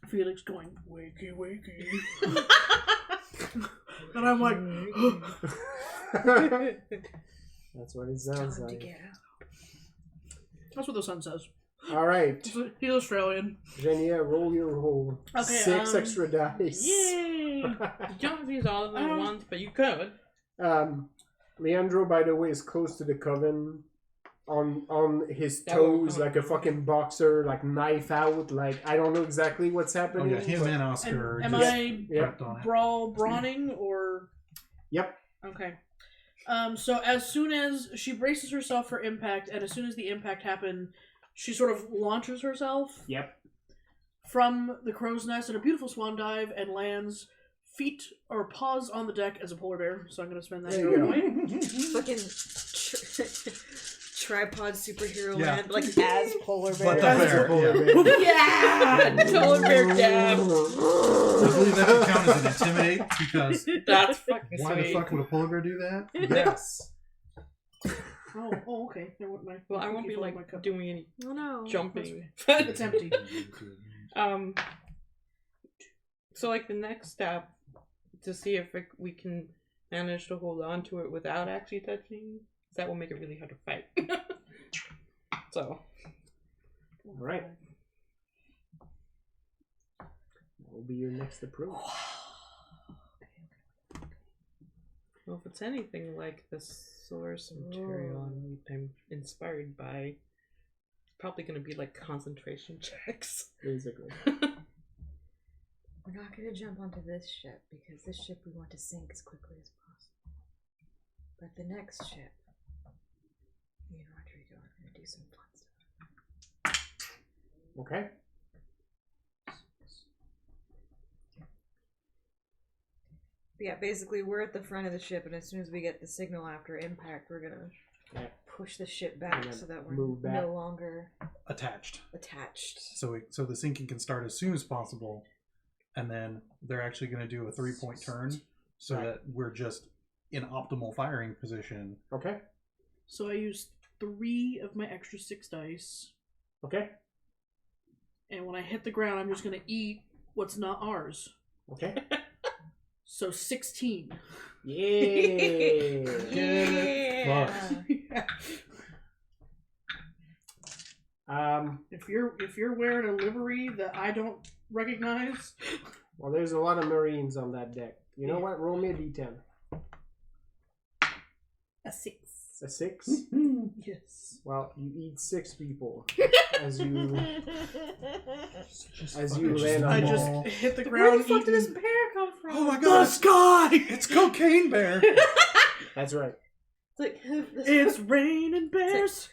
Felix going, wakey, wakey. And I'm like, That's what it sounds like. that's what the sun says. All right. He's Australian. Genia, roll your roll. Okay, 6 extra dice. Yay! You don't have to use all of them at once, but you could. Leandro, by the way, is close to the coven. On his toes, like a fucking boxer, like knife out. Like, I don't know exactly what's Oh happening. yeah, him and Oscar. Am just I prepped on it. brawning or? Yep. Okay. So as soon as she braces herself for impact, and as soon as the impact happened, she sort of launches herself Yep. from the crow's nest in a beautiful swan dive and lands feet or paws on the deck as a polar bear. So I'm going to spend that There you go. point. Fucking tripod superhero Yeah. land, like as polar bear. But that's fair. Yeah! Polar bear dab. I believe that would count as an intimidate because That's fucking why the sweet. fuck would a polar bear do that? Yes. Oh, okay. There went my, Well, I won't be filled like my cup. doing any Oh no. jumping. It's empty. So like the next step to see if we can manage to hold on to it without actually touching, that will make it really hard to fight. So. All right. That will be your next approach. Well, if it's anything like the source material I'm inspired by, it's probably going to be like concentration checks. Basically. We're not going to jump onto this ship because this ship we want to sink as quickly as possible. But the next ship, me and Rodrigo are going to do some fun stuff. Okay. Yeah, basically we're at the front of the ship, and as soon as we get the signal after impact, we're gonna push the ship back Gonna so that we're move back. no longer Attached. attached. So the sinking can start as soon as possible, and then they're actually going to do a 3-point turn so Right. that we're just in optimal firing position. Okay. So I used 3 of my extra 6 dice, Okay. and when I hit the ground, I'm just gonna eat what's not ours. Okay. So 16. Yay! Yeah. If you're wearing a livery that I don't recognize, Well, there's a lot of Marines on that deck. You know what? Roll me a d10. a 6. A 6? Yes. Well, you eat 6 people as you fucking land on I the just wall. hit the Where ground. the fuck did this eating- bear come from? Oh my The god! sky! It's Cocaine Bear! That's right. It's like It's raining bears.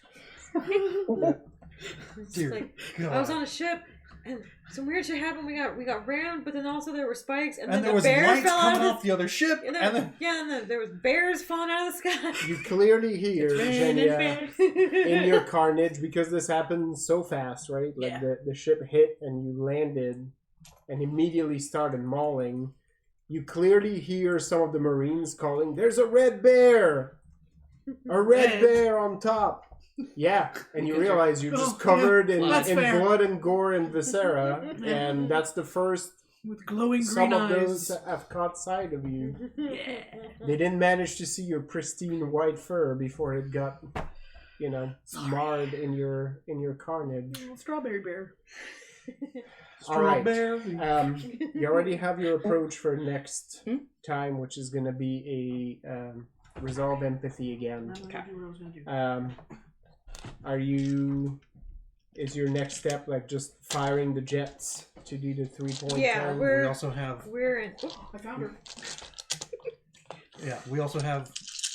it's Dear like God. I was on a ship and some weird shit happened. We got rammed, but then also there were spikes, and then there the was bear lights fell coming out off the other ship, and and then, then there was bears falling out of the sky. You clearly hear, Raining Genia, bears. in your carnage, because this happened so fast, right? Like Yeah. the ship hit and you landed and immediately started mauling. You clearly hear some of the Marines calling, "There's a red bear! A red Red. bear on top!" Yeah, and you realize you're just Oh, covered in that's fair. blood and gore and viscera, and that's the first With glowing some green of eyes. those have caught sight of you. Yeah. They didn't manage to see your pristine white fur before it got, marred in your carnage. Strawberry bear. All right. Strawberry. You already have your approach for next time, which is going to be a resolve empathy again. I'm gonna do what I was gonna do. Is your next step like just firing the jets to do the 3-point Yeah, turn? we're- we also have We're in. I found her. we also have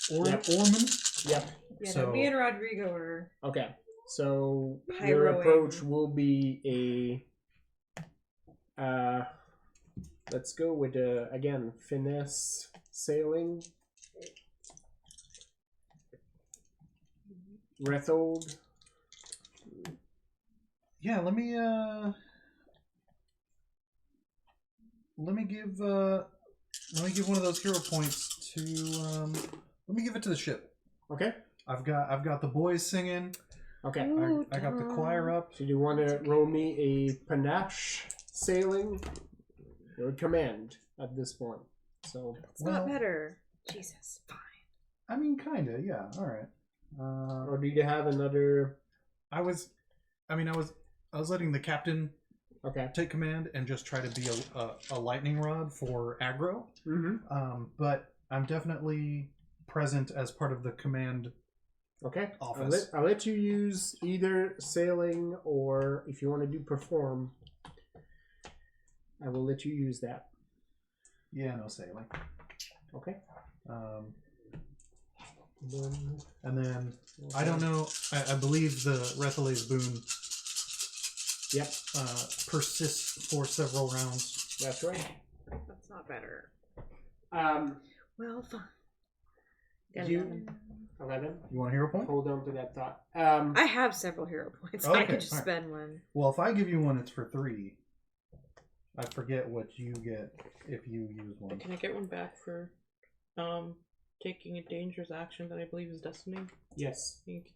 Yep. Orman. Yep. Yeah, So- no, me and Rodrigo are. Okay. So your Pyroing. approach will be a Let's go with again finesse sailing. Rethold. Yeah, let me give one of those hero points to let me give it to the ship. Okay. I've got the boys singing. Okay. I got the choir up. So do you want to roll me a panache sailing? Your command at this point. So It's not better. Jesus, fine. I mean, kinda, yeah. All right. or do you have another? I was letting the captain Okay. take command and just try to be a lightning rod for aggro. Mm-hmm. But I'm definitely present as part of the command. Okay. Office. I'll let you use either sailing or if you want to do perform, I will let you use that. Yeah, no sailing. Okay. And then I don't know. I believe the Rethalay's boon. Yep. Persists for several rounds. That's right. That's not better. Well, fine. You 11. You want a hero point? Hold on to that thought. I have several hero points. I Okay, could just alright. spend one. Well, if I give you one, it's for 3. I forget what you get if you use one. Can I get one back for taking a dangerous action that I believe is destiny? Yes. Thank you.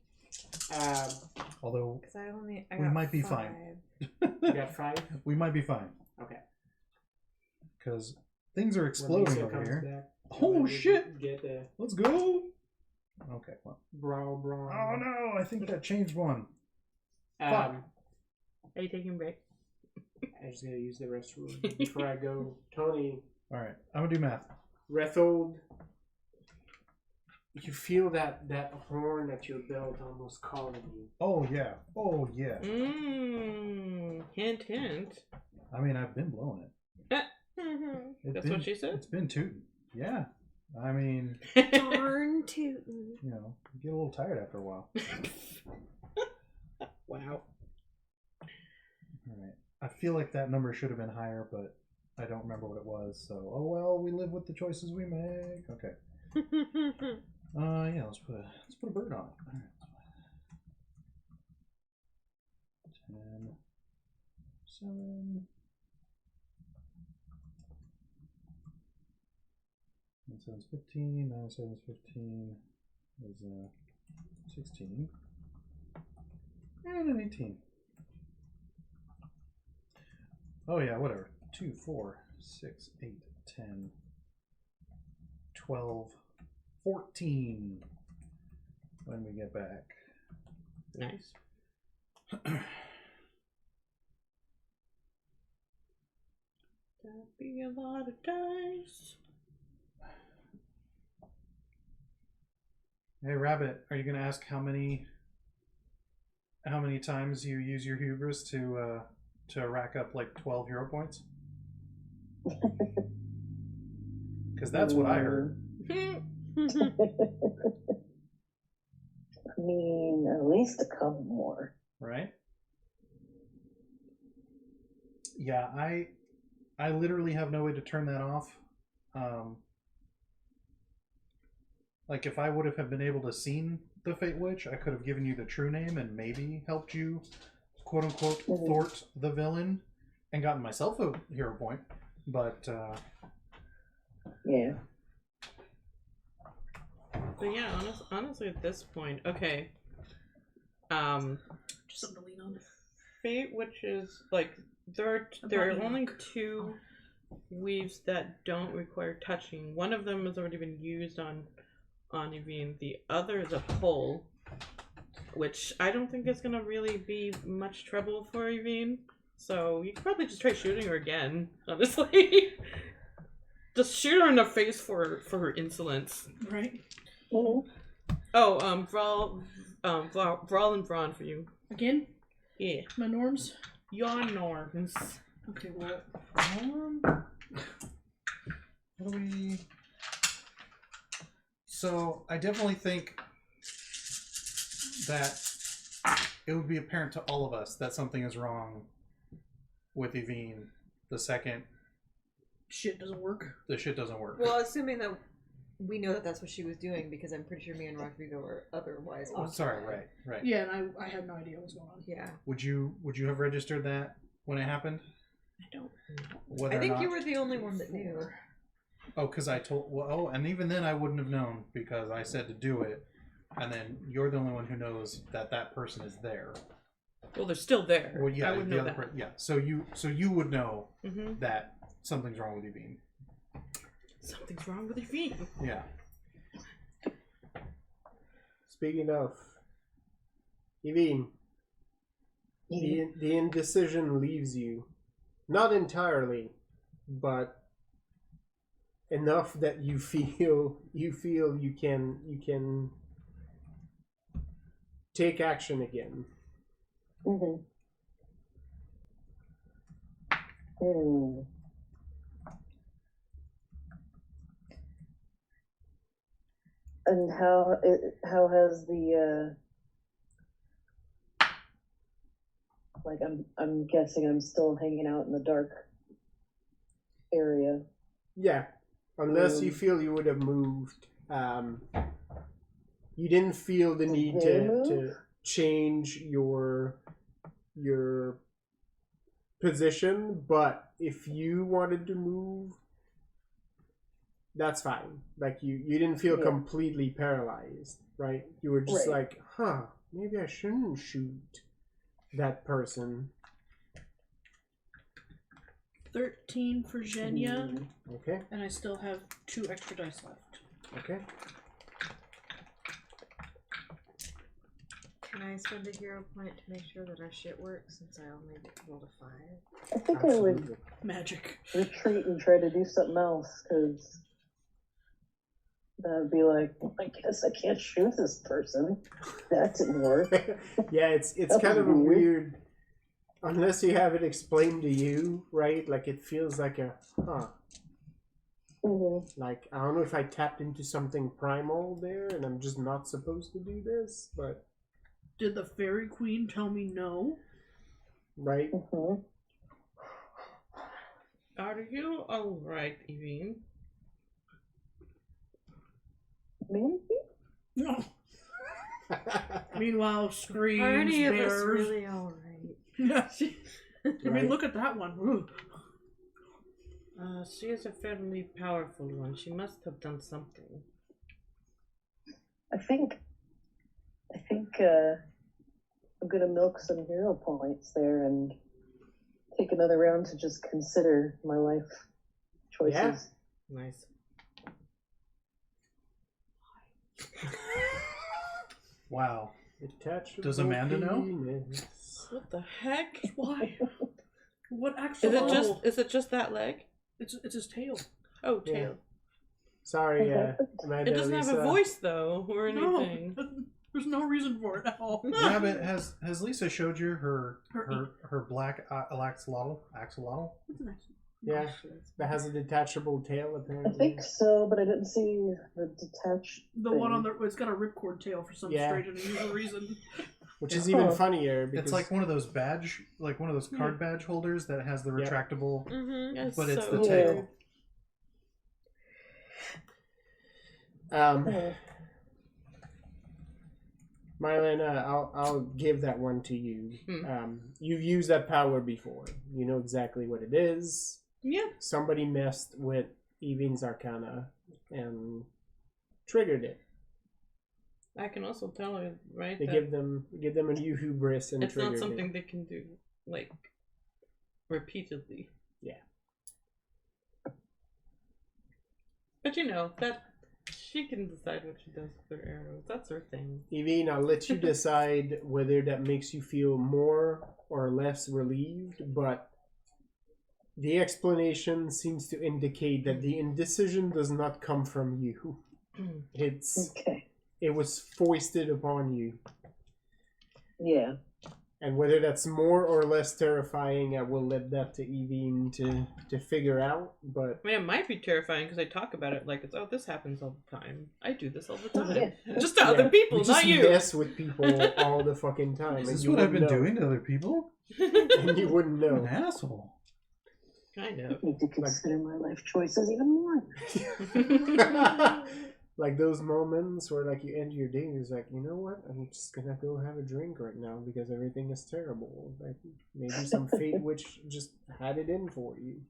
Although Because I we got might be 5. fine. You got 5. We might be fine Okay. because things are When exploding Lisa over comes here. back, Oh, you shit. Get the Let's go. Okay. Well. brow. Oh no! I think that changed one. Fuck. Are you taking a break? I just gotta use the restroom before I go. Tony, All right. I'm gonna do math. Rethold. You feel that horn at your belt almost calling you. Oh yeah. Oh yeah. Hint, hint. I mean, I've been blowing it. That's what she said? It's been tooting. Yeah. I mean, Darn tootin'. you know, you get a little tired after a while. Wow. All right. I feel like that number should have been higher, but I don't remember what it was. So, oh well, we live with the choices we make. Okay. Yeah. Let's put a bird on it. All right. 10, 7. 9 7's 15. 9 7's 15 is 16. And an 18. Oh yeah, whatever. 2, 4, 6, 8, 10, 12, 14 when we get back. Nice. That'd be a lot of dice. Hey Rabbit, are you gonna ask how many times you use your hubris to rack up like 12 hero points? Because that's what I heard. I mean, at least a couple more. Right? Yeah, I literally have no way to turn that off. Like if I would have been able to seen the Fate Witch, I could have given you the true name and maybe helped you, quote unquote, thwart the villain and gotten myself a hero point. But Yeah. But yeah, honestly, at this point, okay. Just something to lean on. Fate Witches, like there are only 2 weaves that don't require touching. One of them has already been used on Evine. The other is a pull, which I don't think is gonna really be much trouble for Evine. So you could probably just try shooting her again, honestly. Just shoot her in the face for her insolence. Right? Mm-hmm. Oh, Brawl and Brawn for you. Again? Yeah. My norms? Your norms. Okay, well. what do we... So I definitely think that it would be apparent to all of us that something is wrong with Evine the second shit doesn't work. The shit doesn't work. Well, assuming that we know that that's what she was doing, because I'm pretty sure me and Rodrigo were otherwise. Oh, sorry, right. Yeah, and I had no idea what was going on. Yeah. Would you have registered that when it happened? I don't know. Whether I think or not... you were the only one that knew. Oh, because I told... Well, oh, and even then I wouldn't have known because I said to do it, and then you're the only one who knows that that person is there. Well, they're still there. Well, yeah, I would the know other that. yeah. So you would know Mm-hmm. that something's wrong with you, Bean. Something's wrong with your feet. Yeah. Speaking of, Evine, the indecision leaves you. Not entirely, but enough that you feel you can take action again. Mm-hmm. And how has the like I'm guessing I'm still hanging out in the dark area. Yeah, unless you feel you would have moved. You didn't feel the need to change your position, but if you wanted to move, that's fine. Like you didn't feel completely paralyzed, right? You were just like, maybe I shouldn't shoot that person. 13 for Zhenya, Okay. and I still have 2 extra dice left. Okay. Can I spend a hero point to make sure that our shit works, since I only rolled a 5? I think I would Magic. retreat and try to do something else, because that would be like, I guess I can't shoot this person. That didn't work. Yeah, it's kind of a weird, unless you have it explained to you, right? Like it feels like a like I don't know if I tapped into something primal there and I'm just not supposed to do this, but Did the Fairy Queen tell me no? right? Are you alright, Evine? Maybe? No. Meanwhile, screams, Are any of us bears. really alright? I mean, look at that one. Ooh. She is a fairly powerful one. She must have done something. I think I'm gonna milk some hero points there and take another round to just consider my life choices. Yeah. Nice. Wow. Detachable Does Amanda know? penis. What the heck? Why? What actually? Is it just that leg? It's his tail. Oh, Yeah. tail. Sorry, Amanda. It doesn't have a Lisa. voice though, or anything. No, there's no reason for it at all. Yeah, but has Lisa showed you her black axolotl? It's nice. Yeah, that has a detachable tail I apparently. think so, but I didn't see the detached. The one on the it's got a ripcord tail for some Yeah. strange and unusual reason. Which is even funnier because It's like one of those card badge holders that has the Yeah. retractable, Mm-hmm. but it's the Yeah. tail. Mylena, I'll give that one to you. You've used that power before. You know exactly what it is. Yeah. Somebody messed with Evine's Arcana and triggered it. I can also tell her, right? They that give them a new hubris and it's triggered not something it. they can do like repeatedly. Yeah. But you know that she can decide what she does with her arrows. That's her thing. Evine, I'll let you decide whether that makes you feel more or less relieved, but the explanation seems to indicate that the indecision does not come from you. It was foisted upon you. Yeah. And whether that's more or less terrifying, I will let that to Evine to figure out. But I mean, it might be terrifying because I talk about it like it's, oh, this happens all the time. I do this all the time. Just to yeah, other people, we just not you. mess with people all the fucking time. Is and this you what I've been wouldn't know. doing to other people? And you wouldn't I'm an know. asshole. Kind I of. need to consider my life choices even more. Like those moments where like you end your day and it's like, you know what? I'm just gonna go have a drink right now because everything is terrible. Like maybe some fate witch just had it in for you.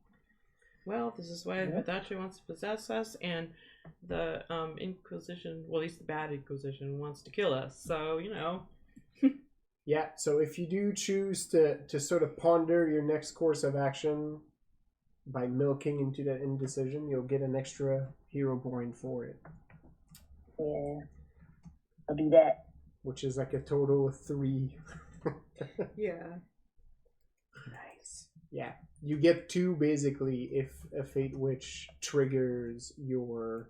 Well, this is why Vodacci wants to possess us, and the Inquisition, well, at least the bad Inquisition, wants to kill us. So, you know. Yeah, so if you do choose to sort of ponder your next course of action by milking into that indecision, you'll get an extra hero point for it. Yeah, I'll do that. Which is like a total of 3. Yeah. Nice. Yeah. You get 2 basically if a Fate Witch triggers your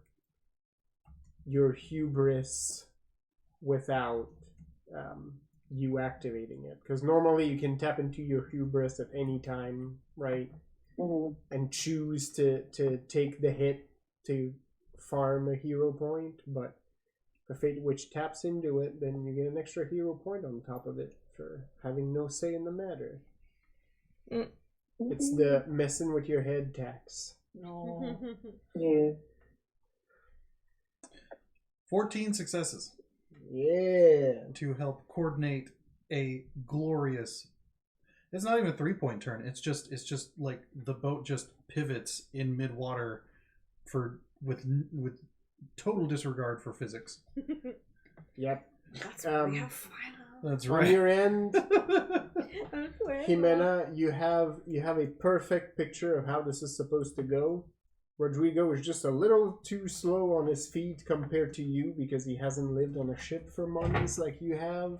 hubris without you activating it. Because normally you can tap into your hubris at any time, right? Mm-hmm. And choose to take the hit to farm a hero point, but if a Fate Witch taps into it, then you get an extra hero point on top of it for having no say in the matter. It's the messing with your head tax. No. Yeah. 14 successes Yeah. to help coordinate a glorious. It's not even a 3-point turn. It's just like the boat just pivots in mid-water with total disregard for physics. Yep. That's why we have Philo. That's On right. your end, Jimena, you have a perfect picture of how this is supposed to go. Rodrigo is just a little too slow on his feet compared to you because he hasn't lived on a ship for months like you have.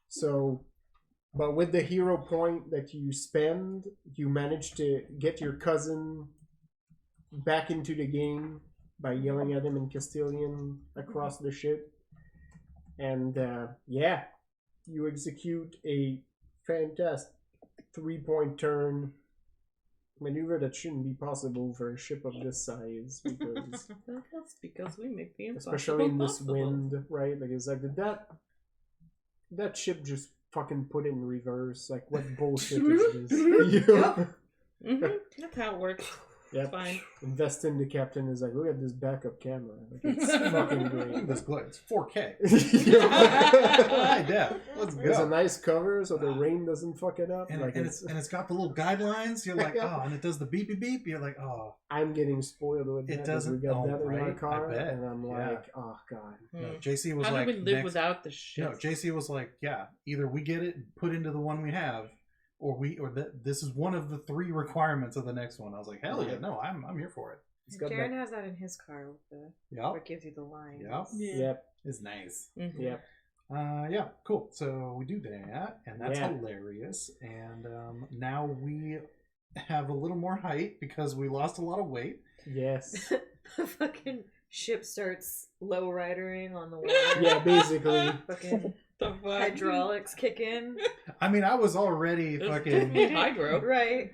So, but with the hero point that you spend, you manage to get your cousin back into the game by yelling at him in Castilian across the ship. And yeah, you execute a fantastic 3-point turn maneuver that shouldn't be possible for a ship of this size because That's because we make the impossible especially in this possible. wind, right? Like it's like did that ship just fucking put it in reverse? Like what bullshit is this? That's how it works. Yep. Fine. Invest in the captain is like, look at this backup camera. Like, it's fucking Look at great. this glare. It's 4K. Yeah. High def. Let's There's a go. nice cover so the rain doesn't fuck it up. And, Like and, it's, it's got the little guidelines. You're like, Yeah. oh, and it does the beep beep beep. You're like, oh. I'm getting spoiled with It that. 'cause we doesn't- got oh, that in our right? I car, bet. and I'm Yeah. like, oh god. No, JC was How like, do we live next- without the shit? No, JC was like, yeah, either we get it put into the one we have, or this is one of the 3 requirements of the next one. I was like, hell yeah, no, I'm here for it. It's got Jared that. has that in his car with the Yep, what gives you the line. yep, Yeah. Yep. it's nice. Mhm. Yep. Yeah, cool. So we do that, and that's Yeah. hilarious. And now we have a little more height because we lost a lot of weight. Yes. The fucking ship starts low ridering on the water. Yeah, basically. Fucking The fuck? hydraulics kick in. I mean, I was already It's fucking definitely hydro. Right.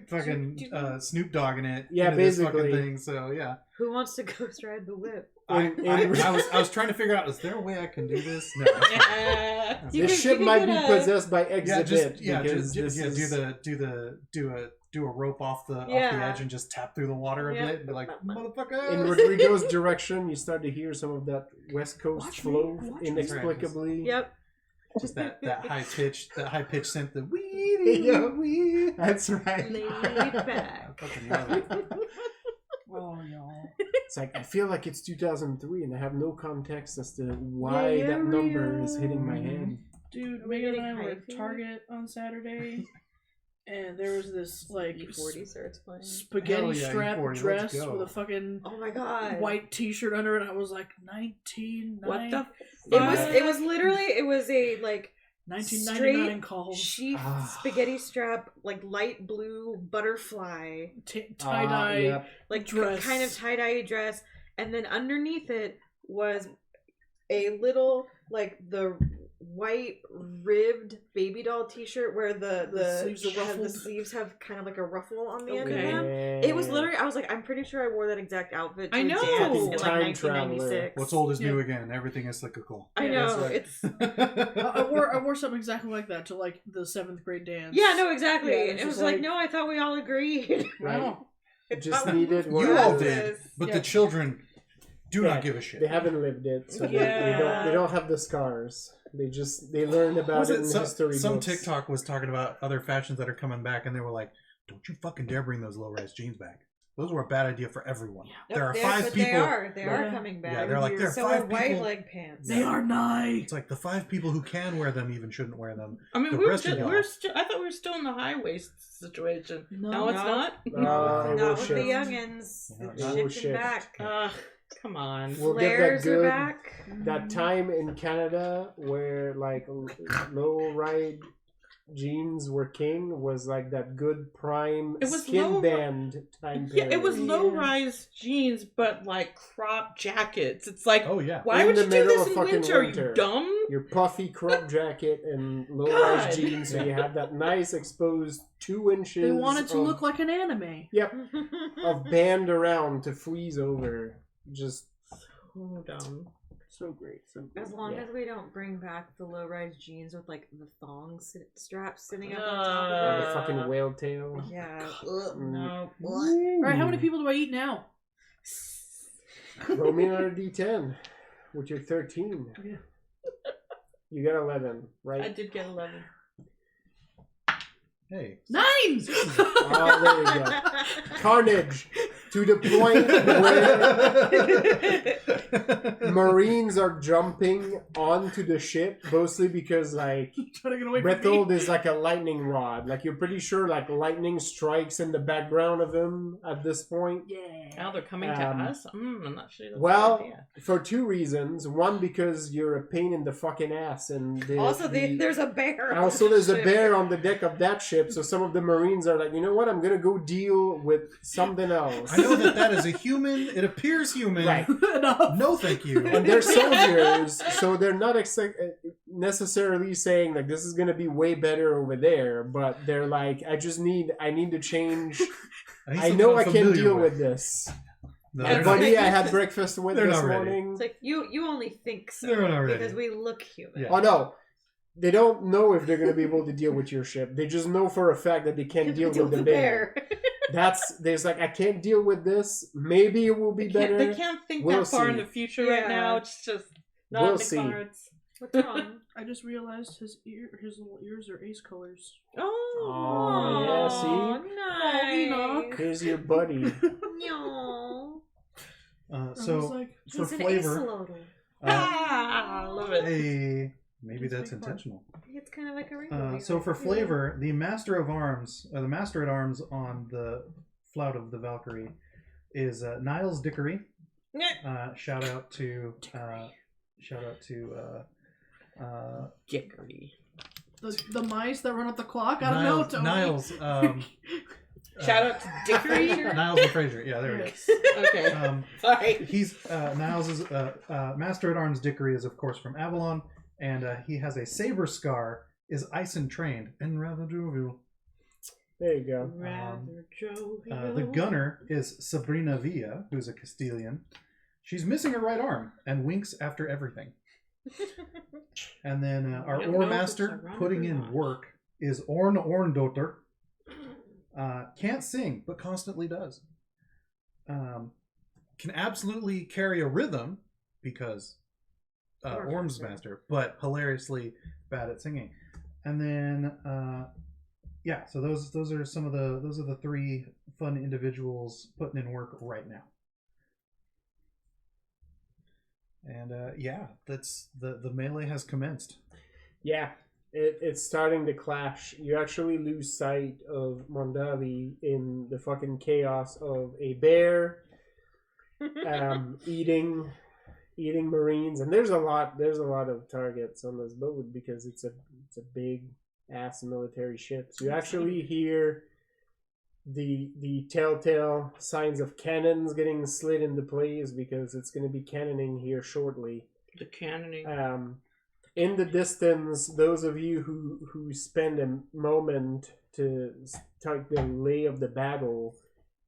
Snoop Dogging it. Yeah, into this fucking basically. thing. So yeah. Who wants to ghost ride the whip? I was trying to figure out, is there a way I can do this? No. That's fine. Yeah. You The can- ship you might can be get a- possessed by exhibit. because this is... do a rope off the Yeah. edge and just tap through the water a Yeah. bit and be like, motherfucker. In Rodrigo's direction, you start to hear some of that West Coast Watch flow me, watch me. inexplicably. Yep. Just that high pitch synth, the Yeah. wee. That's right. Laid back. I fucking love it. Oh, y'all. It's like I feel like it's 2003, and I have no context as to why Yeah, that number yeah. is hitting my head. Dude, Are we Megan and getting I were high at fever? Target on Saturday, and there was this, like, B40 starts playing. spaghetti Hell yeah, strap E40, let's dress go. with a fucking Oh my god. white t-shirt under it. I was like, 1990. What the It was literally a like 1999 straight calls. sheath Ah. spaghetti strap, like light blue butterfly, Tie-dye. Yep. like Dress. kind of tie-dye dress, and then underneath it was a little like the white ribbed baby doll t-shirt where the sleeves are ruffled. the sleeves have kind of like a ruffle on the end of Okay. them. It was literally, I was like, I'm pretty sure I wore that exact outfit to I a know. dance in like Time 1996. What's old is new Yeah. again. Everything is cyclical. I Yeah, know, that's right. it's I wore something exactly like that to like the 7th grade dance. yeah, no, exactly. Yeah, And it's it was just like, like- no, I thought we all agreed. Right. Wow. just needed You one. all of those. did, but Yeah. the children do Yeah, not give a shit. They haven't lived it, so Yeah. they don't have the scars. They learned about Was it it in some, history some books. TikTok was talking about other fashions that are coming back, and they were like, "Don't you fucking dare bring those low-rise jeans back. Those were a bad idea for everyone." There are 5 but people. they are Yeah. coming back. Yeah, they're like, there are so 5 are white people. leg pants. They are nice. It's like the 5 people who can wear them even shouldn't wear them. I mean, The we were rest of still, y'all. we were still. I thought we were still in the high waist situation. No, it's not. It Not will with the shift. youngins. Yeah, It's it will shifting shift. back. Come on. We'll get that Flares are good- back. That time in Canada where like low ride jeans were king was like that good prime It was skin low- band time Yeah, period. it was low rise jeans, but like crop jackets. It's like, Oh yeah. why In would the you do middle this of in fucking winter? winter. You dumb. Your puffy crop jacket and low rise God. jeans, so you have that nice exposed 2 inches. They want it to of, look like an anime. Yep, of band around to freeze over. Just Oh, dumb. So great. So great. As long Yeah. as we don't bring back the low-rise jeans with like the thong straps sitting up on top of the them. fucking whale tail. Yeah. No. All right, how many people do I eat now? Roll me another d10 with your 13. Yeah. You got 11, right? I did get 11. Hey. 9. Oh, there you go. Carnage to the point where Marines are jumping onto the ship, mostly because like Trying to get away from Berthold me. is like a lightning rod. Like you're pretty sure like lightning strikes in the background of him at this point. Yeah. Now they're coming to us? I'm not sure that's a Well, good idea. for 2 reasons. One, because you're a pain in the fucking ass, and Also, there's a bear. on also the there's a ship. bear on the deck of that ship. So some of the Marines are like, you know what? I'm gonna go deal with something else. I know that is a human. It appears human. Right. Enough. No, thank you. And they're soldiers, so they're not necessarily saying like this is gonna be way better over there. But they're like, I need to change. I know I can deal with this. No, And they're not. Buddy, I had breakfast with They're this not ready. morning. It's like you only think so They're not ready. because we look human. Yeah. Oh no, they don't know if they're going to be able to deal with your ship. They just know for a fact that they can't deal with the bear. There's like I can't deal with this. Maybe it will be better. They can't think We'll that far in see. the future right Yeah. now. It's just not We'll in the see. cards. What's wrong? I just realized his little ears are ace colors. Oh, yeah, see? Nice. Here's your buddy. No. I was So like, for He's an flavor, axolotl. I love it. hey, maybe It's that's big fun. intentional. It's kind of like a rainbow. So for flavor, the Master of Arms, or the Master at Arms on the flout of the Valkyrie, is Niles Dickory. Shout out to Dickory. the mice that run up the clock. I don't know. Tony. Niles. Shout out to Dickory. Niles and Fraser. Yeah, there we go. Yes. Okay. Sorry. He's Niles is Master at Arms Dickory is of course from Avalon, and he has a saber scar. Is ice and trained and rather jovial. There you go. Rather jovial. The gunner is Sabrina Villa, who's a Castilian. She's missing her right arm and winks after everything. And then our I don't know ore if it's master ironic putting or in not. work is Orndotter. Can't sing, but constantly does. Can absolutely carry a rhythm because Orm's master, but hilariously bad at singing. And then yeah, so those are some of the 3 fun individuals putting in work right now. And yeah, that's the melee has commenced. Yeah, it's starting to clash. You actually lose sight of Mondali in the fucking chaos of a bear eating Marines, and there's a lot of targets on this boat because it's a big ass military ship. So you actually hear the telltale signs of cannons getting slid into place because it's going to be cannoning here shortly. The cannoning. In the distance, those of you who spend a moment to start the lay of the battle,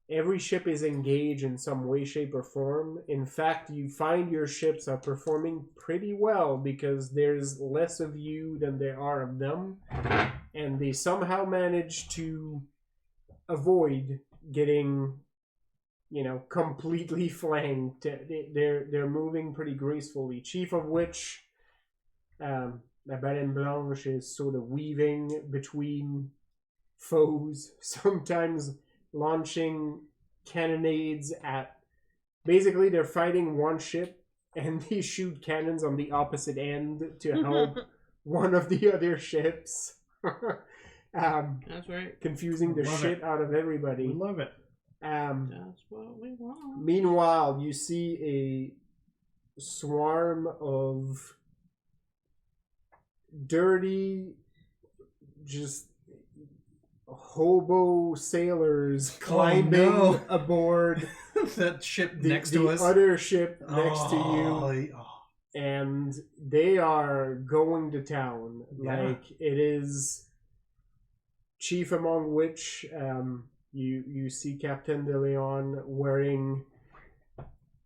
every ship is engaged in some way, shape, or form. In fact, you find your ships are performing pretty well because there's less of you than there are of them, and they somehow manage to avoid getting completely flanked. They're moving pretty gracefully. Chief of which, La Baleine Blanche is sort of weaving between foes, sometimes launching cannonades at. Basically, they're fighting one ship, and they shoot cannons on the opposite end to help one of the other ships. That's right. Confusing the shit out of everybody. We love it. That's what we want. Meanwhile, you see a swarm of dirty, just hobo sailors climbing aboard that ship next to us. The other ship next to you. And they are going to town. Yeah. Like, it is chief among which you see Captain De Leon wearing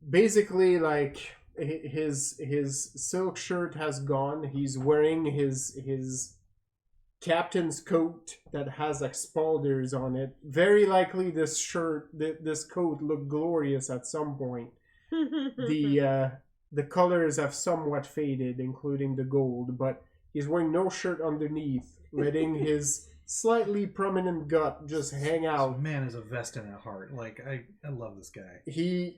basically like his silk shirt has gone. He's wearing his captain's coat that has like spalders on it. Very likely this coat looked glorious at some point. The colors have somewhat faded, including the gold, but he's wearing no shirt underneath, letting his slightly prominent gut just hang out. This man is a vest in a heart. Like, I love this guy. He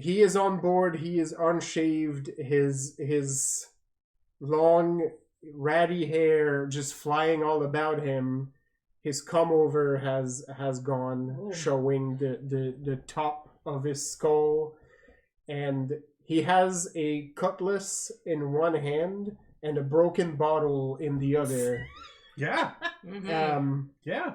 is on board. He is unshaved. His long ratty hair just flying all about him. His come over has gone, showing the top of his skull, and he has a cutlass in one hand and a broken bottle in the other. Yeah. Yeah.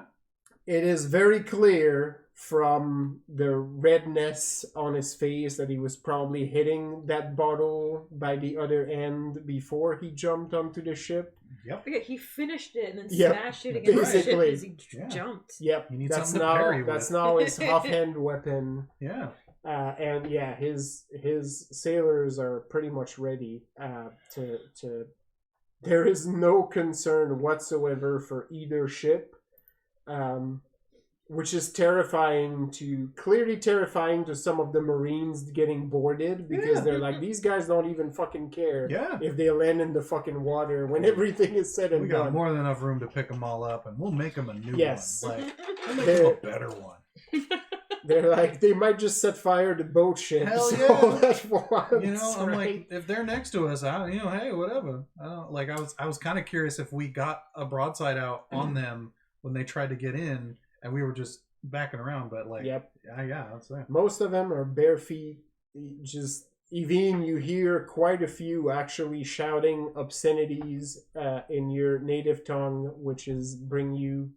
It is very clear from the redness on his face that he was probably hitting that bottle by the other end before he jumped onto the ship. Yep. Okay, he finished it and then Yep. smashed it against Basically. the ship as he jumped. Yep, He needs that's something to parry now with. his offhand weapon. Yeah. And yeah, his sailors are pretty much ready to. There is no concern whatsoever for either ship, which is clearly terrifying to some of the Marines getting boarded, because they're like, these guys don't even fucking care if they land in the fucking water when everything is said and We got done. more than enough room to pick them all up, and we'll make them a new Yes. one. Like, we'll make them a better one. They're like, they might just set fire to boat ships. Hell so yeah. that's once, You know, I'm right? like, if they're next to us, hey, whatever. I was kind of curious if we got a broadside out on them when they tried to get in, and we were just backing around. But like, Yep. yeah, that's it. Most of them are bare feet. Just even you hear quite a few actually shouting obscenities in your native tongue, which is bring you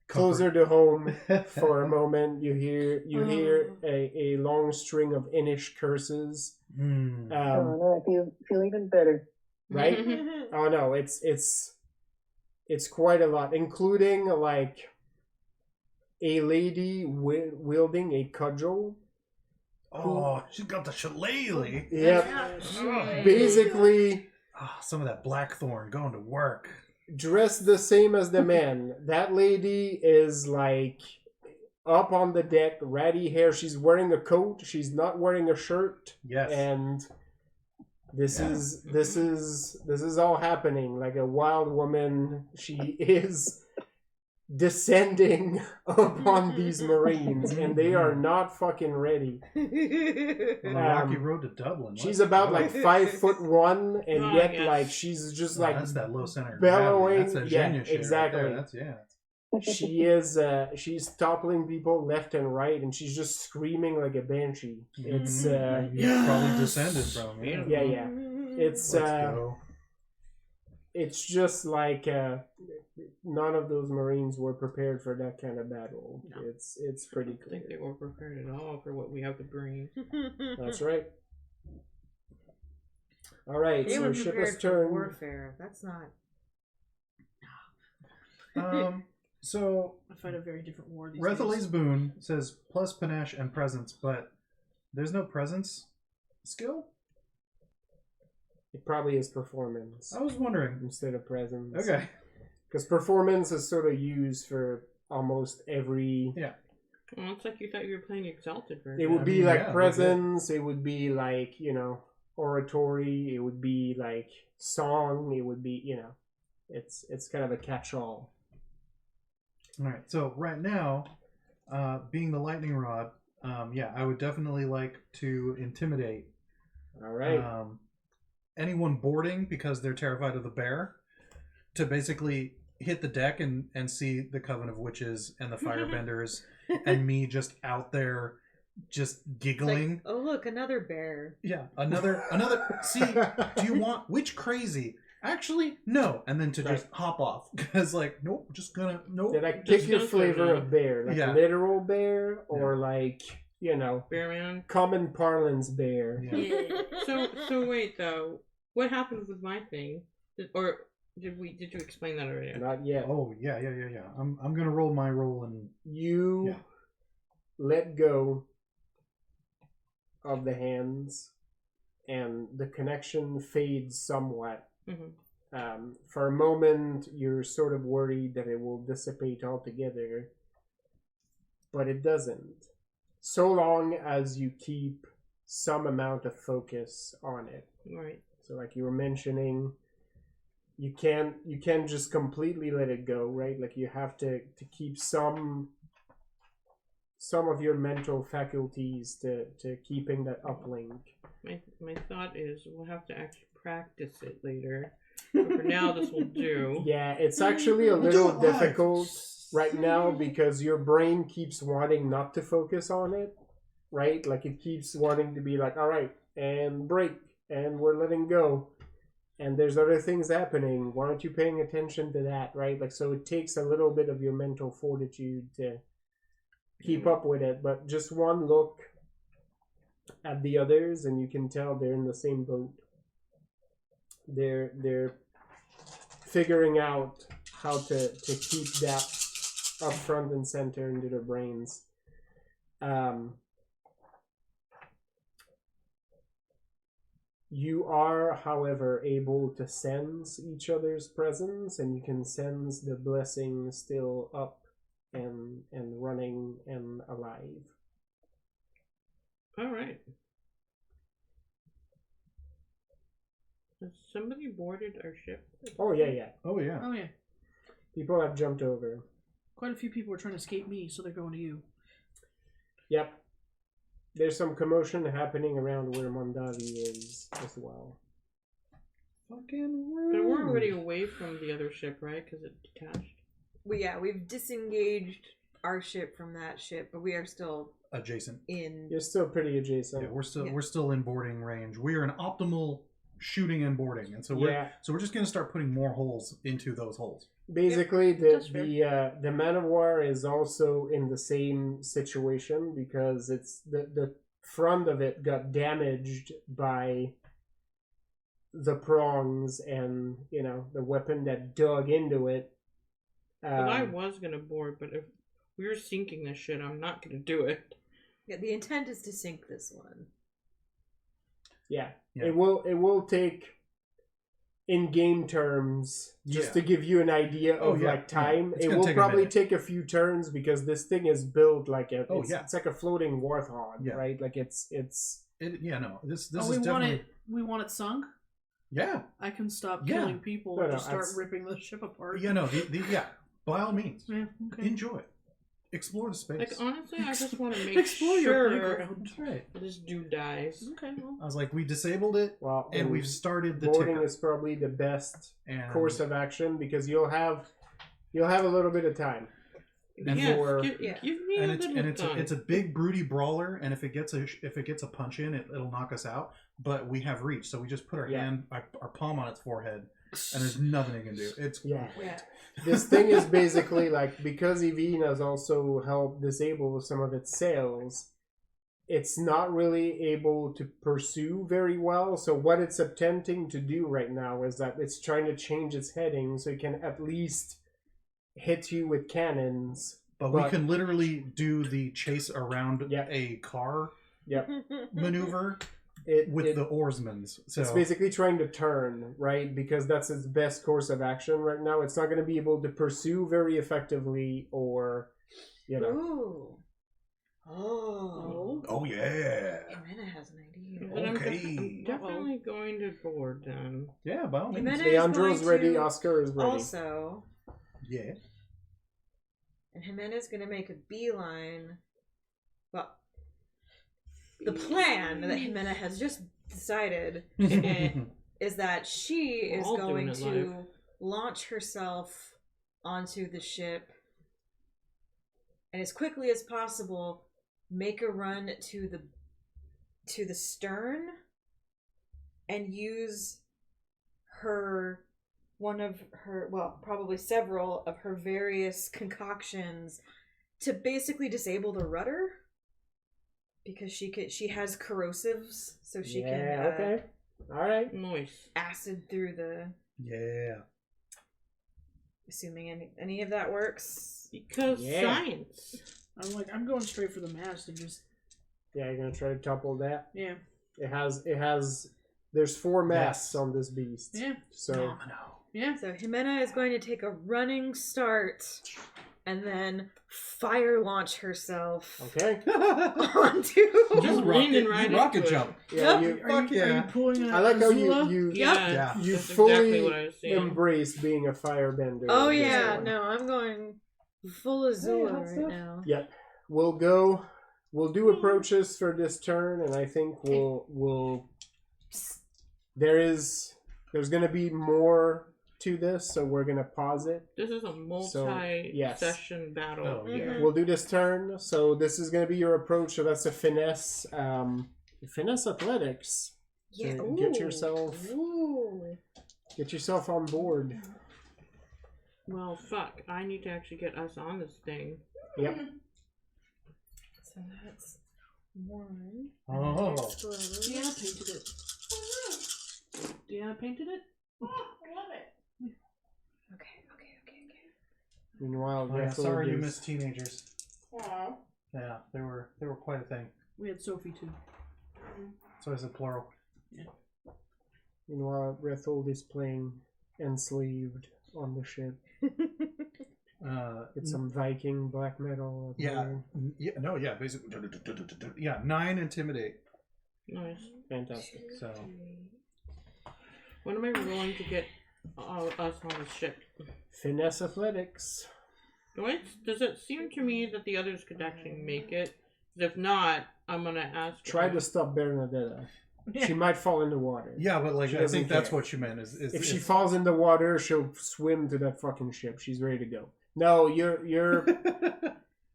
closer to home for a moment. You hear a long string of Innish curses. Mm. No, I feel even better. Right? Oh no, it's quite a lot, including like a lady wielding a cudgel. Oh, she's got the shillelagh. Yep. Yeah. Basically, Some of that blackthorn going to work. dressed the same as the man. That lady is like up on the deck, ratty hair. She's wearing a coat. She's not wearing a shirt. Yes. And this is all happening. Like a wild woman, she is descending upon these Marines, and they are not fucking ready. On the rocky road to Dublin. She's about like 5'1", and Oh, yet yes. like she's just No, like that's that low center. bellowing. That's that Yeah, Genya shit exactly. Right there. she is she's toppling people left and right, and she's just screaming like a banshee. It's You probably descended from. yeah. It's Let's go. it's just like none of those Marines were prepared for that kind of battle. No. It's pretty I don't clear. think they were prepared at all for what we have to bring. That's right. All right, They so were ship prepared has for turned. warfare. That's not. So I fight a very different war these days. Rethalese Boon says plus panache and presence, but there's no presence skill? It probably is performance I was wondering. instead of presence. Okay. Because performance is sort of used for almost every Well, it's like you thought you were playing Exalted version. It would I be mean, like yeah, presence. It would be like oratory. It would be like song. It would be it's kind of a catch-all. All right. So right now, being the lightning rod, I would definitely like to intimidate. All right. Anyone boarding because they're terrified of the bear, to basically hit the deck and see the Coven of Witches and the Firebenders and me just out there just giggling. Like, oh look, another bear. Yeah, another. See, do you want witch crazy? Actually, no. And then to just hop off because nope, just gonna nope. Did I pick your flavor of bear? Like literal bear or Bear man? Common parlance bear? Yeah. So wait though, what happened with my thing? Or did you explain that already? Not yet. Oh yeah. I'm gonna roll my roll and you let go of the hands, and the connection fades somewhat. Mm-hmm. For a moment, you're sort of worried that it will dissipate altogether, but it doesn't. So long as you keep some amount of focus on it. Right. So, like you were mentioning, you can't just completely let it go, right? Like you have to keep some of your mental faculties to keeping that uplink. My thought is we'll have to actually practice it later. But for now, this will do. Yeah, it's actually a little difficult right now because your brain keeps wanting not to focus on it, right? Like it keeps wanting to be like, all right, and break, and we're letting go. And there's other things happening. Why aren't you paying attention to that, right? Like, so it takes a little bit of your mental fortitude to keep up with it. But just one look at the others and you can tell they're in the same boat. They're figuring out how to keep that up front and center into their brains. You are, however, able to sense each other's presence, and you can sense the blessing still up and running and alive. All right. Has somebody boarded our ship? Oh yeah. oh yeah. Oh yeah. People have jumped over. Quite a few people were trying to escape me, so they're going to you. Yep. There's some commotion happening around where Mondavi is as well. Fucking rude. But we're already away from the other ship, right? Because it detached. We've disengaged our ship from that ship, but we are still adjacent. You're still pretty adjacent. Yeah, we're still in boarding range. We are an optimal shooting and boarding, and so we're just gonna start putting more holes into those holes. Basically, the Man of War is also in the same situation because it's the front of it got damaged by the prongs and the weapon that dug into it. I was gonna board, but if we were sinking this shit, I'm not gonna do it. Yeah, the intent is to sink this one. Yeah. It will take, in game terms, just to give you an idea of time. Yeah. It will probably take a few turns because this thing is built like it's like a floating warthog, right? Like this is definitely. We want it sunk. Yeah. I can stop killing people and just start ripping the ship apart. By all means, okay. Enjoy it. Explore the space. Like, honestly, I just want to make Explore sure your playground. That's right. this dude dies. Okay, well. I was like, we disabled it, and we've started the boarding ticker. is probably the best course of action because you'll have a little bit of time. And give me a little time. It's a big broody brawler, and if it gets a punch in, it'll knock us out. But we have reach, so we just put our palm on its forehead, and there's nothing it can do. It's great. This thing is basically like, because Yvine has also helped disable some of its sails, it's not really able to pursue very well. So what it's attempting to do right now is that it's trying to change its heading so it can at least hit you with cannons. But we can literally do the chase around a car maneuver with the oarsmen's. So it's basically trying to turn, right? Because that's its best course of action right now. It's not going to be able to pursue very effectively or, Ooh. Oh. Oh yeah. Jimena has an idea. But Okay. I'm definitely going to board then. Yeah, by all means. Jimena is Leandro's going ready. to Oscar is ready. Also, Yeah. and Jimena's going to make a beeline. Well, the plan that Jimena has just decided is that she is all going doing it to live. launch herself onto the ship and as quickly as possible make a run to the stern and use probably several of her various concoctions to basically disable the rudder because she has corrosives, so she can okay. All right. Nice. acid through the. Yeah. Assuming any of that works. Because science. I'm going straight for the mast and just. Yeah, you're gonna try to topple that. Yeah. It has. There's 4 masts on this beast. Yeah. So. Yeah. So Jimena is going to take a running start and then fire launch herself Okay. onto. Just leaning right rocket into it. jump. Yeah. Yep. You, Are you yeah. pulling a I like how Azula? you Yeah, you that's fully exactly what I was saying. embrace being a firebender. Oh in this yeah, one. no, I'm going full Azula hot right stuff. now. Yep. We'll do approaches for this turn, and I think we'll there's gonna be more to this, so we're gonna pause it. This is a multi-session battle. Oh, yeah. We'll do this turn. So this is gonna be your approach. So that's a finesse, finesse athletics. So Yeah. get yourself on board. Well, fuck. I need to actually get us on this thing. Yep. So that's 1. Oh. Deanna painted it. Deanna painted it? Okay. Meanwhile, Oh, yeah, Grethel sorry you is- missed teenagers. Aw. Yeah, they were quite a thing. We had Sophie too. So I said plural. Meanwhile, Rethold is playing enslaved on the ship. It's some Viking black metal. Basically, yeah, 9 intimidate. Nice. Fantastic. So When am I rolling to get us on the ship? Finesse athletics. Does it seem to me that the others could actually make it? 'Cause if not, I'm gonna ask. Try to stop Bernadetta. She might fall in the water. yeah, but like She I doesn't think that's care. what you meant. Is If she falls in the water, she'll swim to that fucking ship. She's ready to go. No, you're.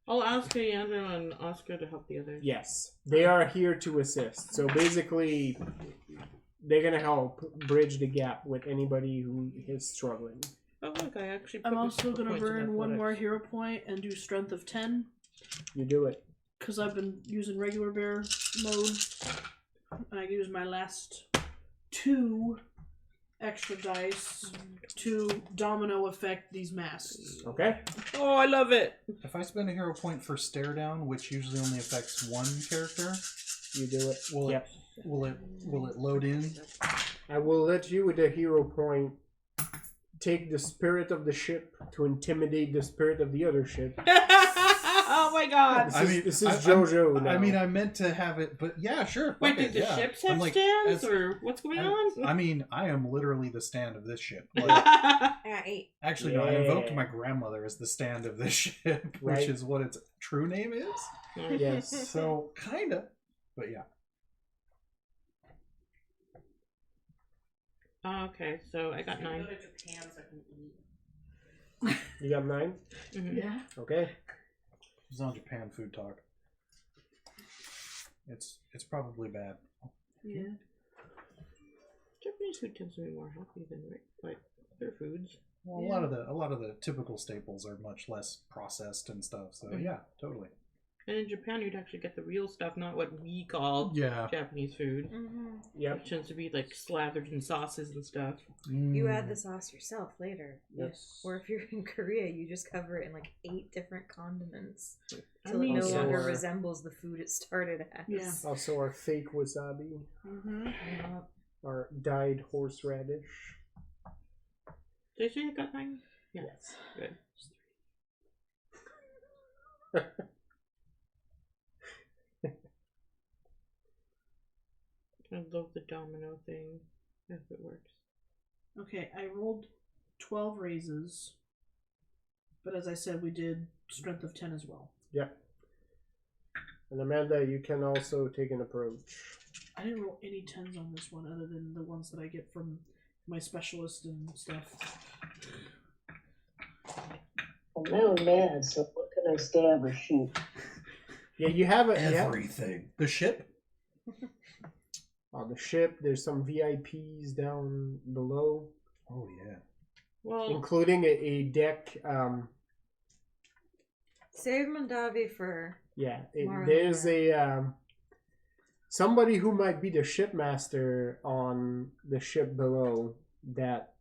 I'll ask Leandro and Oscar to help the others. Yes, they are here to assist. So basically, they're gonna help bridge the gap with anybody who is struggling. Oh look, I actually. I'm put also this gonna points in burn one more athletics. hero point and do strength of 10 You do it. because I've been using regular bear mode, and I use my last 2 extra dice to domino affect these masks. Okay. Oh, I love it. If I spend a hero point for stare down, which usually only affects one character, You do it. will Yep. will it load in? I will let you, with a hero point, take the spirit of the ship to intimidate the spirit of the other ship. Oh my god. This is JoJo now. I mean, I meant to have it, but yeah, sure. Wait, fuck did it, the yeah. ships I'm have like, stands, as- or what's going on? I mean, I am literally the stand of this ship. Like, At 8. actually, no, I invoked Yeah. my grandmother as the stand of this ship, which Right. is what its true name is. Yes. So, kinda, but yeah. Okay, so I got 9. You got 9? Mhm. Yeah. Okay. It's on Japan food talk. It's probably bad. Yeah. Japanese food tends to be more healthy than like other foods. Well, a lot of the typical staples are much less processed and stuff. So yeah, totally. And in Japan, you'd actually get the real stuff, not what we call Yeah. Japanese food. Yep. Which tends to be like slathered in sauces and stuff. You add the sauce yourself later. Yes. Or if you're in Korea, you just cover it in like 8 different condiments. I Till mean, it no Also longer our- resembles the food it started as. Yeah. Also our fake wasabi. Mm-hmm. Yeah. Our dyed horseradish. Did I say I got 9? Yeah. Yes. Good. I love the domino thing, if it works. Okay, I rolled 12 raises. But as I said, we did strength of 10 as well. Yep. And Amanda, you can also take an approach. I didn't roll any 10s on this one other than the ones that I get from my specialist and stuff. I'm now mad, so what can I stab or shoot? Yeah, you have it. Everything. The ship? On the ship, there's some VIPs down below. Oh, yeah. Well, Including a deck. Save Mondavi for. Yeah, More there's later. a somebody who might be the shipmaster on the ship below that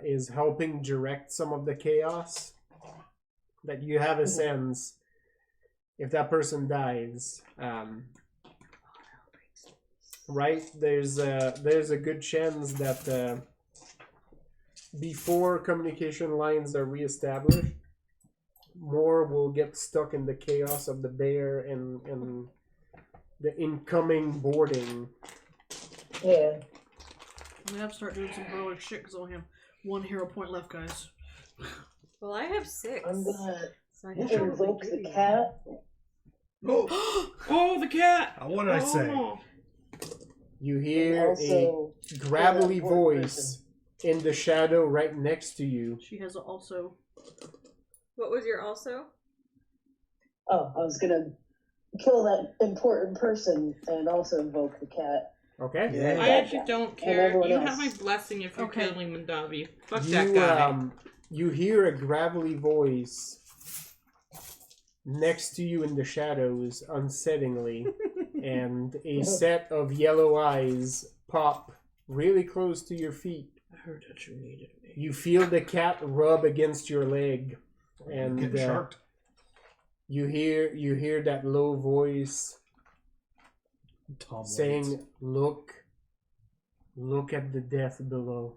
is helping direct some of the chaos. That you have a sense, if that person dies, right? There's a good chance that before communication lines are reestablished, more will get stuck in the chaos of the bear and the incoming boarding. Yeah. I'm gonna have to start doing some heroic shit because I only have 1 hero point left, guys. Well, I have 6. I'm gonna So I can invoke the cat. Oh, oh, the cat! what did I say? Oh. You And hear also, a gravelly yeah, voice in the shadow right next to you. She has also. What was your also? oh, I was gonna kill that important person and also invoke the cat. Okay. Yeah. I actually don't care. everyone You else. have my blessing if you're Okay. killing Mondavi. Fuck that guy. You hear a gravelly voice next to you in the shadows, unsettlingly, and a set of yellow eyes pop really close to your feet. I heard that you needed me. You feel the cat rub against your leg, and Getting sharked. you hear that low voice Tom Waits. saying, "Look at the death below."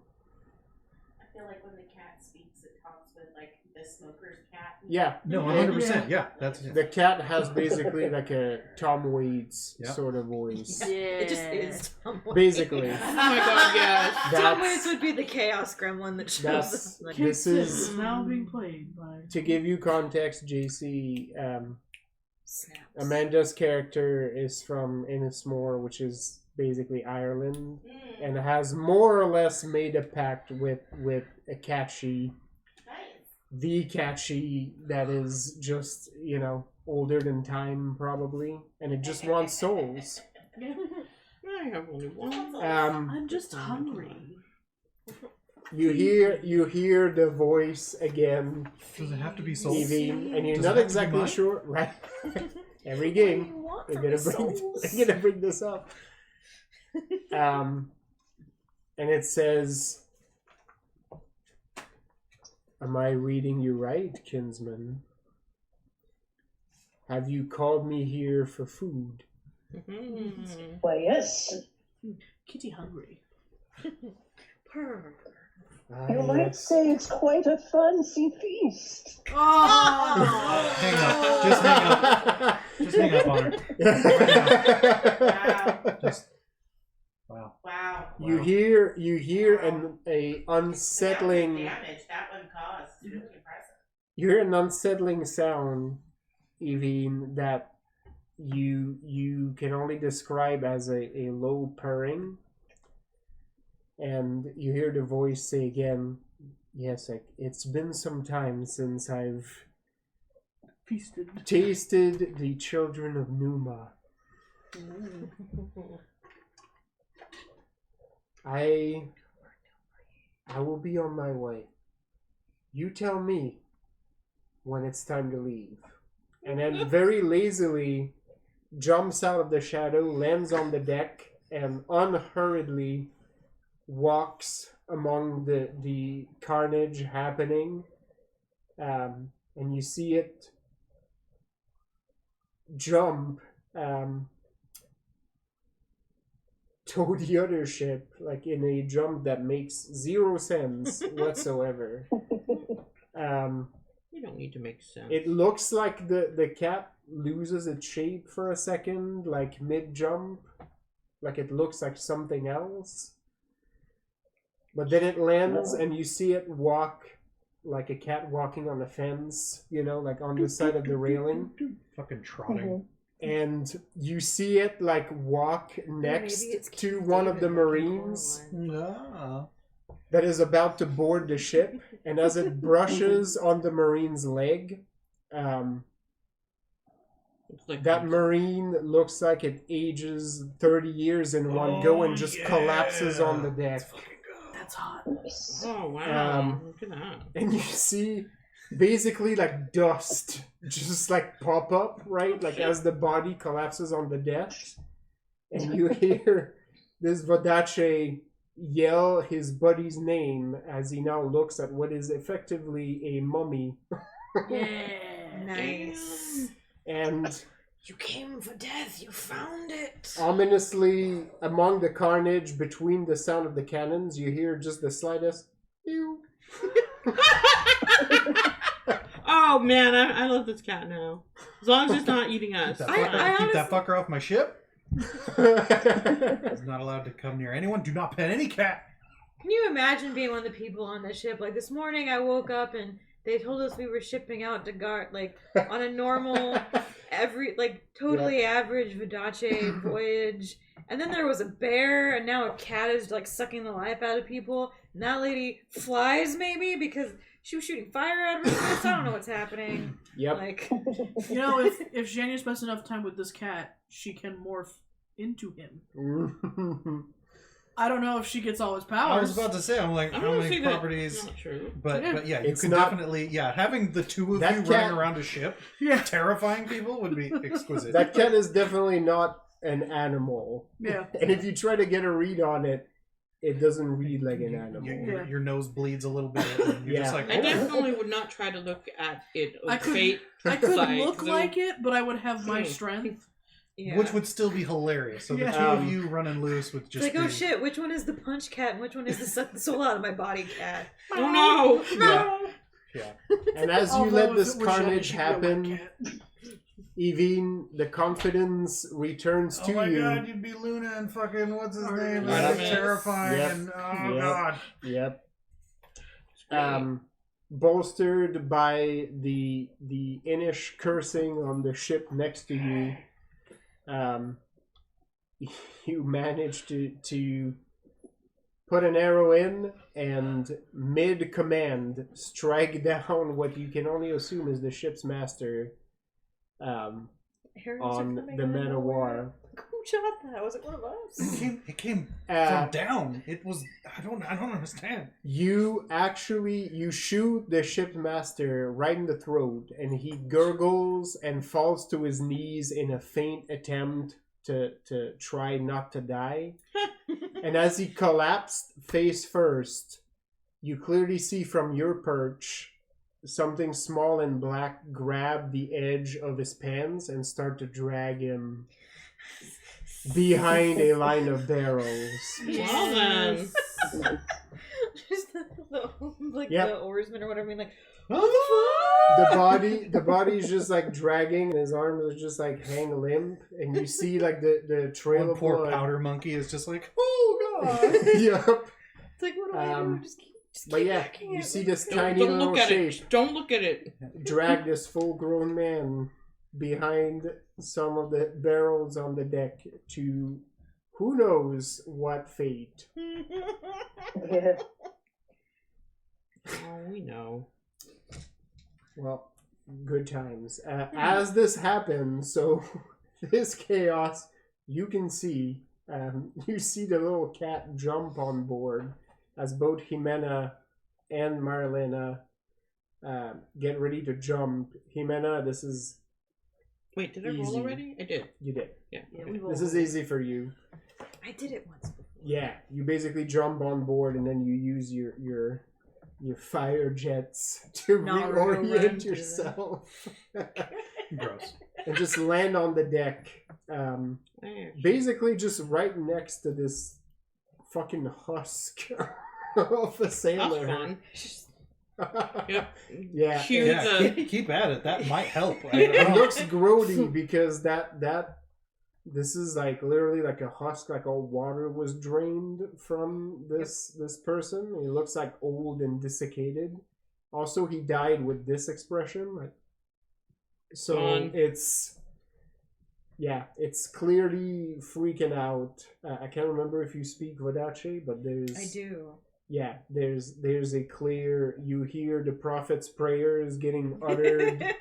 I feel like when the cat speaks, it talks with like the smoker's cat. Yeah, No, 100%. Yeah, that's it. the cat has basically like a Tom Waits Yep. sort of voice. Yeah. It just is Tom Waits. Basically, Oh my god, yes. Tom that's Waits would be the chaos gremlin that shows that's- up. Like, this is now being played by. to give you context. JC, snaps. Amanda's character is from Innismore, which is basically Ireland, and has more or less made a pact with a catchy. Nice. The catchy that is just, older than time probably, and it just wants souls. I have only one. I'm just hungry. You hear the voice again, Does it have to be soul? Evie, and you're Does it not have to be exactly mine? sure, right? Every game, they're gonna bring this up. And it says, "Am I reading you right, kinsman? Have you called me here for food?" Mhm. Why, yes. Kitty hungry. Purr. You might say it's quite a fancy feast. Oh! Hang up. Just hang up. Just hang up on her. Wow. Just. Wow. Wow. You hear a unsettling. The damage that one caused is really impressive. You hear an unsettling sound, Evine, that you can only describe as a low purring. And you hear the voice say again, "Yes, it's been some time since I've Feasted. tasted the children of Numa. I will be on my way. You tell me when it's time to leave." And then very lazily jumps out of the shadow, lands on the deck, and unhurriedly walks among the carnage happening. And you see it jump toward the other ship, like in a jump that makes zero sense whatsoever. You don't need to make sense. It looks like the cat loses its shape for a second, like mid-jump, like it looks like something else. But then it lands and you see it walk like a cat walking on a fence, you know, like on the side of the railing. Fucking trotting. And you see it like walk next to one of the Marines No. that is about to board the ship. And as it brushes on the Marine's leg, that Marine looks like it ages 30 years in one go and just collapses on the deck. That's hot. Oh wow! Look at that. And you see basically like dust just like pop up, right? Like as the body collapses on the deck. And you hear this Vodacci yell his buddy's name as he now looks at what is effectively a mummy. Yeah. Nice. And You came for death. You found it. ominously, among the carnage, between the sound of the cannons, you hear just the slightest pew. Oh man, I love this cat now. As long as it's not eating us. Keep that fucker off my ship. He's not allowed to come near anyone. Do not pet any cat. Can you imagine being one of the people on the ship? Like this morning, I woke up and they told us we were shipping out to Gart, like on a normal, totally average Vodacci voyage. And then there was a bear, and now a cat is like sucking the life out of people. And that lady flies, maybe because she was shooting fire out of her face. I don't know what's happening. Yep. Like, You know, if Janya spends enough time with this cat, she can morph into him. I don't know if she gets all his powers. I was about to say, I'm like, I'm how gonna many say that- properties? Not true. But yeah, you It's could not- definitely, having the two of That you cat- running around a ship, Yeah. terrifying people would be exquisite. That cat is definitely not an animal. Yeah. And if you try to get a read on it, it doesn't read like an animal. Your nose bleeds a little bit. And you're just Yeah. like, I definitely would not try to look at it. I could- Fate. I could side, look 'cause like it, but I would have my Hmm. strength. yeah. which would still be hilarious. So the Yeah. two of you running loose with It's just like, oh the- shit, which one is the punch cat and which one is the suck the soul out of my body cat? Oh no! Yeah. Yeah. And as you Although let if this it were Janya, carnage she'd be a white happen, cat. Evine, the confidence returns to oh my you. god, you'd be Luna and fucking what's his name? Artemis. That's terrifying. Yep. And oh Yep. god. Yep. Bolstered by the Inish cursing on the ship next to you, you manage to put an arrow in and mid-command strike down what you can only assume is the ship's master Arrows are on coming the out of Man of nowhere. War. Who shot that? Was it one of us? It came Uh, from down. It was I don't understand. You shoot the ship's master right in the throat, and he gurgles and falls to his knees in a faint attempt to try not to die. And as he collapsed face first, you clearly see from your perch something small and black grab the edge of his pants and start to drag him behind a line of barrels. Well then. Just like Yep. the oarsman or whatever. Like, The body's just like dragging, and his arms are just like hang limp, and you see like the trail One of poor blood. powder monkey is just like, oh god. Yep. it's like, what do I do? Just keep But yeah, hacking you it. see this Don't, tiny don't little look at shape it. Don't look at it. drag this full-grown man behind some of the barrels on the deck to who knows what fate. Yeah. Oh, we know. Well, good times. As this happens, so this chaos, you can see, you see the little cat jump on board as both Jimena and Marlena get ready to jump. Jimena, this is... Wait, did I roll Easy. already? I did. You did. Yeah. Yeah, okay. we This is easy for you. I did it once before. Yeah, you basically jump on board and then you use your fire jets to Not run reorient into yourself Gross. and just land on the deck. There. Basically just right next to this fucking husk of a That's sailor. fun. Yep. Yeah. Cue Yeah, the... keep at it. That might help. It looks grody because that This is like literally like a husk, like all water was drained from this person. He looks like old and desiccated. Also, he died with this expression. Like, so it's clearly freaking out. I can't remember if you speak Vodacci, but there's I do. Yeah, there's a clear. You hear the prophet's prayers getting uttered.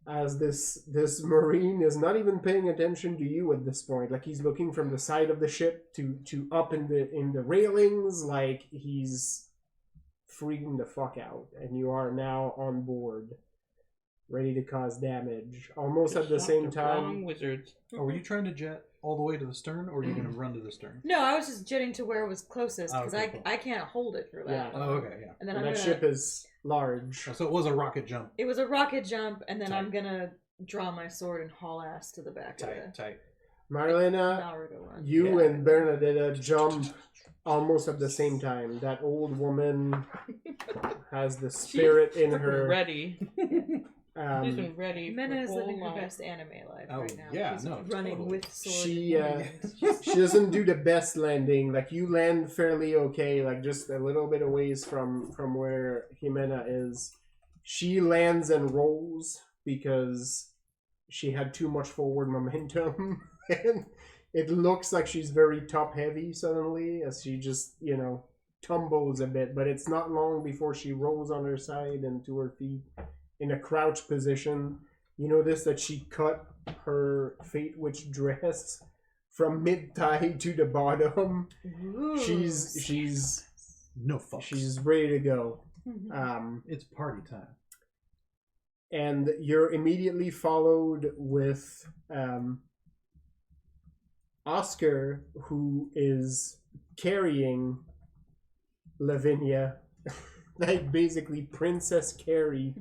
As this Marine is not even paying attention to you at this point. Like, he's looking from the side of the ship to up in the railings, like he's freaking the fuck out. And you are now on board, ready to cause damage. Almost at the same time. Wizards. Oh, were you trying to jet all the way to the stern, or are you going to run to the stern? No, I was just jetting to where it was closest because okay, cool. I can't hold it for that. Yeah. Oh, okay, yeah. And then And I'm that gonna. ship is large. So it was a rocket jump. It was a rocket jump, and then Tight. I'm gonna draw my sword and haul ass to the back of the Tight. Marlena, Naruto one. you and Bernadetta jump almost at the same time. That old woman has the spirit in her. Ready. She's been Um, ready. Mena is for living her life. best anime life Oh, right now. yeah, She's no, running totally. with sword. she in hand. she doesn't do the best landing. Like, you land fairly okay, like just a little bit away from where Jimena is. She lands and rolls because she had too much forward momentum. And it looks like she's very top heavy suddenly as she just, tumbles a bit. But it's not long before she rolls on her side and to her feet in a crouch position. You notice that she cut her Fate Witch dress from mid-thigh to the bottom. Ooh, She's No fucks. she's ready to go. It's party time. And you're immediately followed with Oscar, who is carrying Lavinia, like basically Princess Carrie,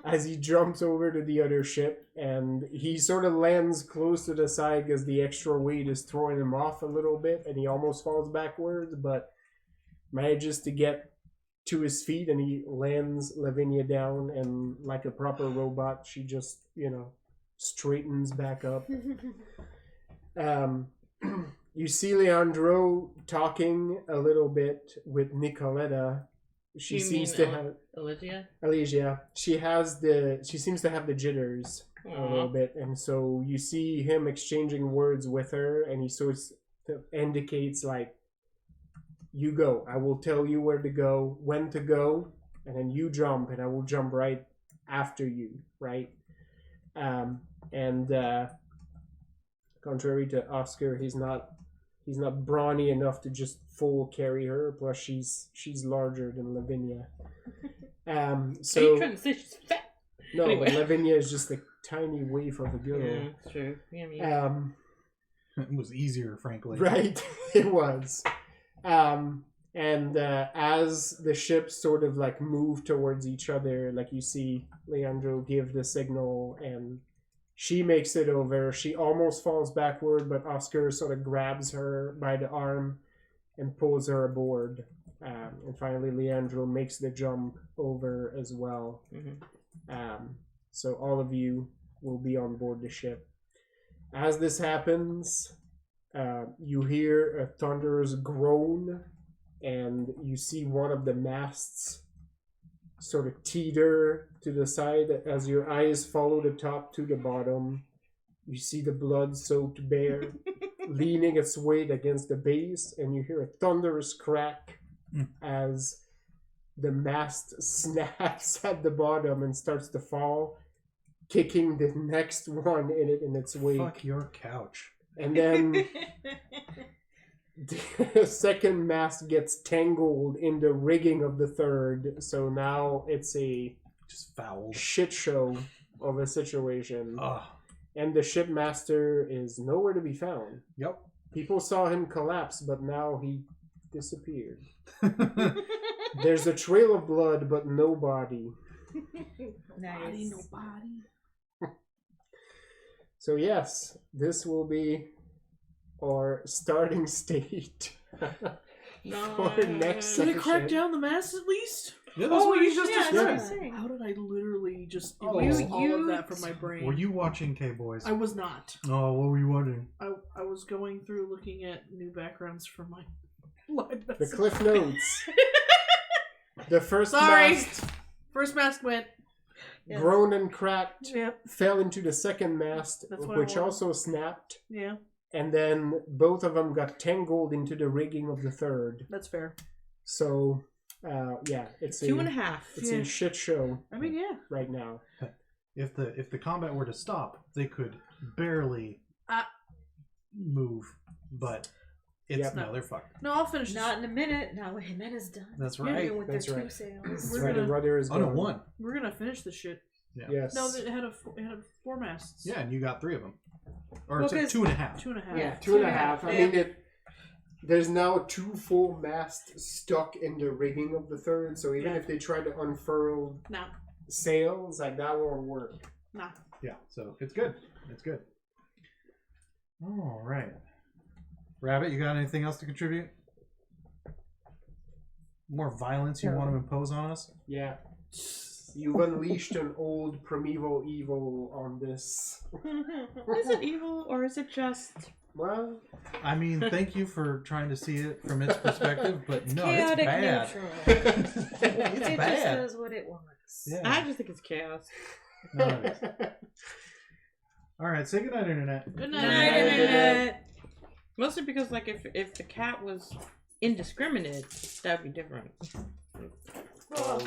as he jumps over to the other ship, and he sort of lands close to the side because the extra weight is throwing him off a little bit, and he almost falls backwards, but manages to get to his feet, and he lands Lavinia down, and like a proper robot, she just, straightens back up. You see Leandro talking a little bit with Nicoletta. She You seems mean to have Alicia? She seems to have the jitters a little bit, and so you see him exchanging words with her, and he sort of indicates like, you go, I will tell you where to go, when to go, and then you jump, and I will jump right after you, right? Contrary to Oscar, he's not brawny enough to just full carry her, plus she's larger than Lavinia. Are you So trying to say she's fat? no, Anyway. but Lavinia is just a tiny waif of a girl. Yeah, it's true. Yummy. It was easier, frankly. Right, it was. As the ships sort of like move towards each other, like you see Leandro give the signal, and she makes it over. She almost falls backward, but Oscar sort of grabs her by the arm and pulls her aboard. And finally, Leandro makes the jump over as well. So all of you will be on board the ship. As this happens, you hear a thunderous groan, and you see one of the masts sort of teeter to the side as your eyes follow the top to the bottom. You see the blood-soaked bear leaning its weight against the base, and you hear a thunderous crack as the mast snaps at the bottom and starts to fall, kicking the next one in its wake. Fuck your couch. And then the second mast gets tangled in the rigging of the third, so now it's a Just fouled. shit show of a situation. Ugh. And the shipmaster is nowhere to be found. Yep. People saw him collapse, but now he disappeared. There's a trail of blood, but no body. Nice. No body. So yes, this will be our starting state for next Did it crack session. down the mast at least? Yeah, that's what you just yeah, described. that's what I'm saying. How did I literally just Oh. erase You- all of that from my brain? Were you watching K-Boys? I was not. Oh, what were you watching? I was going through looking at new backgrounds for my line The message. Cliff Notes. The first Sorry. mast, First mask went. Yeah. grown and cracked, Yep. fell into the second mast, That's what I which wanted. also snapped. Yeah, And then both of them got tangled into the rigging of the third. that's fair. So, yeah, it's 2.5. It's Yeah. a shit show I mean, yeah. right now. If the combat were to stop, they could barely move, but it's Yep. no, they're fucked. No, I'll finish. Not in a minute. Not when Jimena's done. That's Yeah, right. Even with That's their right. 2 sails. That's We're right, the gonna- rudder is Oh no, gone. one. We're gonna finish this shit. Yeah. Yes. No, it had 4 masts. Yeah, and you got 3 of them, or Well, it's like 'cause- 2.5. 2.5. Yeah, 2.5. I Yeah. mean, there's now 2 full masts stuck in the rigging of the third, so even Yeah. if they try to unfurl Nah. sails, like that won't work. Nah. Yeah, so it's good. It's good. All right, Rabbit, you got anything else to contribute? More violence you want to impose on us? Yeah. You've unleashed an old primeval evil on this. Is it evil or is it just? Well, I mean, thank you for trying to see it from its perspective, but no, it's Chaotic bad. neutral. It's It just bad. does what it wants. Yeah. I just think it's chaos. No, it is. All right, say goodnight, Internet. Good Night, night. Internet. Mostly because, like, if the cat was indiscriminate, that'd be different. Well,